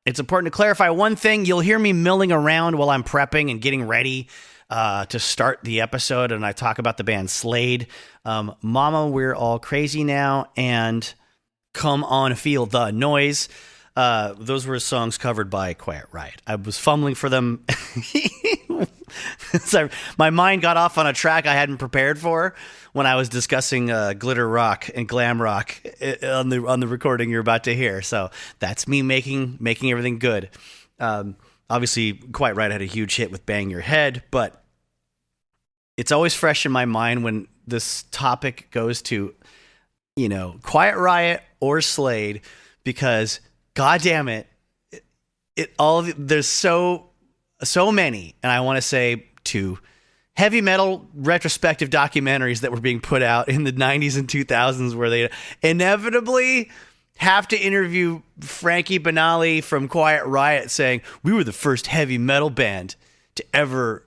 it's important to clarify one thing. You'll hear me milling around while I'm prepping and getting ready to start the episode, and I talk about the band Slade. Mama, We're All Crazy Now, and Come On Feel the Noise. Those were songs covered by Quiet Riot. I was fumbling for them. So my mind got off on a track I hadn't prepared for when I was discussing glitter rock and glam rock on the recording you're about to hear. So that's me making everything good. Obviously, Quiet Riot had a huge hit with Bang Your Head, but it's always fresh in my mind when this topic goes to, Quiet Riot or Slade, because God damn it, there's so many, and I want to say two heavy metal retrospective documentaries that were being put out in the 90s and 2000s where they inevitably have to interview Frankie Banali from Quiet Riot saying, we were the first heavy metal band to ever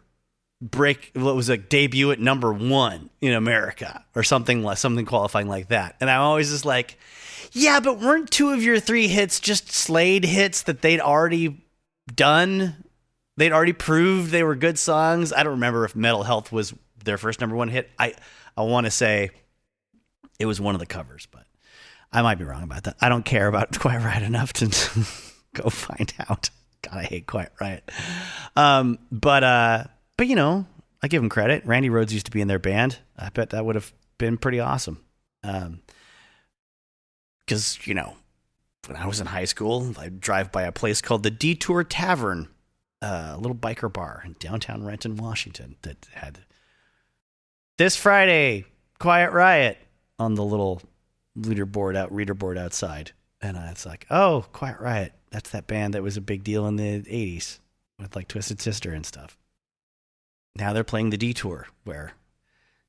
break what was a debut at number 1 in America, or something qualifying like that. And I'm always just like, yeah, but weren't 2 of your 3 hits just Slade hits that they'd already done they'd already proved they were good songs. I don't remember if Metal Health was their first number one hit. I want to say it was one of the covers, but I might be wrong about that. I don't care about Quiet Riot enough to go find out. God, I hate Quiet Riot. But you know, I give them credit. Randy Rhoads used to be in their band. I bet that would have been pretty awesome. Because, you know, when I was in high school, I'd drive by a place called the Detour Tavern, a little biker bar in downtown Renton, Washington, that had this Friday, Quiet Riot on the little reader board outside. And it's like, oh, Quiet Riot. That's that band that was a big deal in the 80s with like Twisted Sister and stuff. Now they're playing the Detour, where,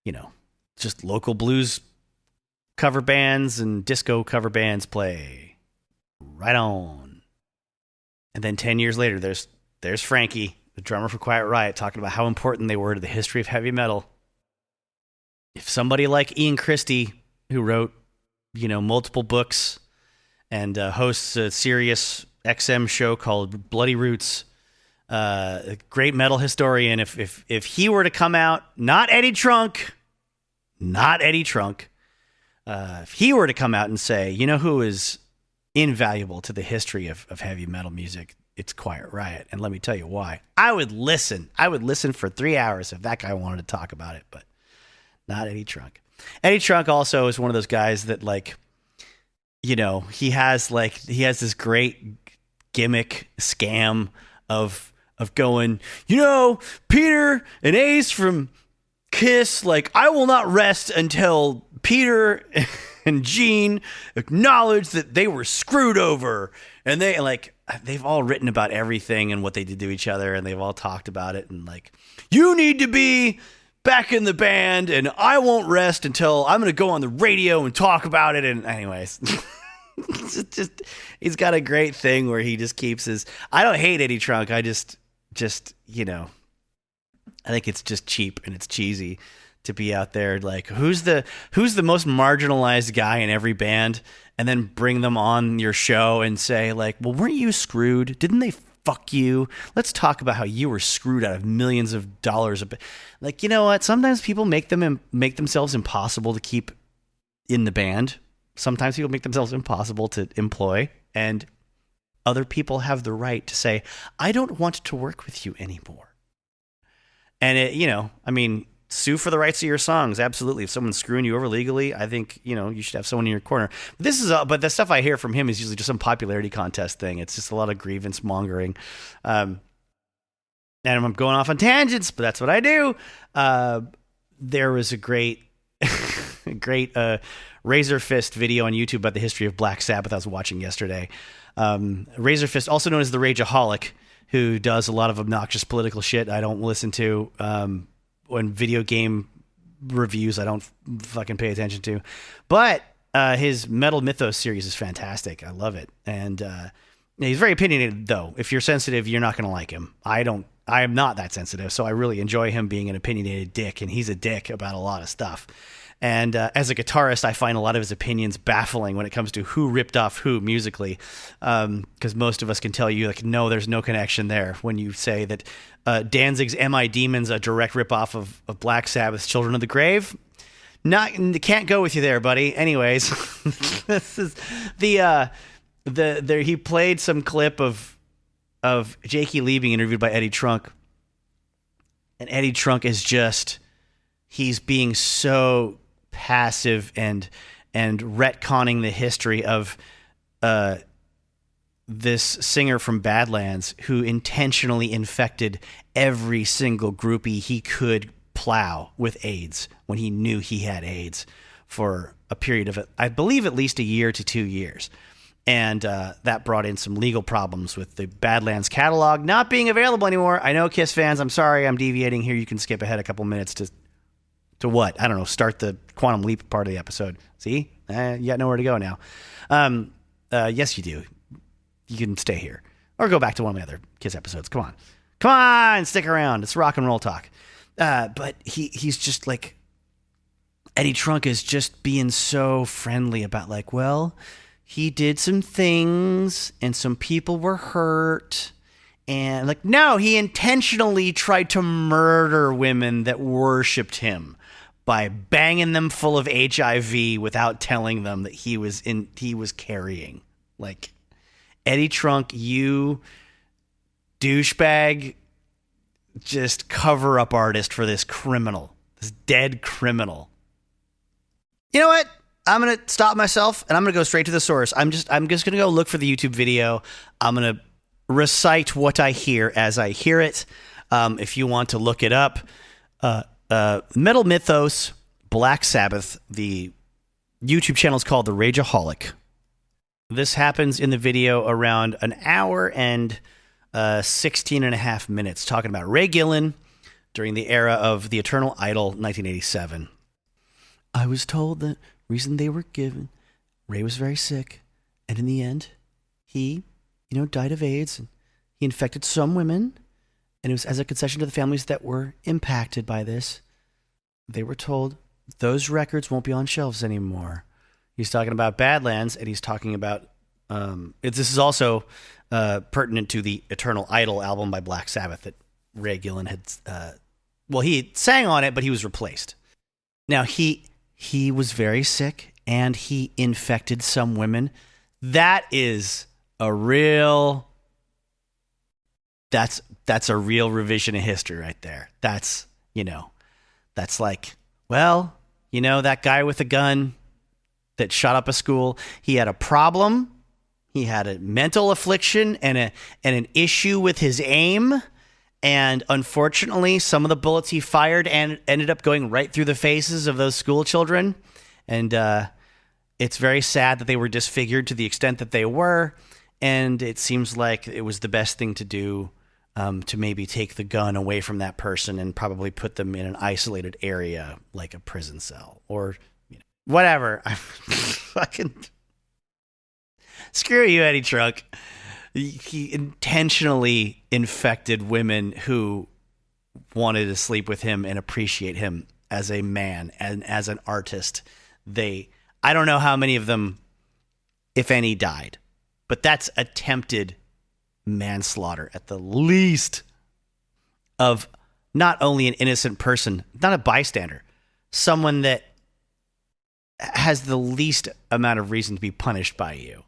you know, just local blues cover bands and disco cover bands play. Right on. And then 10 years later, there's Frankie, the drummer for Quiet Riot, talking about how important they were to the history of heavy metal. If somebody like Ian Christie, who wrote, you know, multiple books and hosts a Sirius XM show called Bloody Roots, a great metal historian, if he were to come out, not Eddie Trunk, if he were to come out and say, you know who is invaluable to the history of heavy metal music, it's Quiet Riot. And let me tell you why. I would listen for 3 hours if that guy wanted to talk about it, but not Eddie Trunk. Eddie Trunk also is one of those guys that, like, you know, he has this great gimmick scam of going, you know, Peter and Ace from Kiss, like, I will not rest until Peter and Gene acknowledge that they were screwed over. And they've all written about everything and what they did to each other, and they've all talked about it, and like, you need to be back in the band, and I won't rest until I'm going to go on the radio and talk about it. And anyways, he's got a great thing where he just keeps his, I don't hate Eddie Trunk. I just, you know, I think it's just cheap and it's cheesy to be out there like, who's the most marginalized guy in every band, and then bring them on your show and say like, well, weren't you screwed? Didn't they fuck you? Let's talk about how you were screwed out of millions of dollars. Like, you know what? Sometimes people make themselves impossible to keep in the band. Sometimes people make themselves impossible to employ, and other people have the right to say, I don't want to work with you anymore. And it, you know, I mean, sue for the rights of your songs. Absolutely. If someone's screwing you over legally, I think, you know, you should have someone in your corner. But the stuff I hear from him is usually just some popularity contest thing. It's just a lot of grievance mongering. And I'm going off on tangents, but that's what I do. There was a great Razor Fist video on YouTube about the history of Black Sabbath I was watching yesterday. Razor Fist, also known as the Rageaholic, who does a lot of obnoxious political shit I don't listen to. When video game reviews I don't fucking pay attention to. But his Metal Mythos series is fantastic. I love it. And he's very opinionated, though. If you're sensitive, you're not going to like him. I am not that sensitive, so I really enjoy him being an opinionated dick, and he's a dick about a lot of stuff. And as a guitarist, I find a lot of his opinions baffling when it comes to who ripped off who musically, because most of us can tell you, like, no, there's no connection there. When you say that Danzig's "Am I Demons" a direct ripoff of Black Sabbath's "Children of the Grave," can't go with you there, buddy. Anyways, this is he played some clip of Jakey Lee being interviewed by Eddie Trunk, and Eddie Trunk is just, he's being so passive and retconning the history of this singer from Badlands who intentionally infected every single groupie he could plow with AIDS when he knew he had AIDS for a period of, I believe, at least a year to 2 years. And that brought in some legal problems with the Badlands catalog not being available anymore. I know, Kiss fans, I'm sorry, I'm deviating here. You can skip ahead a couple minutes to what? I don't know, start the Quantum Leap part of the episode. See? You got nowhere to go now. Yes, you do. You can stay here. Or go back to one of my other Kiss episodes. Come on. Come on, stick around. It's rock and roll talk. But he's just like, Eddie Trunk is just being so friendly about like, well, he did some things and some people were hurt And like, no, he intentionally tried to murder women that worshipped him by banging them full of HIV without telling them that he was carrying. Like, Eddie Trunk, you douchebag, just cover up artist for this criminal, this dead criminal. You know what? I'm going to stop myself and I'm going to go straight to the source. I'm just going to go look for the YouTube video. I'm going to recite what I hear as I hear it. If you want to look it up, Metal Mythos, Black Sabbath, the YouTube channel is called The Rageaholic. This happens in the video around an hour and 16 and a half minutes, talking about Ray Gillen during the era of The Eternal Idol, 1987. I was told that reason they were given, Ray was very sick, and in the end, he, died of AIDS, and he infected some women, and it was as a concession to the families that were impacted by this. They were told those records won't be on shelves anymore. He's talking about Badlands, and he's talking about this is also pertinent to the Eternal Idol album by Black Sabbath that Ray Gillen had. He sang on it, but he was replaced. Now he was very sick, and he infected some women. That is a real. That's a real revision of history right there. That's like, well, that guy with a gun that shot up a school, he had a problem. He had a mental affliction and an issue with his aim. And unfortunately, some of the bullets he fired and ended up going right through the faces of those school children. And it's very sad that they were disfigured to the extent that they were. And it seems like it was the best thing to do to maybe take the gun away from that person and probably put them in an isolated area like a prison cell or whatever. I fucking screw you, Eddie Trunk. He intentionally infected women who wanted to sleep with him and appreciate him as a man and as an artist. I don't know how many of them, if any, died, but that's attempted manslaughter at the least of not only an innocent person, not a bystander, someone that has the least amount of reason to be punished by you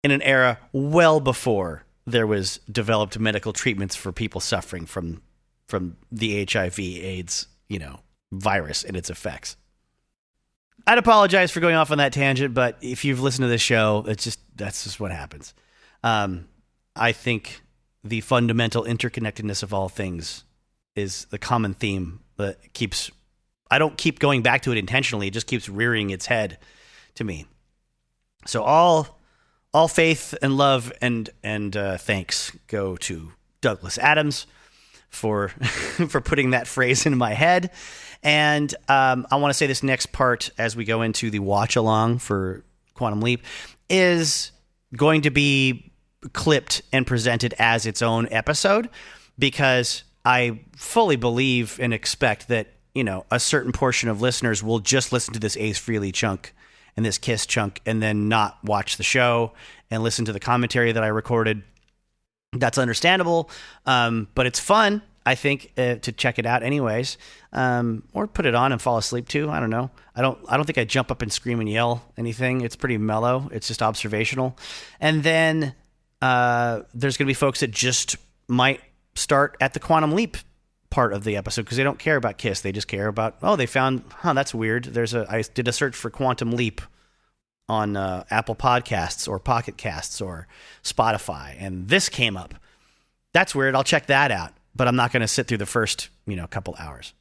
in an era well before there was developed medical treatments for people suffering from the HIV AIDS, virus and its effects. I'd apologize for going off on that tangent, but if you've listened to this show, that's just what happens. I think the fundamental interconnectedness of all things is the common theme that I don't keep going back to it intentionally. It just keeps rearing its head to me. So all faith and love and thanks go to Douglas Adams for for putting that phrase in my head. And I want to say this next part as we go into the watch along for Quantum Leap is going to be clipped and presented as its own episode, because I fully believe and expect that a certain portion of listeners will just listen to this Ace Frehley chunk and this Kiss chunk and then not watch the show and listen to the commentary that I recorded. That's understandable, but it's fun, I think, to check it out anyways, or put it on and fall asleep to. I don't know. I don't think I jump up and scream and yell anything. It's pretty mellow. It's just observational. And then there's going to be folks that just might start at the Quantum Leap part of the episode because they don't care about Kiss. They just care about, they found, that's weird. I did a search for Quantum Leap on Apple Podcasts or Pocket Casts or Spotify, and this came up. That's weird. I'll check that out, but I'm not going to sit through the first, couple hours.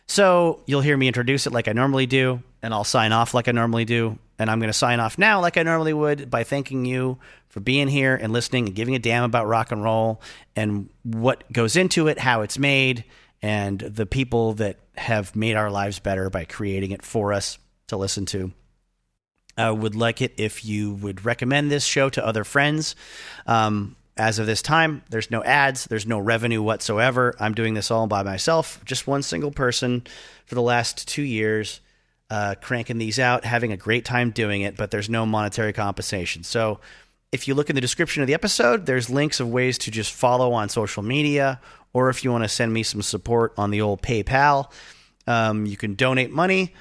So you'll hear me introduce it like I normally do, and I'll sign off like I normally do. And I'm going to sign off now like I normally would by thanking you for being here and listening and giving a damn about rock and roll and what goes into it, how it's made, and the people that have made our lives better by creating it for us to listen to. I would like it if you would recommend this show to other friends. As of this time, there's no ads, there's no revenue whatsoever. I'm doing this all by myself, just one single person for the last 2 years, cranking these out, having a great time doing it, but there's no monetary compensation. So if you look in the description of the episode, there's links of ways to just follow on social media, or if you want to send me some support on the old PayPal, you can donate money.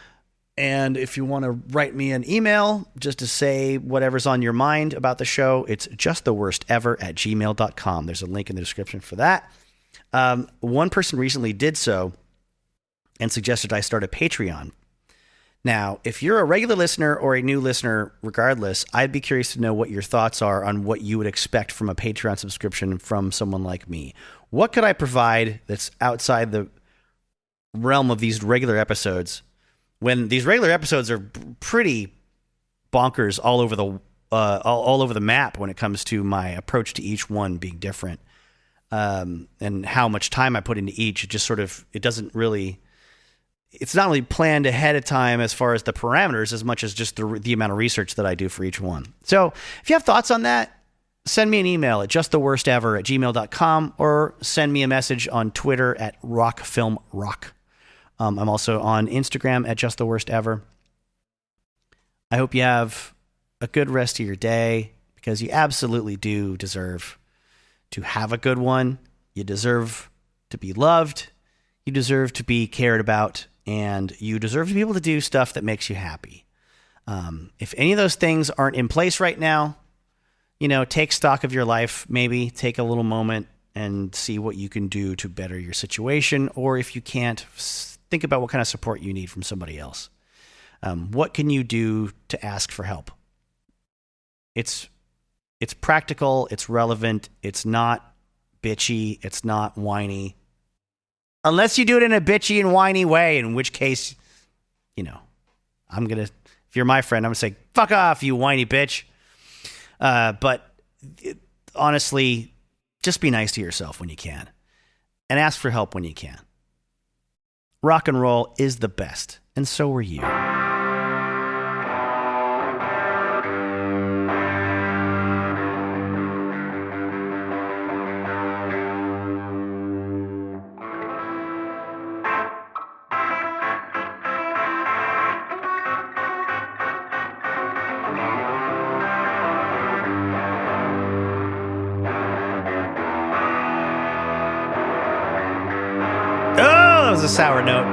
And if you want to write me an email just to say whatever's on your mind about the show, it's justtheworstever@gmail.com. There's a link in the description for that. One person recently did so and suggested I start a Patreon. Now, if you're a regular listener or a new listener, regardless, I'd be curious to know what your thoughts are on what you would expect from a Patreon subscription from someone like me. What could I provide that's outside the realm of these regular episodes, when these regular episodes are pretty bonkers all over the map when it comes to my approach to each one being different, and how much time I put into each. It's not really planned ahead of time as far as the parameters as much as just the amount of research that I do for each one. So if you have thoughts on that, send me an email at justtheworstever@gmail.com, or send me a message on Twitter at rockfilmrock. I'm also on Instagram at justtheworstever. I hope you have a good rest of your day, because you absolutely do deserve to have a good one. You deserve to be loved. You deserve to be cared about. And you deserve to be able to do stuff that makes you happy. If any of those things aren't in place right now, take stock of your life. Maybe take a little moment and see what you can do to better your situation. Or if you can't, think about what kind of support you need from somebody else. What can you do to ask for help? It's practical. It's relevant. It's not bitchy. It's not whiny. Unless you do it in a bitchy and whiny way, in which case, if you're my friend, I'm going to say, fuck off, you whiny bitch. Honestly, just be nice to yourself when you can, and ask for help when you can. Rock and roll is the best, and so are you. A sour note.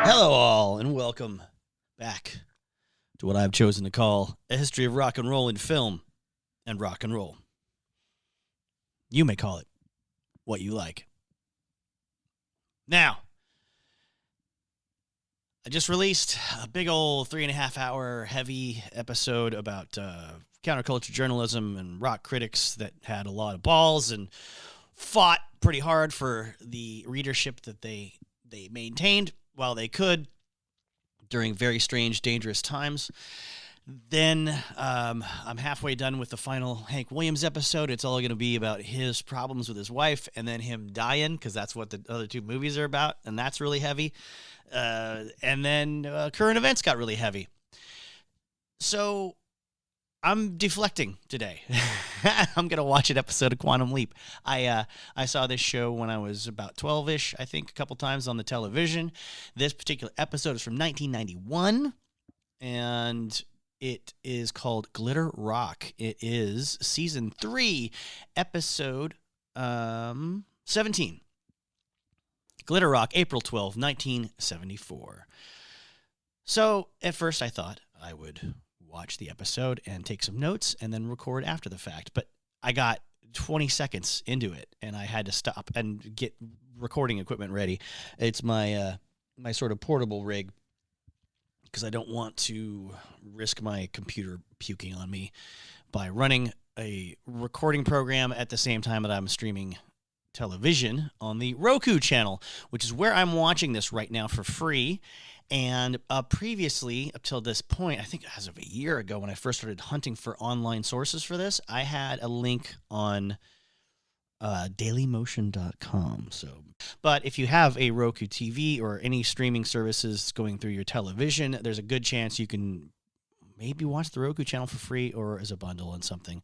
Hello all, and welcome back to what I've chosen to call a history of rock and roll in film and rock and roll. You may call it what you like. Now, I just released a big old 3.5-hour heavy episode about counterculture journalism and rock critics that had a lot of balls and fought pretty hard for the readership that they maintained while they could during very strange, dangerous times. Then I'm halfway done with the final Hank Williams episode. It's all going to be about his problems with his wife and then him dying, because that's what the other two movies are about, and that's really heavy. And then current events got really heavy. So I'm deflecting today. I'm going to watch an episode of Quantum Leap. I saw this show when I was about 12-ish, I think, a couple times on the television. This particular episode is from 1991, and it is called Glitter Rock. It is season 3, episode 17. Glitter Rock, April 12, 1974. So at first I thought I would watch the episode and take some notes and then record after the fact. But I got 20 seconds into it and I had to stop and get recording equipment ready. It's my my sort of portable rig, because I don't want to risk my computer puking on me by running a recording program at the same time that I'm streaming television on the Roku channel, which is where I'm watching this right now for free. And previously, up till this point, I think as of a year ago when I first started hunting for online sources for this, I had a link on dailymotion.com. But if you have a Roku TV or any streaming services going through your television, there's a good chance you can maybe watch the Roku channel for free or as a bundle on something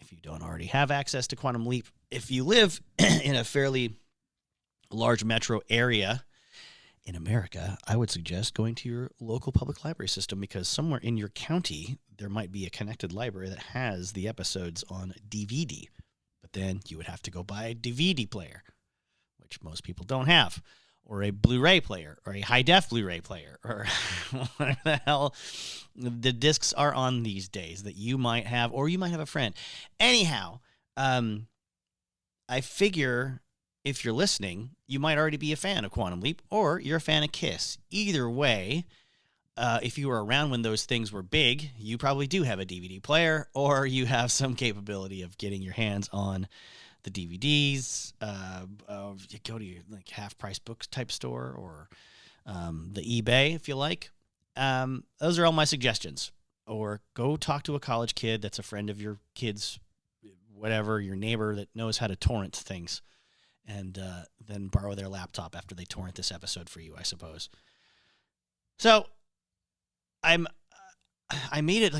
if you don't already have access to Quantum Leap. If you live in a fairly large metro area in America, I would suggest going to your local public library system, because somewhere in your county, there might be a connected library that has the episodes on DVD. But then you would have to go buy a DVD player, which most people don't have, or a Blu-ray player, or a high-def Blu-ray player, or whatever the hell the discs are on these days that you might have, or you might have a friend. Anyhow, I figure if you're listening, you might already be a fan of Quantum Leap, or you're a fan of KISS. Either way, if you were around when those things were big, you probably do have a DVD player, or you have some capability of getting your hands on the DVDs. You go to your like half-price books type store, or the eBay if you like. Those are all my suggestions. Or go talk to a college kid that's a friend of your kid's, whatever, your neighbor that knows how to torrent things, and then borrow their laptop after they torrent this episode for you, I suppose. So I made it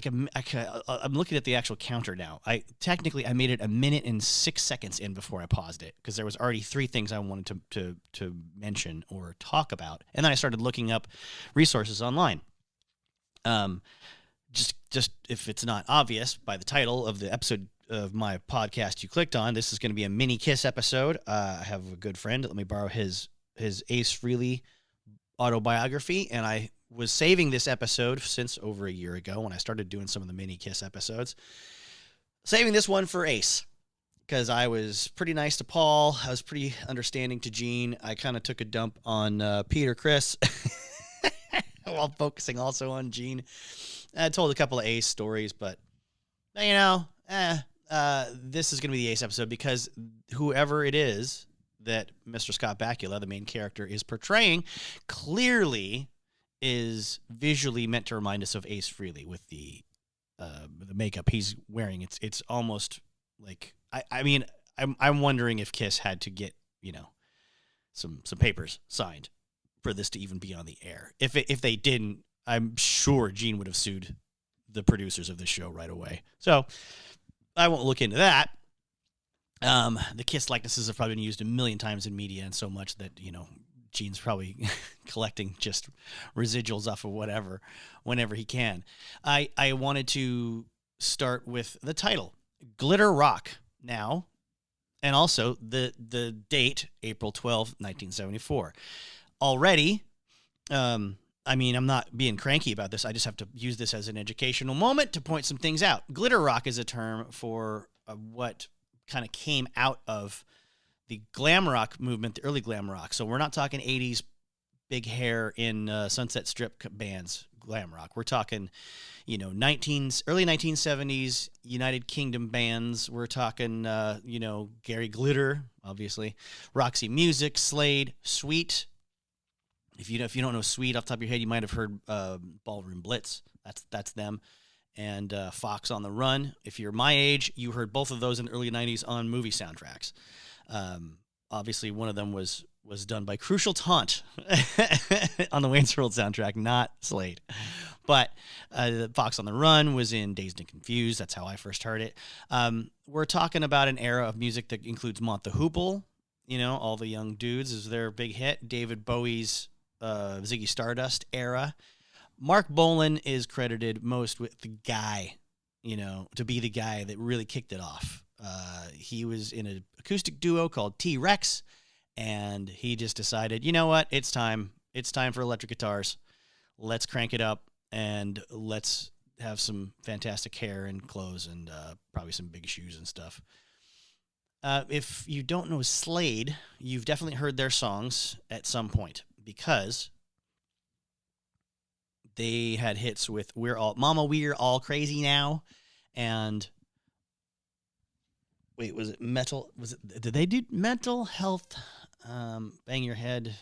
I'm looking at the actual counter now. I made it 1 minute and 6 seconds in before I paused it, because there was already 3 things I wanted to mention or talk about, and then I started looking up resources online. Just if it's not obvious by the title of the episode of my podcast you clicked on, this is going to be a mini KISS episode. I have a good friend. Let me borrow his Ace Frehley autobiography, and I was saving this episode since over a year ago when I started doing some of the mini KISS episodes. Saving this one for Ace, because I was pretty nice to Paul. I was pretty understanding to Gene. I kind of took a dump on Peter Chris while focusing also on Gene. I told a couple of Ace stories, but, you know, this is going to be the Ace episode, because whoever it is that Mr. Scott Bakula, the main character, is portraying, clearly is visually meant to remind us of Ace Frehley with the makeup he's wearing. It's almost like I'm wondering if KISS had to get, you know, some papers signed for this to even be on the air. If they didn't, I'm sure Gene would have sued the producers of this show right away. So I won't look into that. The KISS likenesses have probably been used a million times in media, and so much that, you know, Gene's probably collecting just residuals off of whatever whenever he can. I wanted to start with the title, Glitter Rock, now, and also the date, April 12, 1974. Already, I'm not being cranky about this. I just have to use this as an educational moment to point some things out. Glitter rock is a term for what kind of came out of the glam rock movement, the early glam rock. So we're not talking 80s big hair in Sunset Strip bands glam rock. We're talking, you know, early 1970s United Kingdom bands. We're talking, Gary Glitter, obviously, Roxy Music, Slade, Sweet. If you don't know Sweet off the top of your head, you might have heard Ballroom Blitz. That's them. And Fox on the Run. If you're my age, you heard both of those in the early 90s on movie soundtracks. Obviously, one of them was done by Crucial Taunt on the Wayne's World soundtrack, not Slade. But Fox on the Run was in Dazed and Confused. That's how I first heard it. We're talking about an era of music that includes Mont the Hoople. You know, All the Young Dudes is their big hit. David Bowie's Ziggy Stardust era. Mark Bolan is credited most with the guy, to be the guy that really kicked it off. He was in an acoustic duo called T-Rex, and he just decided, you know what, it's time. It's time for electric guitars. Let's crank it up, and let's have some fantastic hair and clothes and probably some big shoes and stuff. If you don't know Slade, you've definitely heard their songs at some point, because they had hits with Mama, We're All Crazy Now, and wait, was it Metal? Did they do Mental Health? Bang Your Head,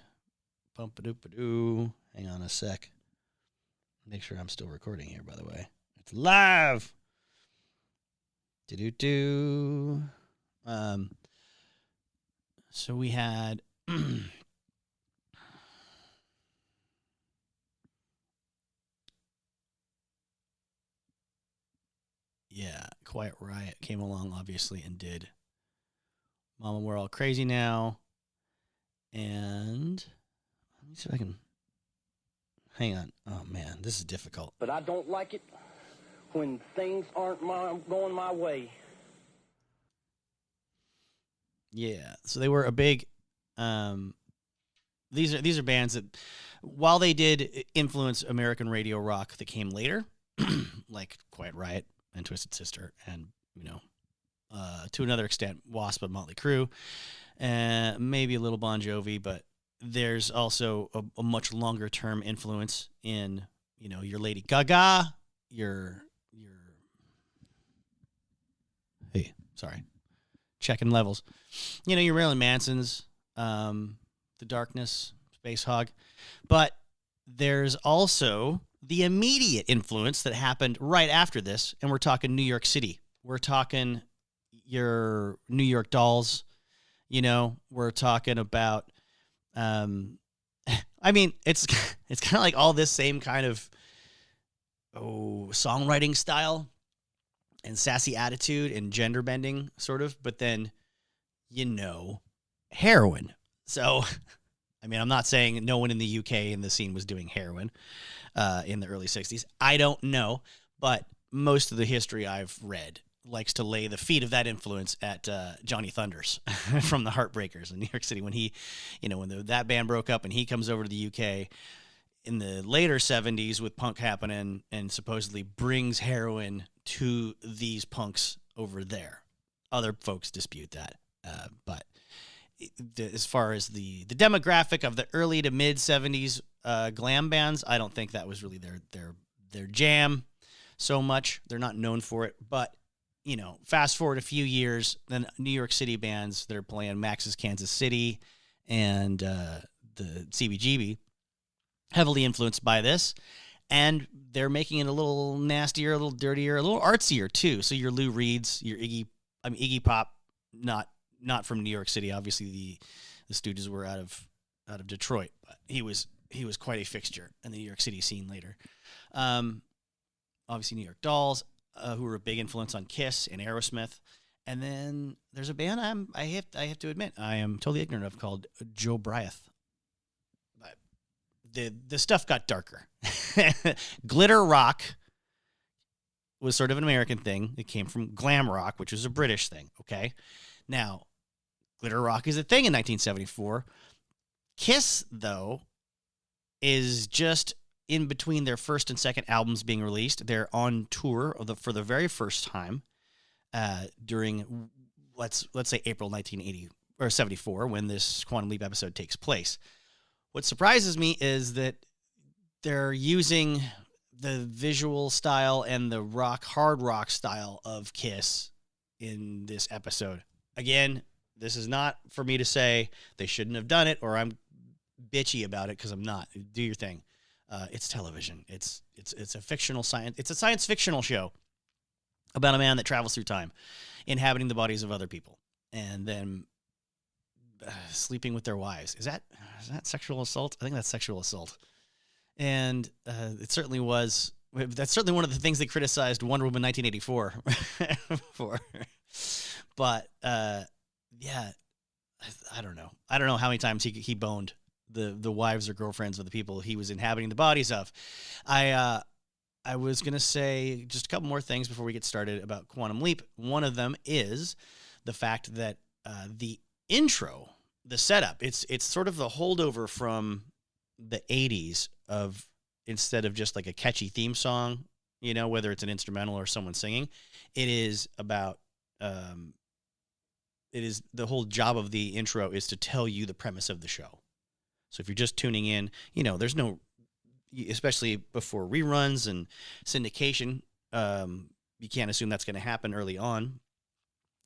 Bump-a-doop-a-doo. Hang on a sec. Make sure I'm still recording here, by the way. It's live. Do-do-do. So we had yeah, Quiet Riot came along, obviously, and did Mama, We're All Crazy Now. And let me see if I can Hang on. Oh, man, this is difficult. But I don't like it when things aren't going my way. Yeah, so they were a big. These are bands that, while they did influence American radio rock that came later, like Quiet Riot and Twisted Sister, and to another extent, Wasp and Motley Crue, and maybe a little Bon Jovi, but there's also a much longer term influence in your Lady Gaga, your hey, sorry, checking levels, your Marilyn Mansons, The Darkness, Space Hog, but there's also the immediate influence that happened right after this, and we're talking New York City. We're talking your New York Dolls. We're talking about. I mean, it's kind of like all this same kind of songwriting style and sassy attitude and gender bending sort of, but then heroin. So, I mean, I'm not saying no one in the UK in the scene was doing heroin in the early 60s. I don't know, but most of the history I've read likes to lay the feet of that influence at Johnny Thunders from the Heartbreakers in New York City when he, when that band broke up and he comes over to the UK in the later 70s with punk happening and supposedly brings heroin to these punks over there. Other folks dispute that, but as far as the demographic of the early to mid 70s glam bands, I don't think that was really their jam so much. They're not known for it, but fast forward a few years, then New York City bands that are playing Max's Kansas City and the CBGB, heavily influenced by this, and they're making it a little nastier, a little dirtier, a little artsier too. So your Lou Reeds, your Iggy Pop, not from New York City. Obviously, the Stooges were out of Detroit, but he was quite a fixture in the New York City scene later. Obviously, New York Dolls, who were a big influence on Kiss and Aerosmith, and then there's a band I have to admit I am totally ignorant of called Joe Bryant. But the stuff got darker. Glitter rock was sort of an American thing. It came from glam rock, which was a British thing. Okay, now glitter rock is a thing in 1974. Kiss, though, is just in between their first and second albums being released. They're on tour for the very first time during let's say April 1980 or 74 when this Quantum Leap episode takes place. What surprises me is that they're using the visual style and the hard rock style of Kiss in this episode. Again, this is not for me to say they shouldn't have done it or I'm bitchy about it because I'm not. Do your thing. It's television. It's a fictional science. It's a science fictional show about a man that travels through time, inhabiting the bodies of other people, and then sleeping with their wives. Is that sexual assault? I think that's sexual assault. And it certainly was. That's certainly one of the things they criticized Wonder Woman 1984 for. But yeah, I don't know. I don't know how many times he boned the wives or girlfriends of the people he was inhabiting the bodies of. I was going to say just a couple more things before we get started about Quantum Leap. One of them is the fact that the intro, the setup, it's sort of the holdover from the 80s of, instead of just like a catchy theme song, whether it's an instrumental or someone singing, it is about, it is the whole job of the intro is to tell you the premise of the show. So if you're just tuning in, there's no, especially before reruns and syndication, you can't assume that's going to happen early on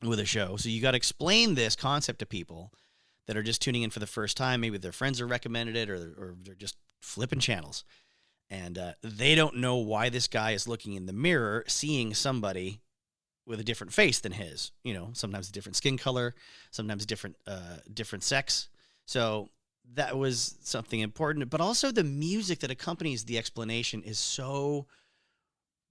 with a show. So you got to explain this concept to people that are just tuning in for the first time. Maybe their friends have recommended it or they're just flipping channels. And they don't know why this guy is looking in the mirror, seeing somebody with a different face than his. Sometimes a different skin color, sometimes different sex. So that was something important. But also the music that accompanies the explanation is so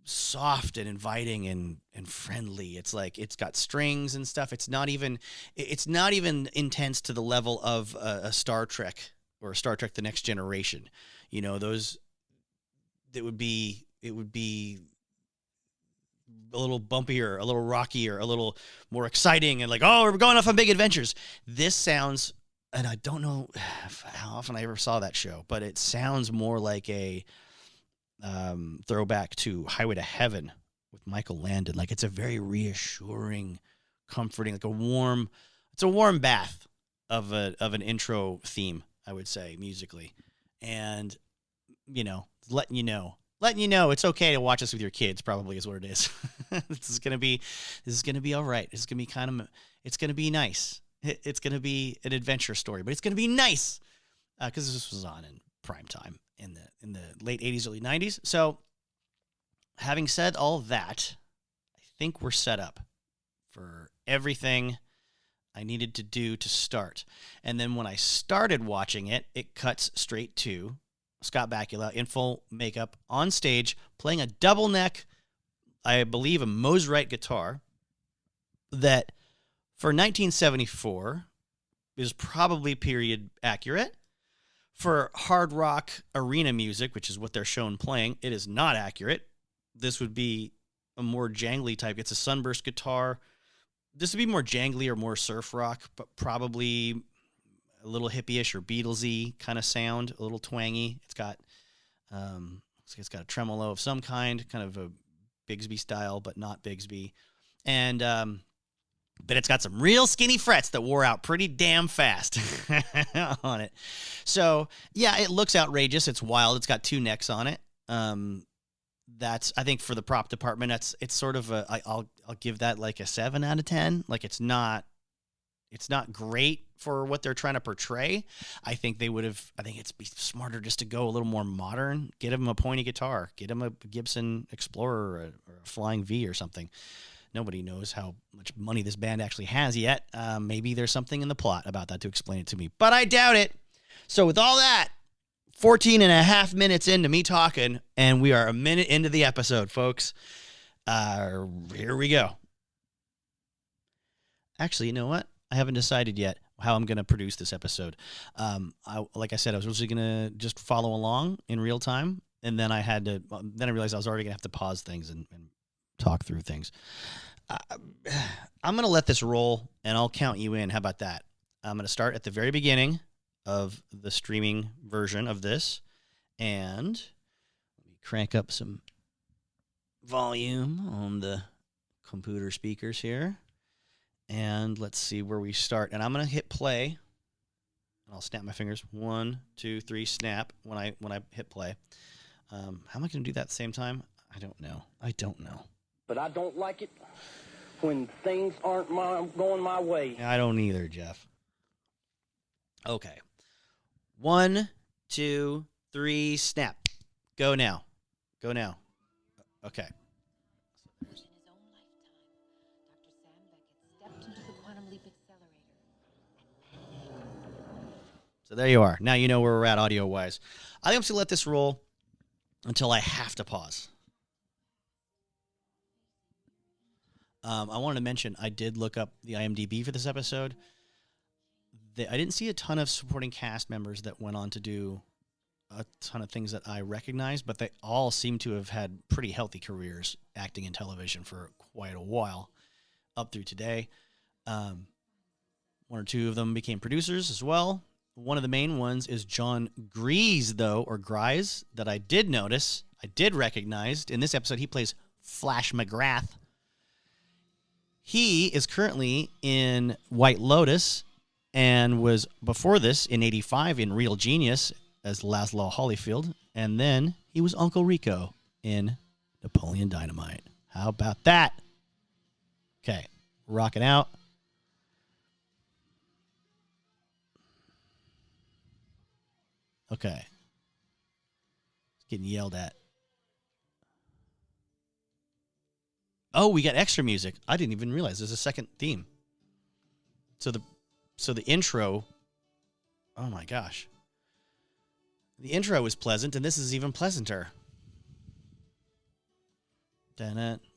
soft and inviting and friendly. It's like it's got strings and stuff. It's not even intense to the level of a Star Trek or Star Trek: The Next Generation. Those it would be a little bumpier, a little rockier, a little more exciting, and like, oh, we're going off on big adventures. This sounds, and I don't know how often I ever saw that show, but it sounds more like a throwback to Highway to Heaven with Michael Landon. Like, it's a very reassuring, comforting, like it's a warm bath of an intro theme, I would say, musically. And, letting you know it's okay to watch this with your kids, probably is what it is. This is gonna be all right. It's gonna be it's gonna be nice. It's gonna be an adventure story, but it's gonna be nice because this was on in prime time in the late 80s, early 90s. So, having said all that, I think we're set up for everything I needed to do to start. And then when I started watching it, it cuts straight to Scott Bakula in full makeup on stage, playing a double neck, I believe a Mosrite guitar, that for 1974 is probably period accurate. For hard rock arena music, which is what they're shown playing, it is not accurate. This would be a more jangly type. It's a sunburst guitar. This would be more jangly or more surf rock, but probably a little hippie-ish or Beatlesy kind of sound, a little twangy. It's got a tremolo of some kind of a Bigsby style, but not Bigsby. And but it's got some real skinny frets that wore out pretty damn fast on it. So, yeah, it looks outrageous. It's wild. It's got two necks on it. That's, I think, for the prop department, it's sort of I'll give that like a 7 out of 10. Like, it's not great for what they're trying to portray. I think it's be smarter just to go a little more modern. Get him a pointy guitar. Get him a Gibson Explorer or a Flying V or something. Nobody knows how much money this band actually has yet. Maybe there's something in the plot about that to explain it to me, but I doubt it. So with all that, 14 and a half minutes into me talking, and we are a minute into the episode, folks. Here we go. Actually, you know what? I haven't decided yet how I'm going to produce this episode. Like I said, I was originally going to just follow along in real time, and then I realized I was already going to have to pause things and talk through things. I'm going to let this roll, and I'll count you in. How about that? I'm going to start at the very beginning of the streaming version of this, and let me crank up some volume on the computer speakers here. And let's see where we start. And I'm going to hit play. And I'll snap my fingers. 1, 2, 3, snap when I hit play. How am I going to do that at the same time? I don't know. But I don't like it when things aren't going my way. I don't either, Jeff. Okay. 1, 2, 3, snap. Go now. Okay. So there you are. Now you know where we're at audio-wise. I think I'm just going to let this roll until I have to pause. I wanted to mention, I did look up the IMDb for this episode. I didn't see a ton of supporting cast members that went on to do a ton of things that I recognize, but they all seem to have had pretty healthy careers acting in television for quite a while, up through today. 1 or 2 of them became producers as well. One of the main ones is John Gries, that I did notice, I did recognize. In this episode, he plays Flash McGrath. He is currently in White Lotus and was, before this, in 85 in Real Genius as Laszlo Holyfield. And then he was Uncle Rico in Napoleon Dynamite. How about that? Okay, rocking out. Okay. It's getting yelled at. Oh, we got extra music. I didn't even realize there's a second theme. So the intro, oh my gosh. The intro is pleasant, and this is even pleasanter.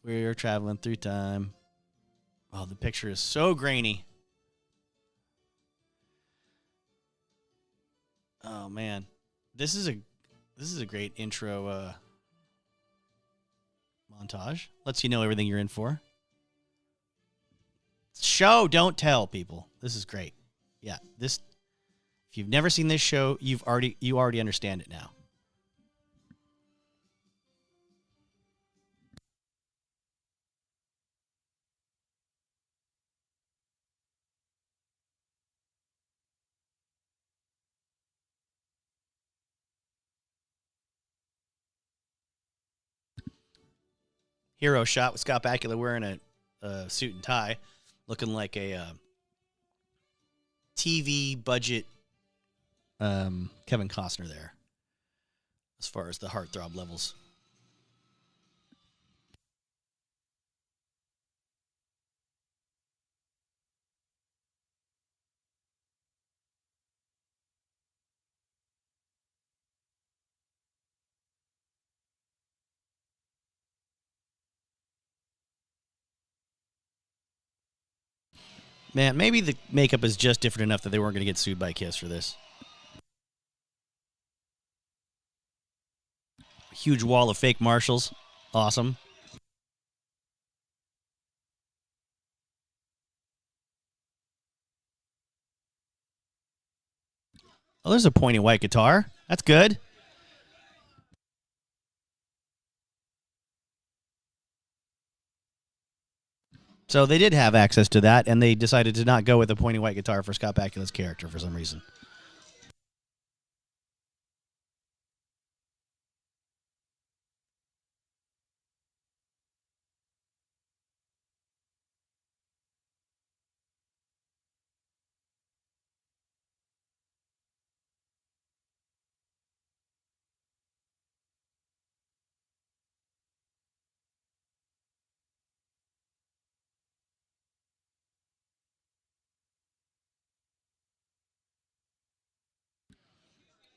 We're traveling through time. Oh, the picture is so grainy. Oh man, this is a great intro montage. Lets you know everything you're in for. Show, don't tell, people. This is great. Yeah, this. If you've never seen this show, you already understand it now. Hero shot with Scott Bakula wearing a suit and tie, looking like a TV budget Kevin Costner there, as far as the heartthrob levels. Man, maybe the makeup is just different enough that they weren't going to get sued by Kiss for this. Huge wall of fake marshals. Awesome. Oh, there's a pointy white guitar. That's good. So they did have access to that, and they decided to not go with a pointy white guitar for Scott Bakula's character for some reason.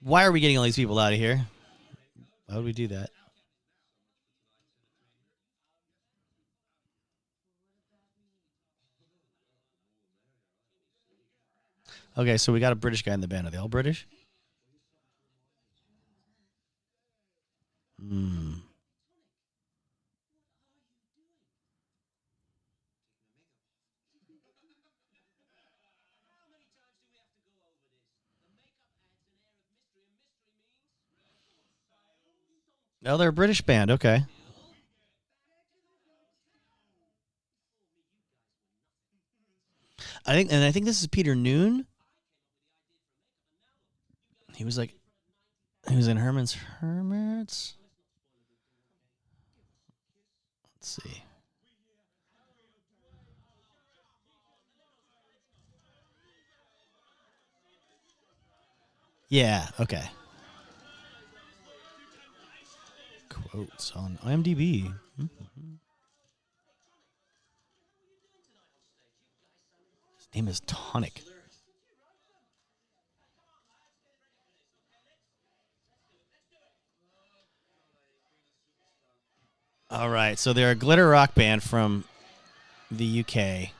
Why are we getting all these people out of here? Why would we do that? Okay, so we got a British guy in the band. Are they all British? Hmm. Oh, they're a British band. Okay. I think this is Peter Noon. He was in Herman's Hermits. Let's see. Yeah. Okay. Quotes on IMDb. Mm-hmm. His name is Tonic. All right, so they're a glitter rock band from the UK.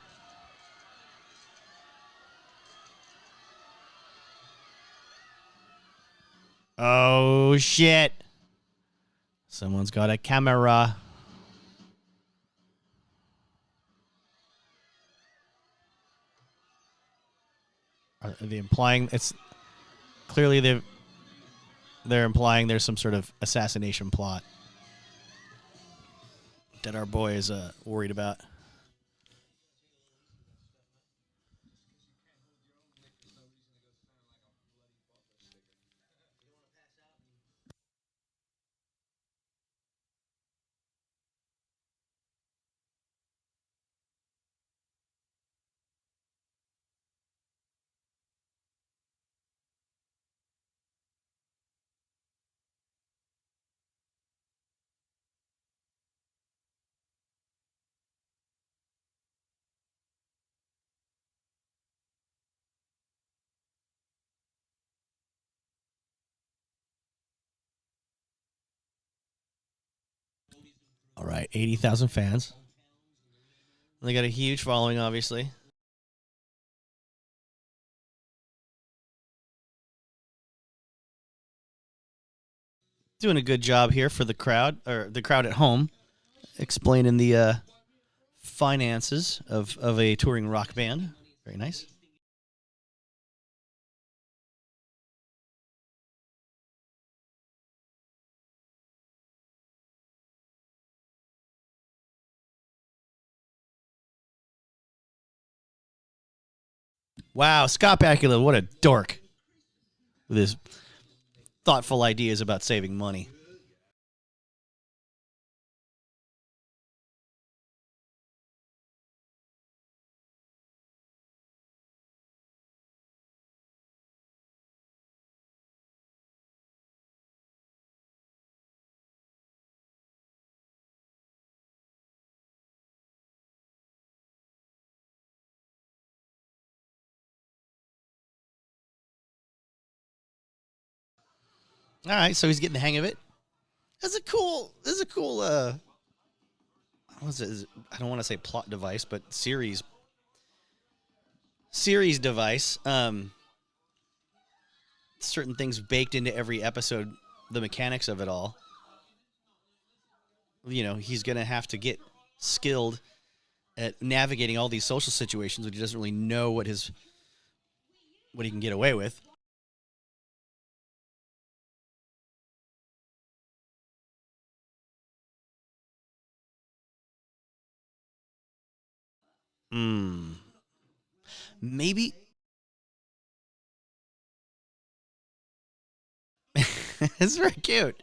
Oh, shit. Someone's got a camera. Are they implying it's clearly they're implying there's some sort of assassination plot that our boy is worried about. All right, 80,000 fans. They got a huge following, obviously. Doing a good job here for the crowd, or the crowd at home. explaining the finances of a touring rock band. Very nice. Wow, Scott Bakula, what a dork with his thoughtful ideas about saving money. All right, so he's getting the hang of it. That's a cool. What's it? I don't want to say plot device, but series device. Certain things baked into every episode. The mechanics of it all. You know, he's gonna have to get skilled at navigating all these social situations when he doesn't really know what he can get away with. Maybe it's very cute.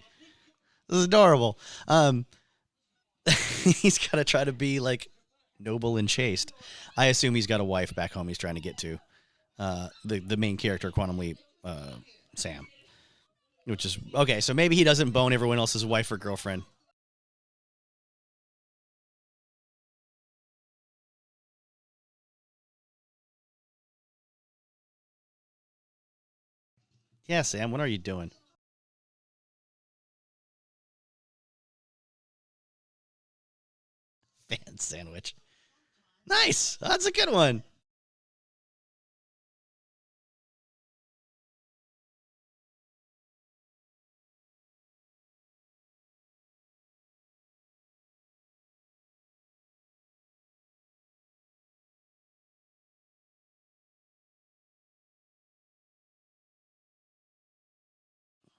This is adorable. He's got to try to be like noble and chaste. I assume he's got a wife back home he's trying to get to. The main character, Quantum Leap, Sam. Which is okay. So maybe he doesn't bone everyone else's wife or girlfriend. Yeah, Sam. What are you doing? Fan sandwich. Nice. That's a good one.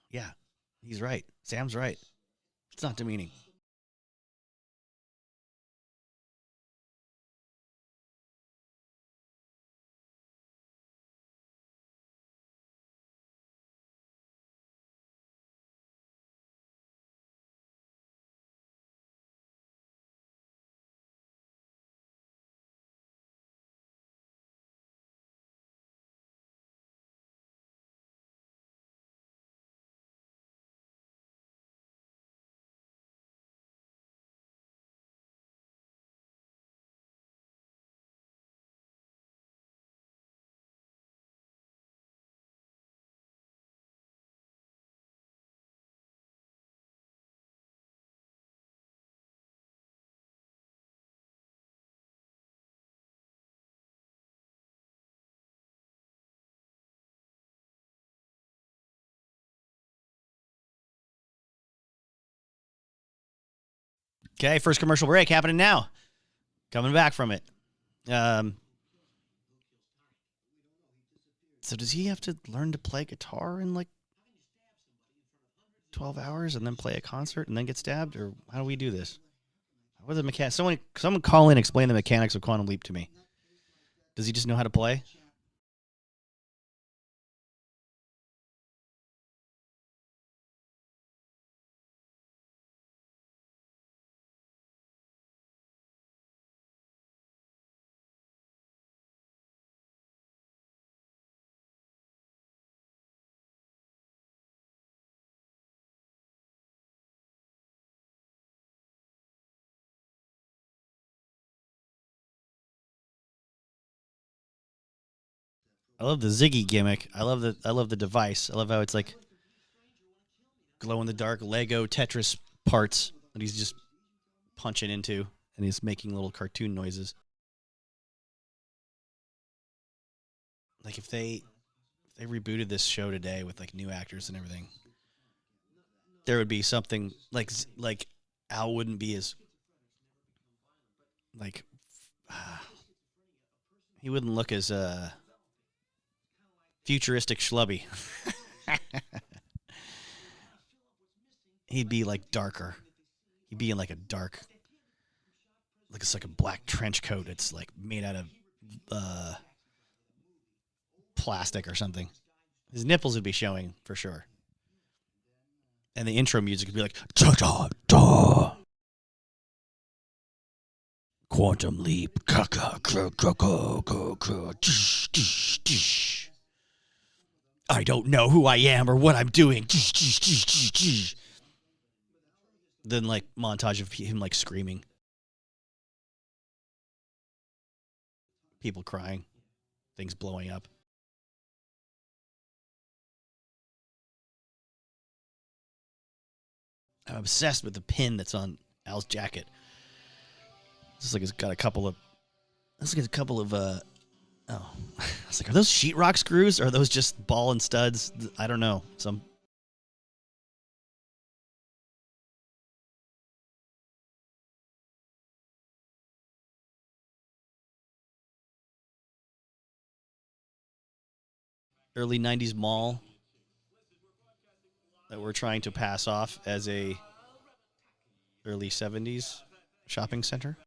Yeah, he's right. Sam's right. It's not demeaning. Okay, first commercial break happening now. Coming back from it. So does he have to learn to play guitar in like 12 hours and then play a concert and then get stabbed? Or how do we do this? What are the mechanics? Someone call in and explain the mechanics of Quantum Leap to me. Does he just know how to play? I love the Ziggy gimmick. I love the device. I love how it's like glow in the dark Lego Tetris parts that he's just punching into and he's making little cartoon noises. Like if they rebooted this show today with like new actors and everything, there would be something like Al wouldn't be as like he wouldn't look as futuristic schlubby. He'd be like darker. He'd be in like a dark, like it's like a black trench coat. It's like made out of plastic or something. His nipples would be showing for sure. And the intro music would be like da da da. Quantum leap. I don't know who I am or what I'm doing. Then like montage of him like screaming. People crying. Things blowing up. I'm obsessed with the pin that's on Al's jacket. It's like it's got a couple of. It's like a couple of. Oh, I was like, are those sheetrock screws? Or are those just ball and studs? I don't know. Some. Early 90s mall that we're trying to pass off as a early 70s shopping center.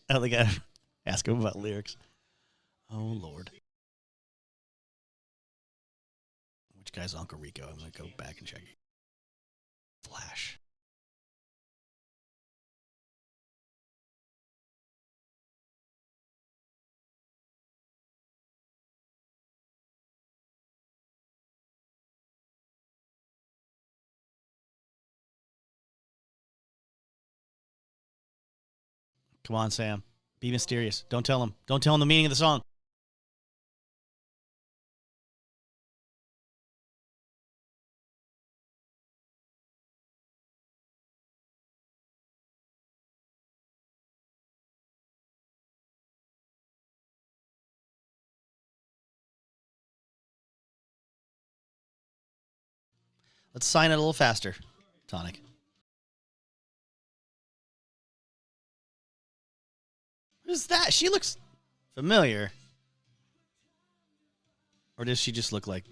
I think I ask him about lyrics. Oh, Lord. Which guy's Uncle Rico? I'm going to go back and check. Flash. Come on, Sam. Be mysterious. Don't tell him. Don't tell him the meaning of the song. Let's sign it a little faster, Tonic. Who's that? She looks familiar. Or does she just look like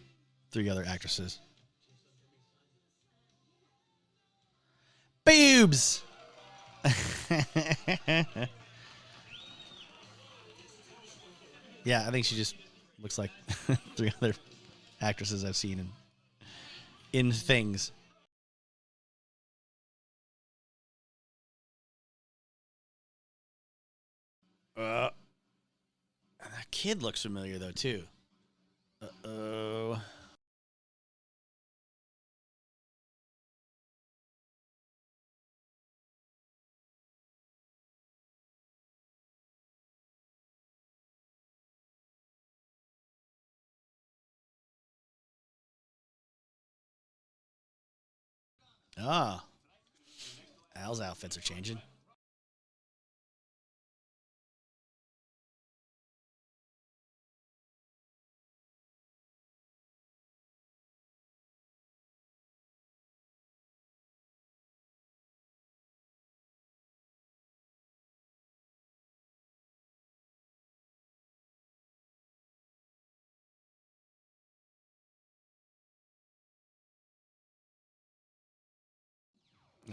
3 other actresses? Boobs! Yeah, I think she just looks like 3 other actresses I've seen in things. That kid looks familiar, though, too. Uh-oh. Ah. Al's outfits are changing.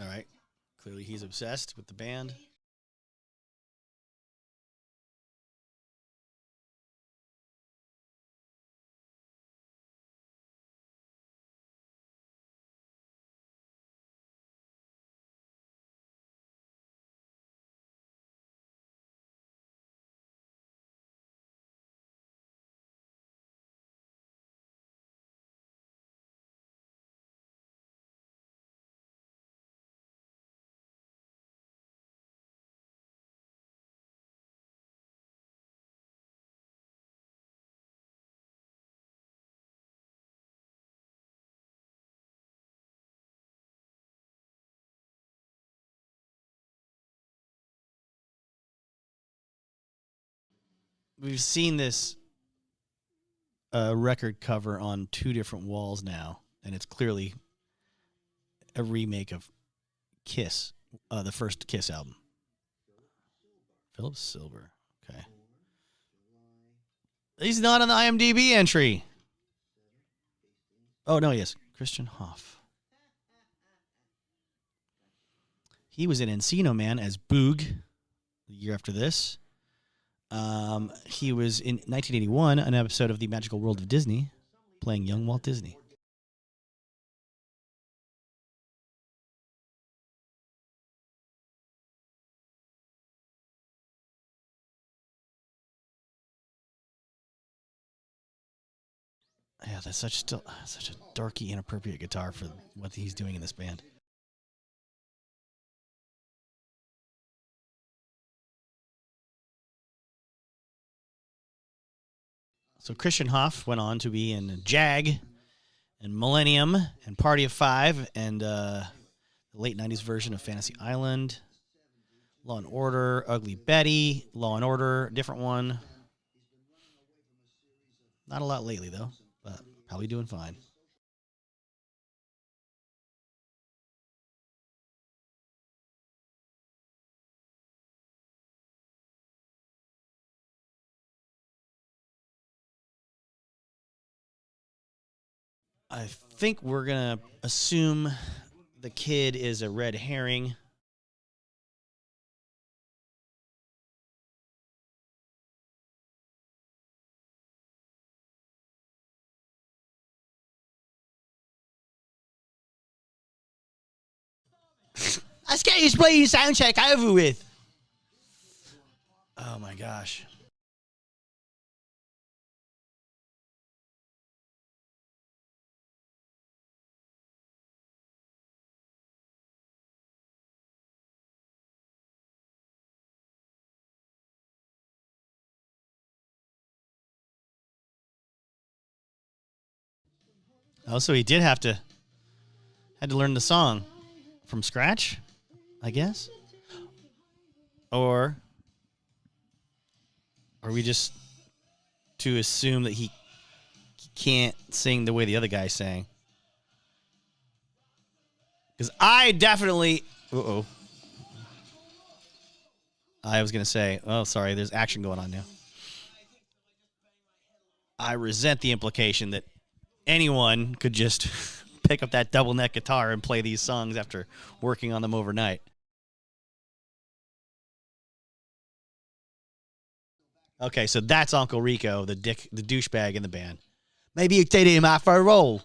All right. Clearly he's obsessed with the band. we've seen this record cover on 2 different walls now, and it's clearly a remake of Kiss, the first Kiss album. Philip Silver. Okay. He's not on the IMDb entry. Oh, no, he is. Christian Hoff. He was in Encino Man as Boog the year after this. He was in 1981, an episode of The Magical World of Disney, playing young Walt Disney. Yeah, that's such a darky, inappropriate guitar for what he's doing in this band. So Christian Hoff went on to be in Jag and Millennium and Party of Five and the late 90s version of Fantasy Island, Law and Order, Ugly Betty, Law and Order, different one. Not a lot lately, though, but probably doing fine. I think we're going to assume the kid is a red herring. Let's get this bleeding sound check over with. Oh my gosh. Oh, so he had to learn the song from scratch, I guess? Or are we just to assume that he can't sing the way the other guy sang? Because I definitely... Uh-oh. I was going to say, oh, sorry, there's action going on now. I resent the implication that anyone could just pick up that double neck guitar and play these songs after working on them overnight. Okay, so that's Uncle Rico, the douchebag in the band. Maybe you take him out for a roll.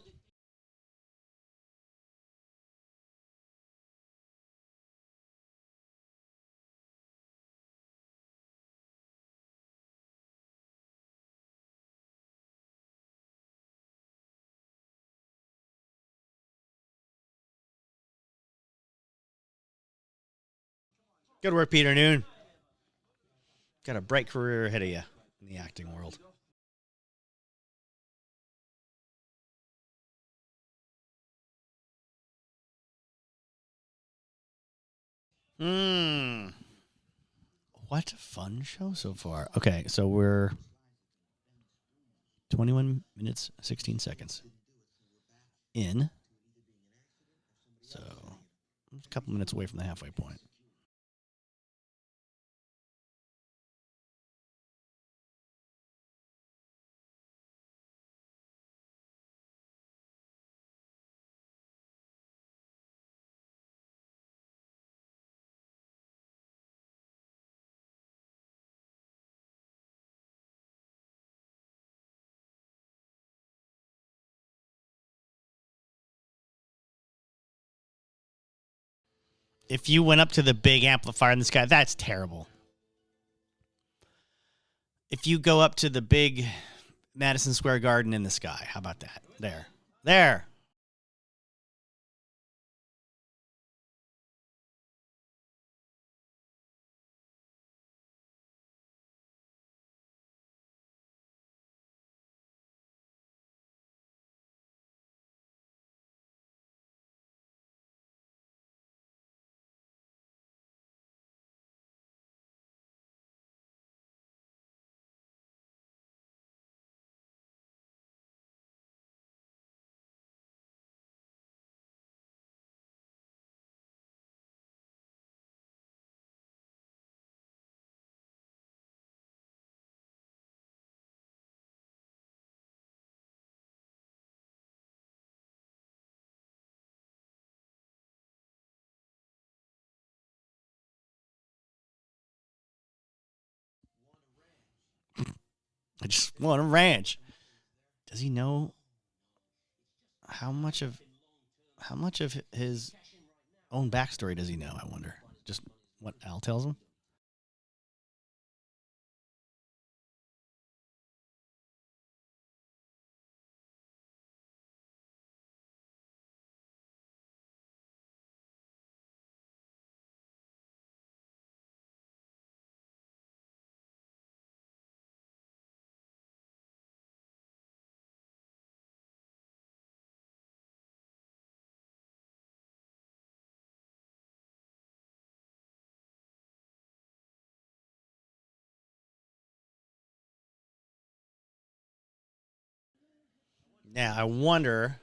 Good work, Peter Noon. Got a bright career ahead of you in the acting world. What a fun show so far. Okay, so we're 21 minutes, 16 seconds in. So a couple minutes away from the halfway point. If you went up to the big amplifier in the sky, that's terrible. If you go up to the big Madison Square Garden in the sky, how about that? There. I just want a ranch. Does he know how much of his own backstory does he know? I wonder. Just what Al tells him. Now I wonder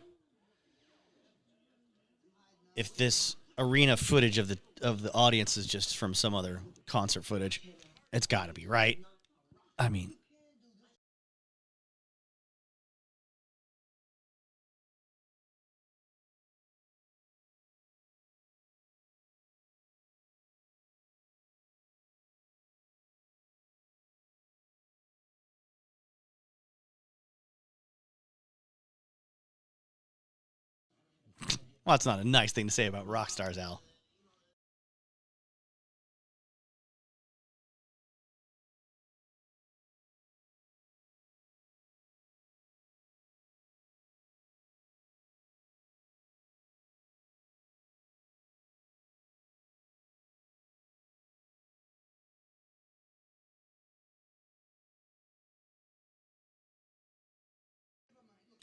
if this arena footage of the audience is just from some other concert footage. It's got to be, right? I mean, well, that's not a nice thing to say about rock stars, Al.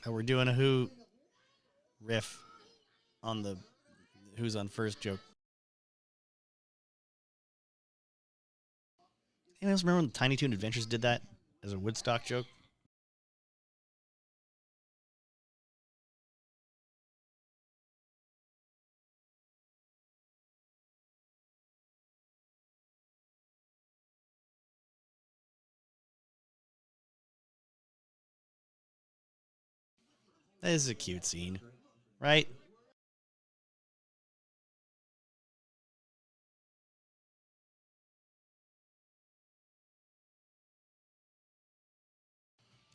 Oh, we're doing a Who riff on the Who's on First joke. Anyone else remember when the Tiny Toon Adventures did that as a Woodstock joke? That is a cute scene, right?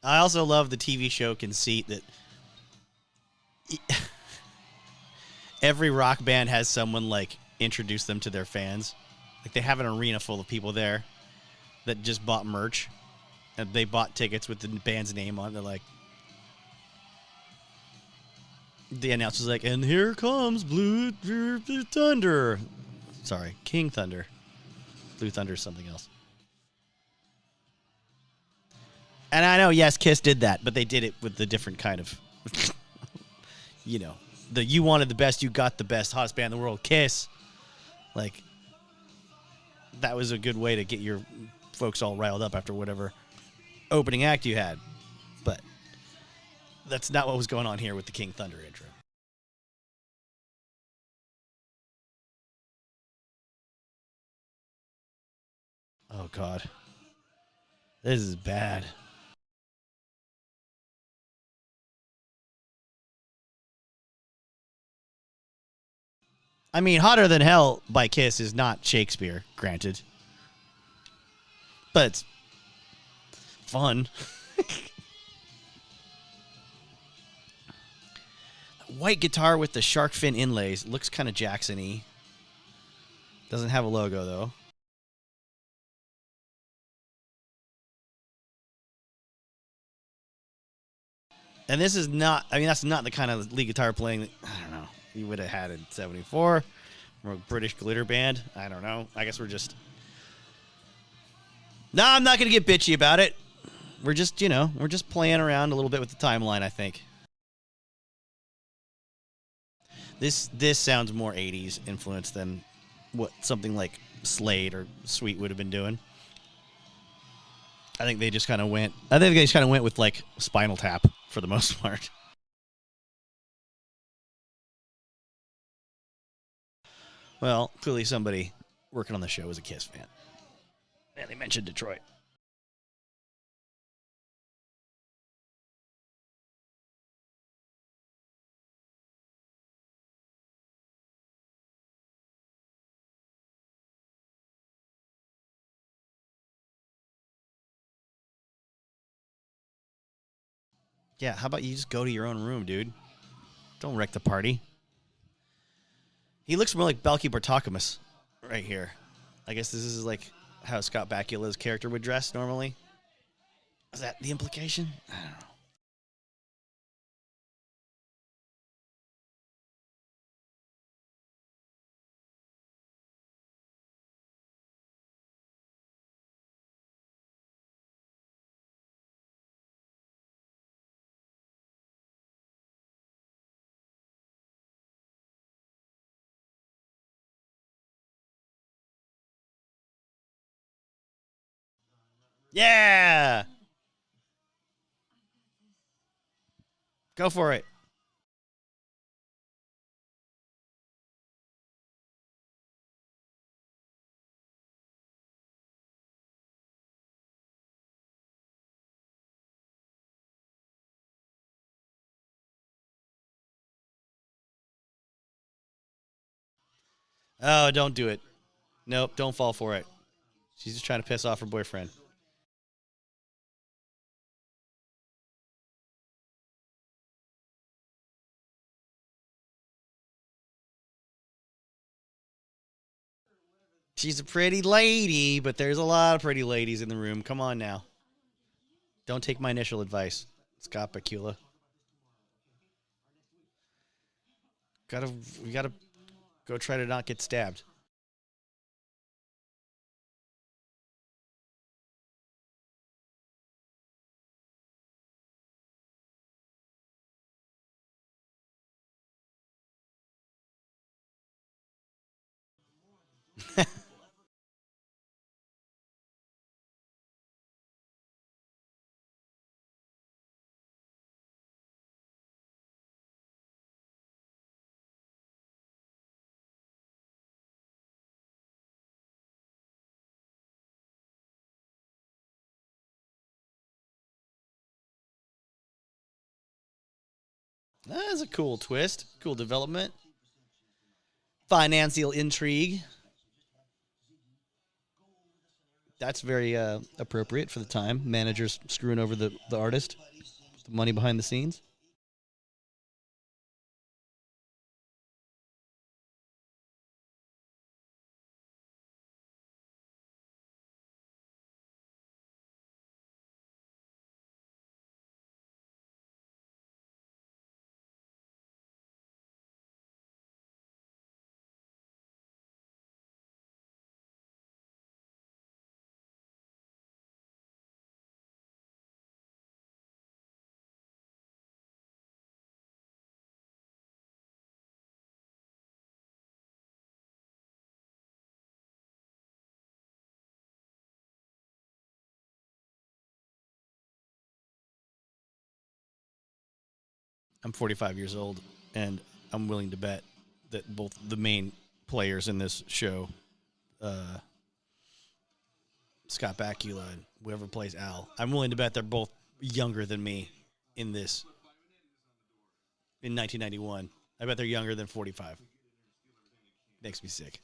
I also love the TV show conceit that every rock band has someone like introduce them to their fans. Like they have an arena full of people there that just bought merch and they bought tickets with the band's name on it. They're like, the announcer's like, and here comes Blue Thunder. Sorry, King Thunder. Blue Thunder is something else. And I know, yes, Kiss did that, but they did it with the different kind of, the you wanted the best, you got the best, hottest band in the world, Kiss. Like, that was a good way to get your folks all riled up after whatever opening act you had. But that's not what was going on here with the King Thunder intro. Oh, God. This is bad. I mean, Hotter Than Hell by Kiss is not Shakespeare, granted. But it's fun. White guitar with the shark fin inlays. Looks kind of Jackson-y. Doesn't have a logo, though. And this is not, I mean, that's not the kind of lead guitar playing that, I don't know, you would have had in 74 from a British glitter band. I don't know. I guess we're just... No, I'm not going to get bitchy about it. We're just, we're just playing around a little bit with the timeline, I think. This sounds more 80s influence than what something like Slade or Sweet would have been doing. I think they just kind of went with like Spinal Tap for the most part. Well, clearly somebody working on the show was a Kiss fan. And they mentioned Detroit. Yeah, how about you just go to your own room, dude? Don't wreck the party. He looks more like Balky Bartokomous right here. I guess this is like how Scott Bakula's character would dress normally. Is that the implication? I don't know. Yeah! Go for it. Oh, don't do it. Nope, don't fall for it. She's just trying to piss off her boyfriend. She's a pretty lady, but there's a lot of pretty ladies in the room. Come on now. Don't take my initial advice, Scott Bakula. We gotta go try to not get stabbed. That's a cool twist. Cool development. Financial intrigue. That's very appropriate for the time. Managers screwing over the artist. The money behind the scenes. I'm 45 years old, and I'm willing to bet that both the main players in this show, uh, Scott Bakula and whoever plays Al, I'm willing to bet they're both younger than me in this in 1991. I bet they're younger than 45. Makes me sick.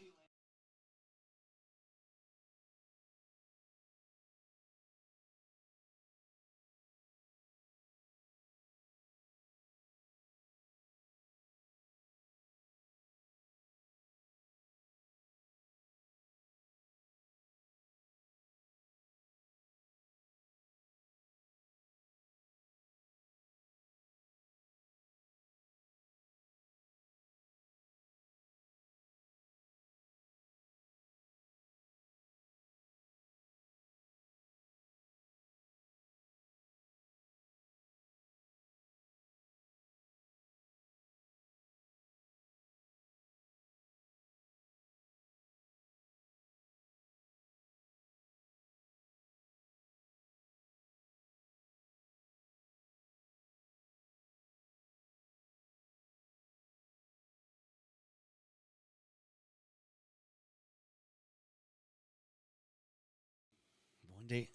One day,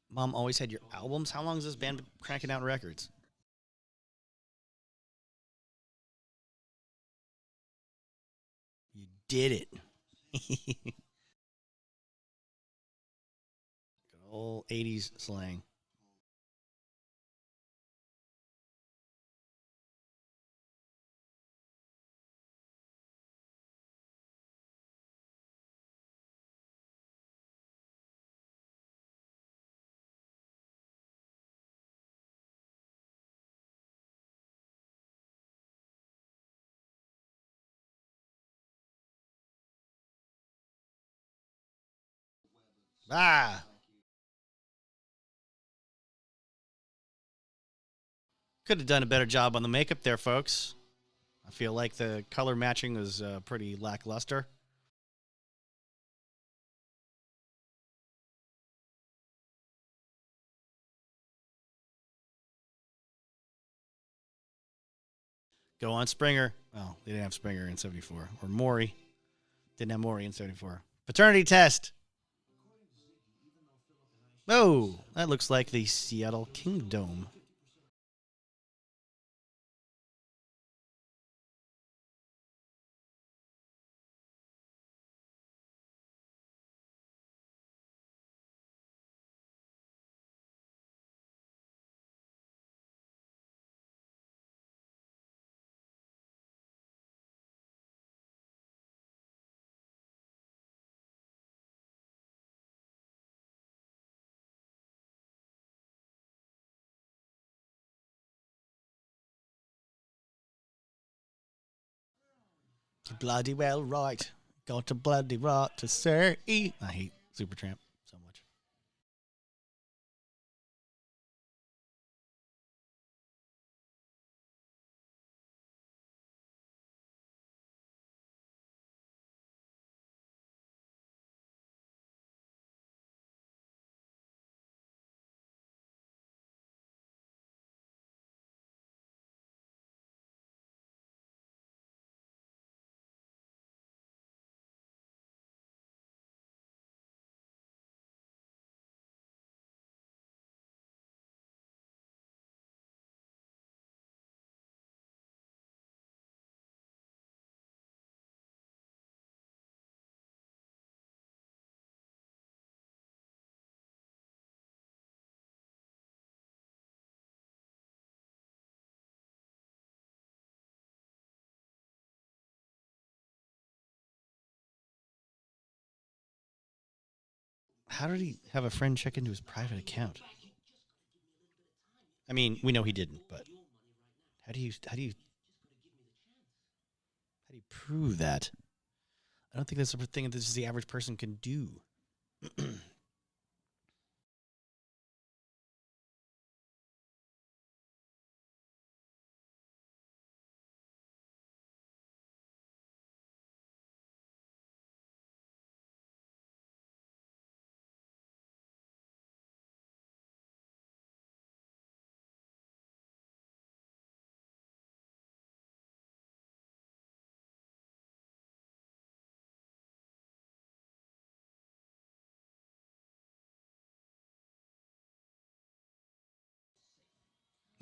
Mom always had your albums. How long has this band been cranking out records? You did it. Good old 80s slang. Ah! Could have done a better job on the makeup there, folks. I feel like the color matching was pretty lackluster. Go on, Springer. Oh, they didn't have Springer in 74. Or Maury. Didn't have Maury in 74. Paternity test. Oh, that looks like the Seattle Kingdom. Bloody well right. Got a bloody right to say. I hate Supertramp so much. How did he have a friend check into his private account? I mean, we know he didn't, but how do you prove that? I don't think that's a thing that this is the average person can do.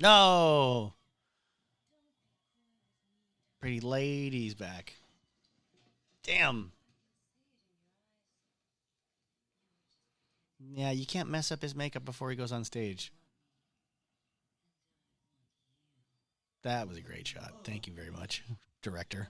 No. Pretty lady's back. Damn. Yeah, you can't mess up his makeup before he goes on stage. That was a great shot. Thank you very much, director.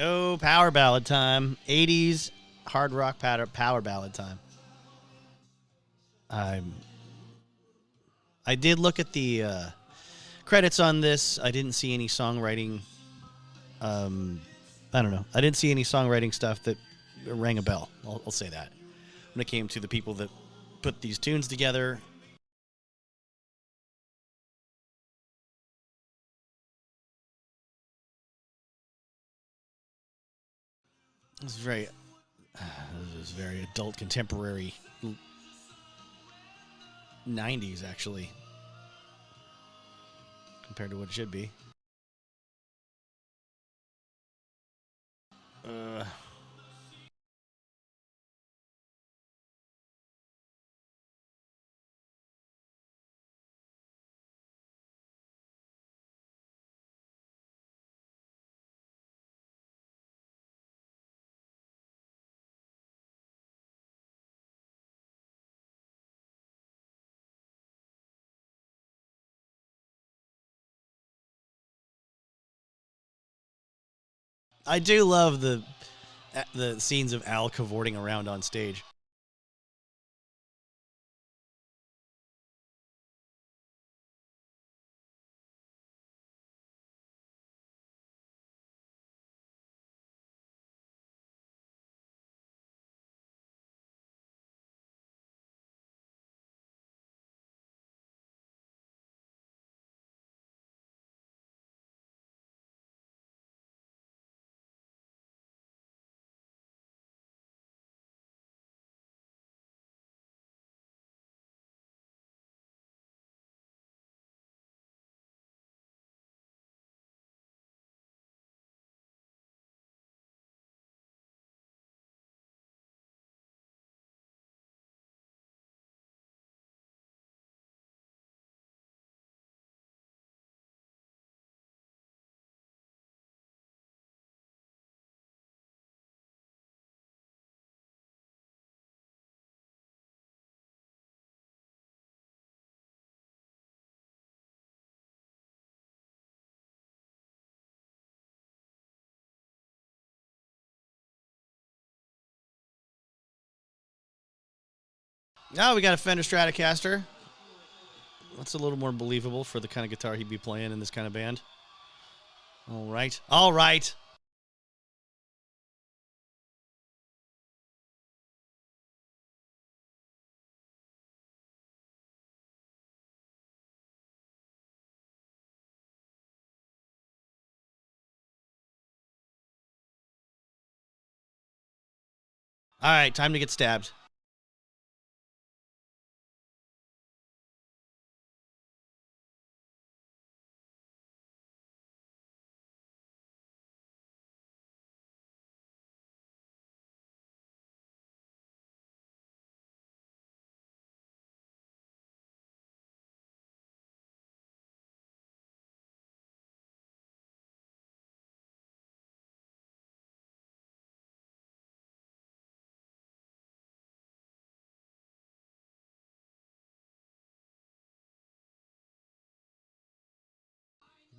Oh, power ballad time. 80s hard rock power ballad time. I did look at the credits on this. I didn't see any songwriting. I don't know. I didn't see any songwriting stuff that rang a bell. I'll say that. When it came to the people that put these tunes together. This is very adult contemporary 90s, actually, compared to what it should be. I do love the scenes of Al cavorting around on stage. Now we got a Fender Stratocaster. That's a little more believable for the kind of guitar he'd be playing in this kind of band. All right. All right. All right, time to get stabbed.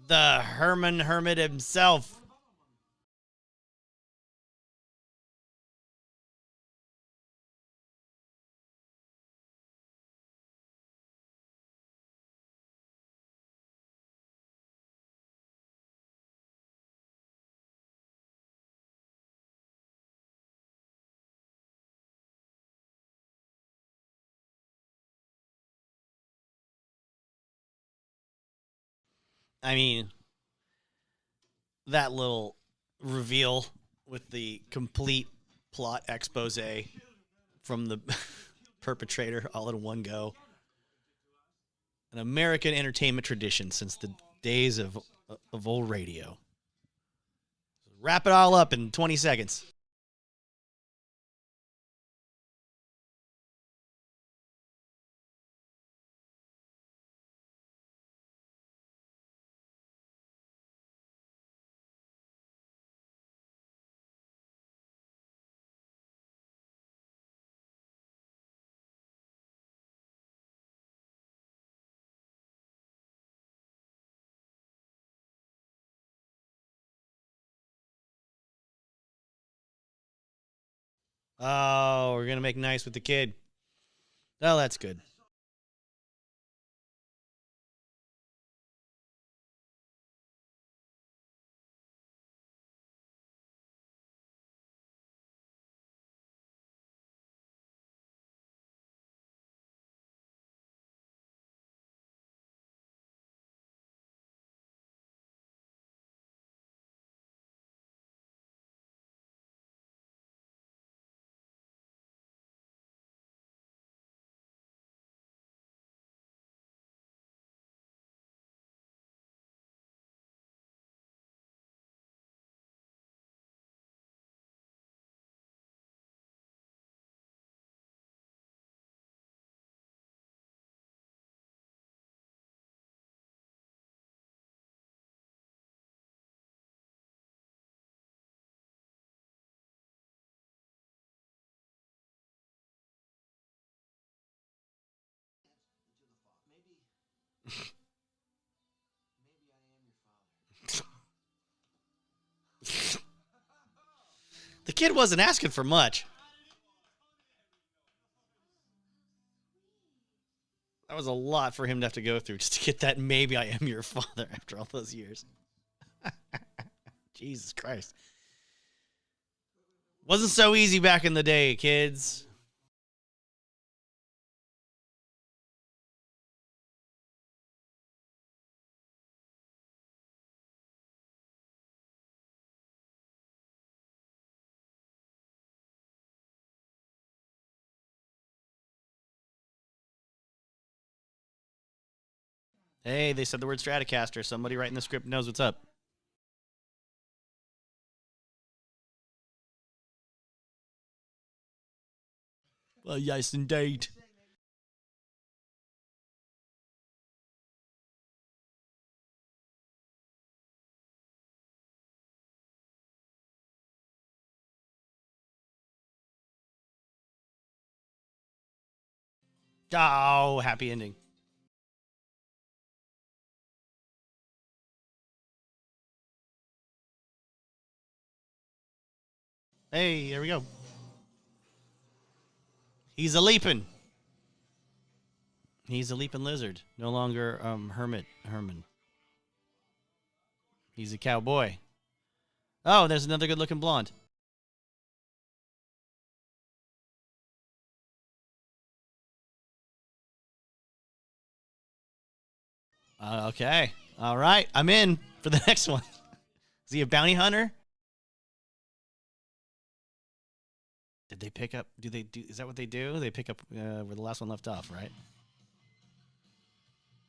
The Herman Hermit himself. I mean, that little reveal with the complete plot expose from the perpetrator all in one go. An American entertainment tradition since the days of old radio. Wrap it all up in 20 seconds. Oh, we're going to make nice with the kid. Oh, that's good. The kid wasn't asking for much. That was a lot for him to have to go through just to get that maybe I am your father after all those years. Jesus Christ. Wasn't so easy back in the day, kids. Hey, they said the word Stratocaster. Somebody writing the script knows what's up. Well, yes, indeed. Oh, happy ending. Hey, here we go. He's a leaping. He's a leaping lizard. No longer Herman. He's a cowboy. Oh, there's another good-looking blonde. Okay. All right. I'm in for the next one. Is he a bounty hunter? Did they pick up? Do they do? Is that what they do? They pick up where the last one left off, right?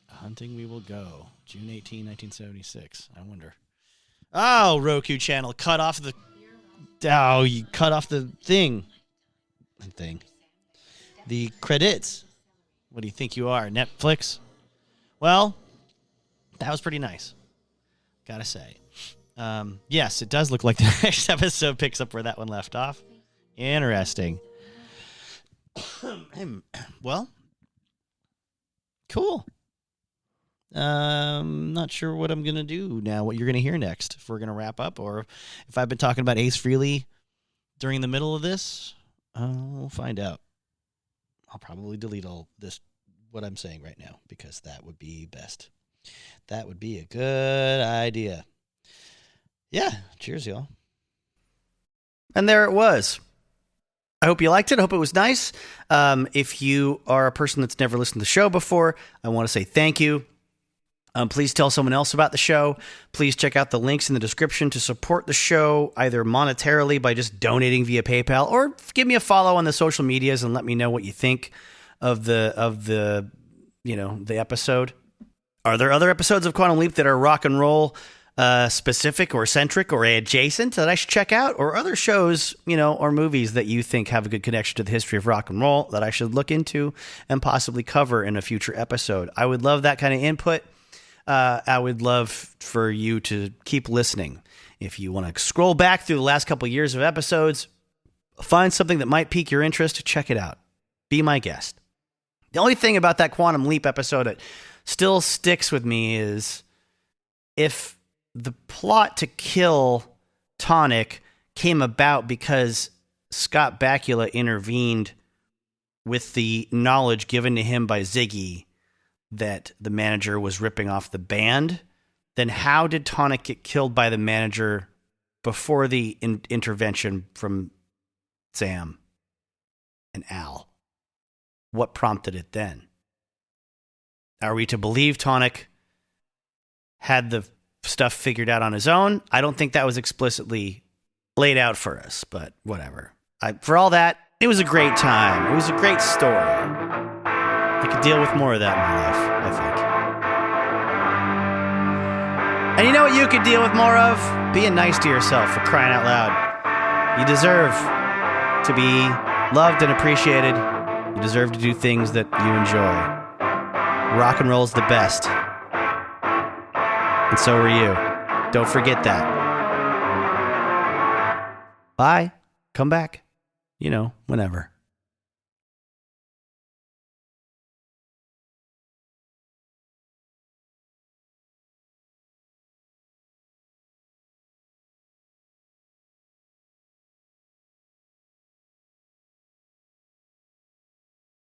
Hunting We Will Go. June 18, 1976. I wonder. Oh, Roku channel. Cut off the... Oh, you cut off the thing. The credits. What do you think you are? Netflix? Well, that was pretty nice. Gotta say. Yes, it does look like the next episode picks up where that one left off. Interesting. Well, cool. Not sure what I'm going to do now, what you're going to hear next, if we're going to wrap up, or if I've been talking about Ace Frehley during the middle of this. We'll find out. I'll probably delete all this, what I'm saying right now, because that would be best. That would be a good idea. Yeah. Cheers, y'all. And there it was. I hope you liked it. I hope it was nice. If you are a person that's never listened to the show before, I want to say thank you. Please tell someone else about the show. Please check out the links in the description to support the show, either monetarily by just donating via PayPal, or give me a follow on the social medias and let me know what you think of the episode. Are there other episodes of Quantum Leap that are rock and roll specific or centric or adjacent that I should check out, or other shows, or movies that you think have a good connection to the history of rock and roll that I should look into and possibly cover in a future episode? I would love that kind of input. I would love for you to keep listening. If you want to scroll back through the last couple of years of episodes, find something that might pique your interest, check it out. Be my guest. The only thing about that Quantum Leap episode that still sticks with me is if the plot to kill Tonic came about because Scott Bakula intervened with the knowledge given to him by Ziggy that the manager was ripping off the band, then how did Tonic get killed by the manager before the intervention from Sam and Al? What prompted it then? Are we to believe Tonic had the stuff figured out on his own? I don't think that was explicitly laid out for us, but whatever. For all that, it was a great time. It was a great story. I could deal with more of that in my life, I think. And you know what you could deal with more of? Being nice to yourself, for crying out loud. You deserve to be loved and appreciated. You deserve to do things that you enjoy. Rock and roll's the best. And so are you. Don't forget that. Bye. Come back. Whenever.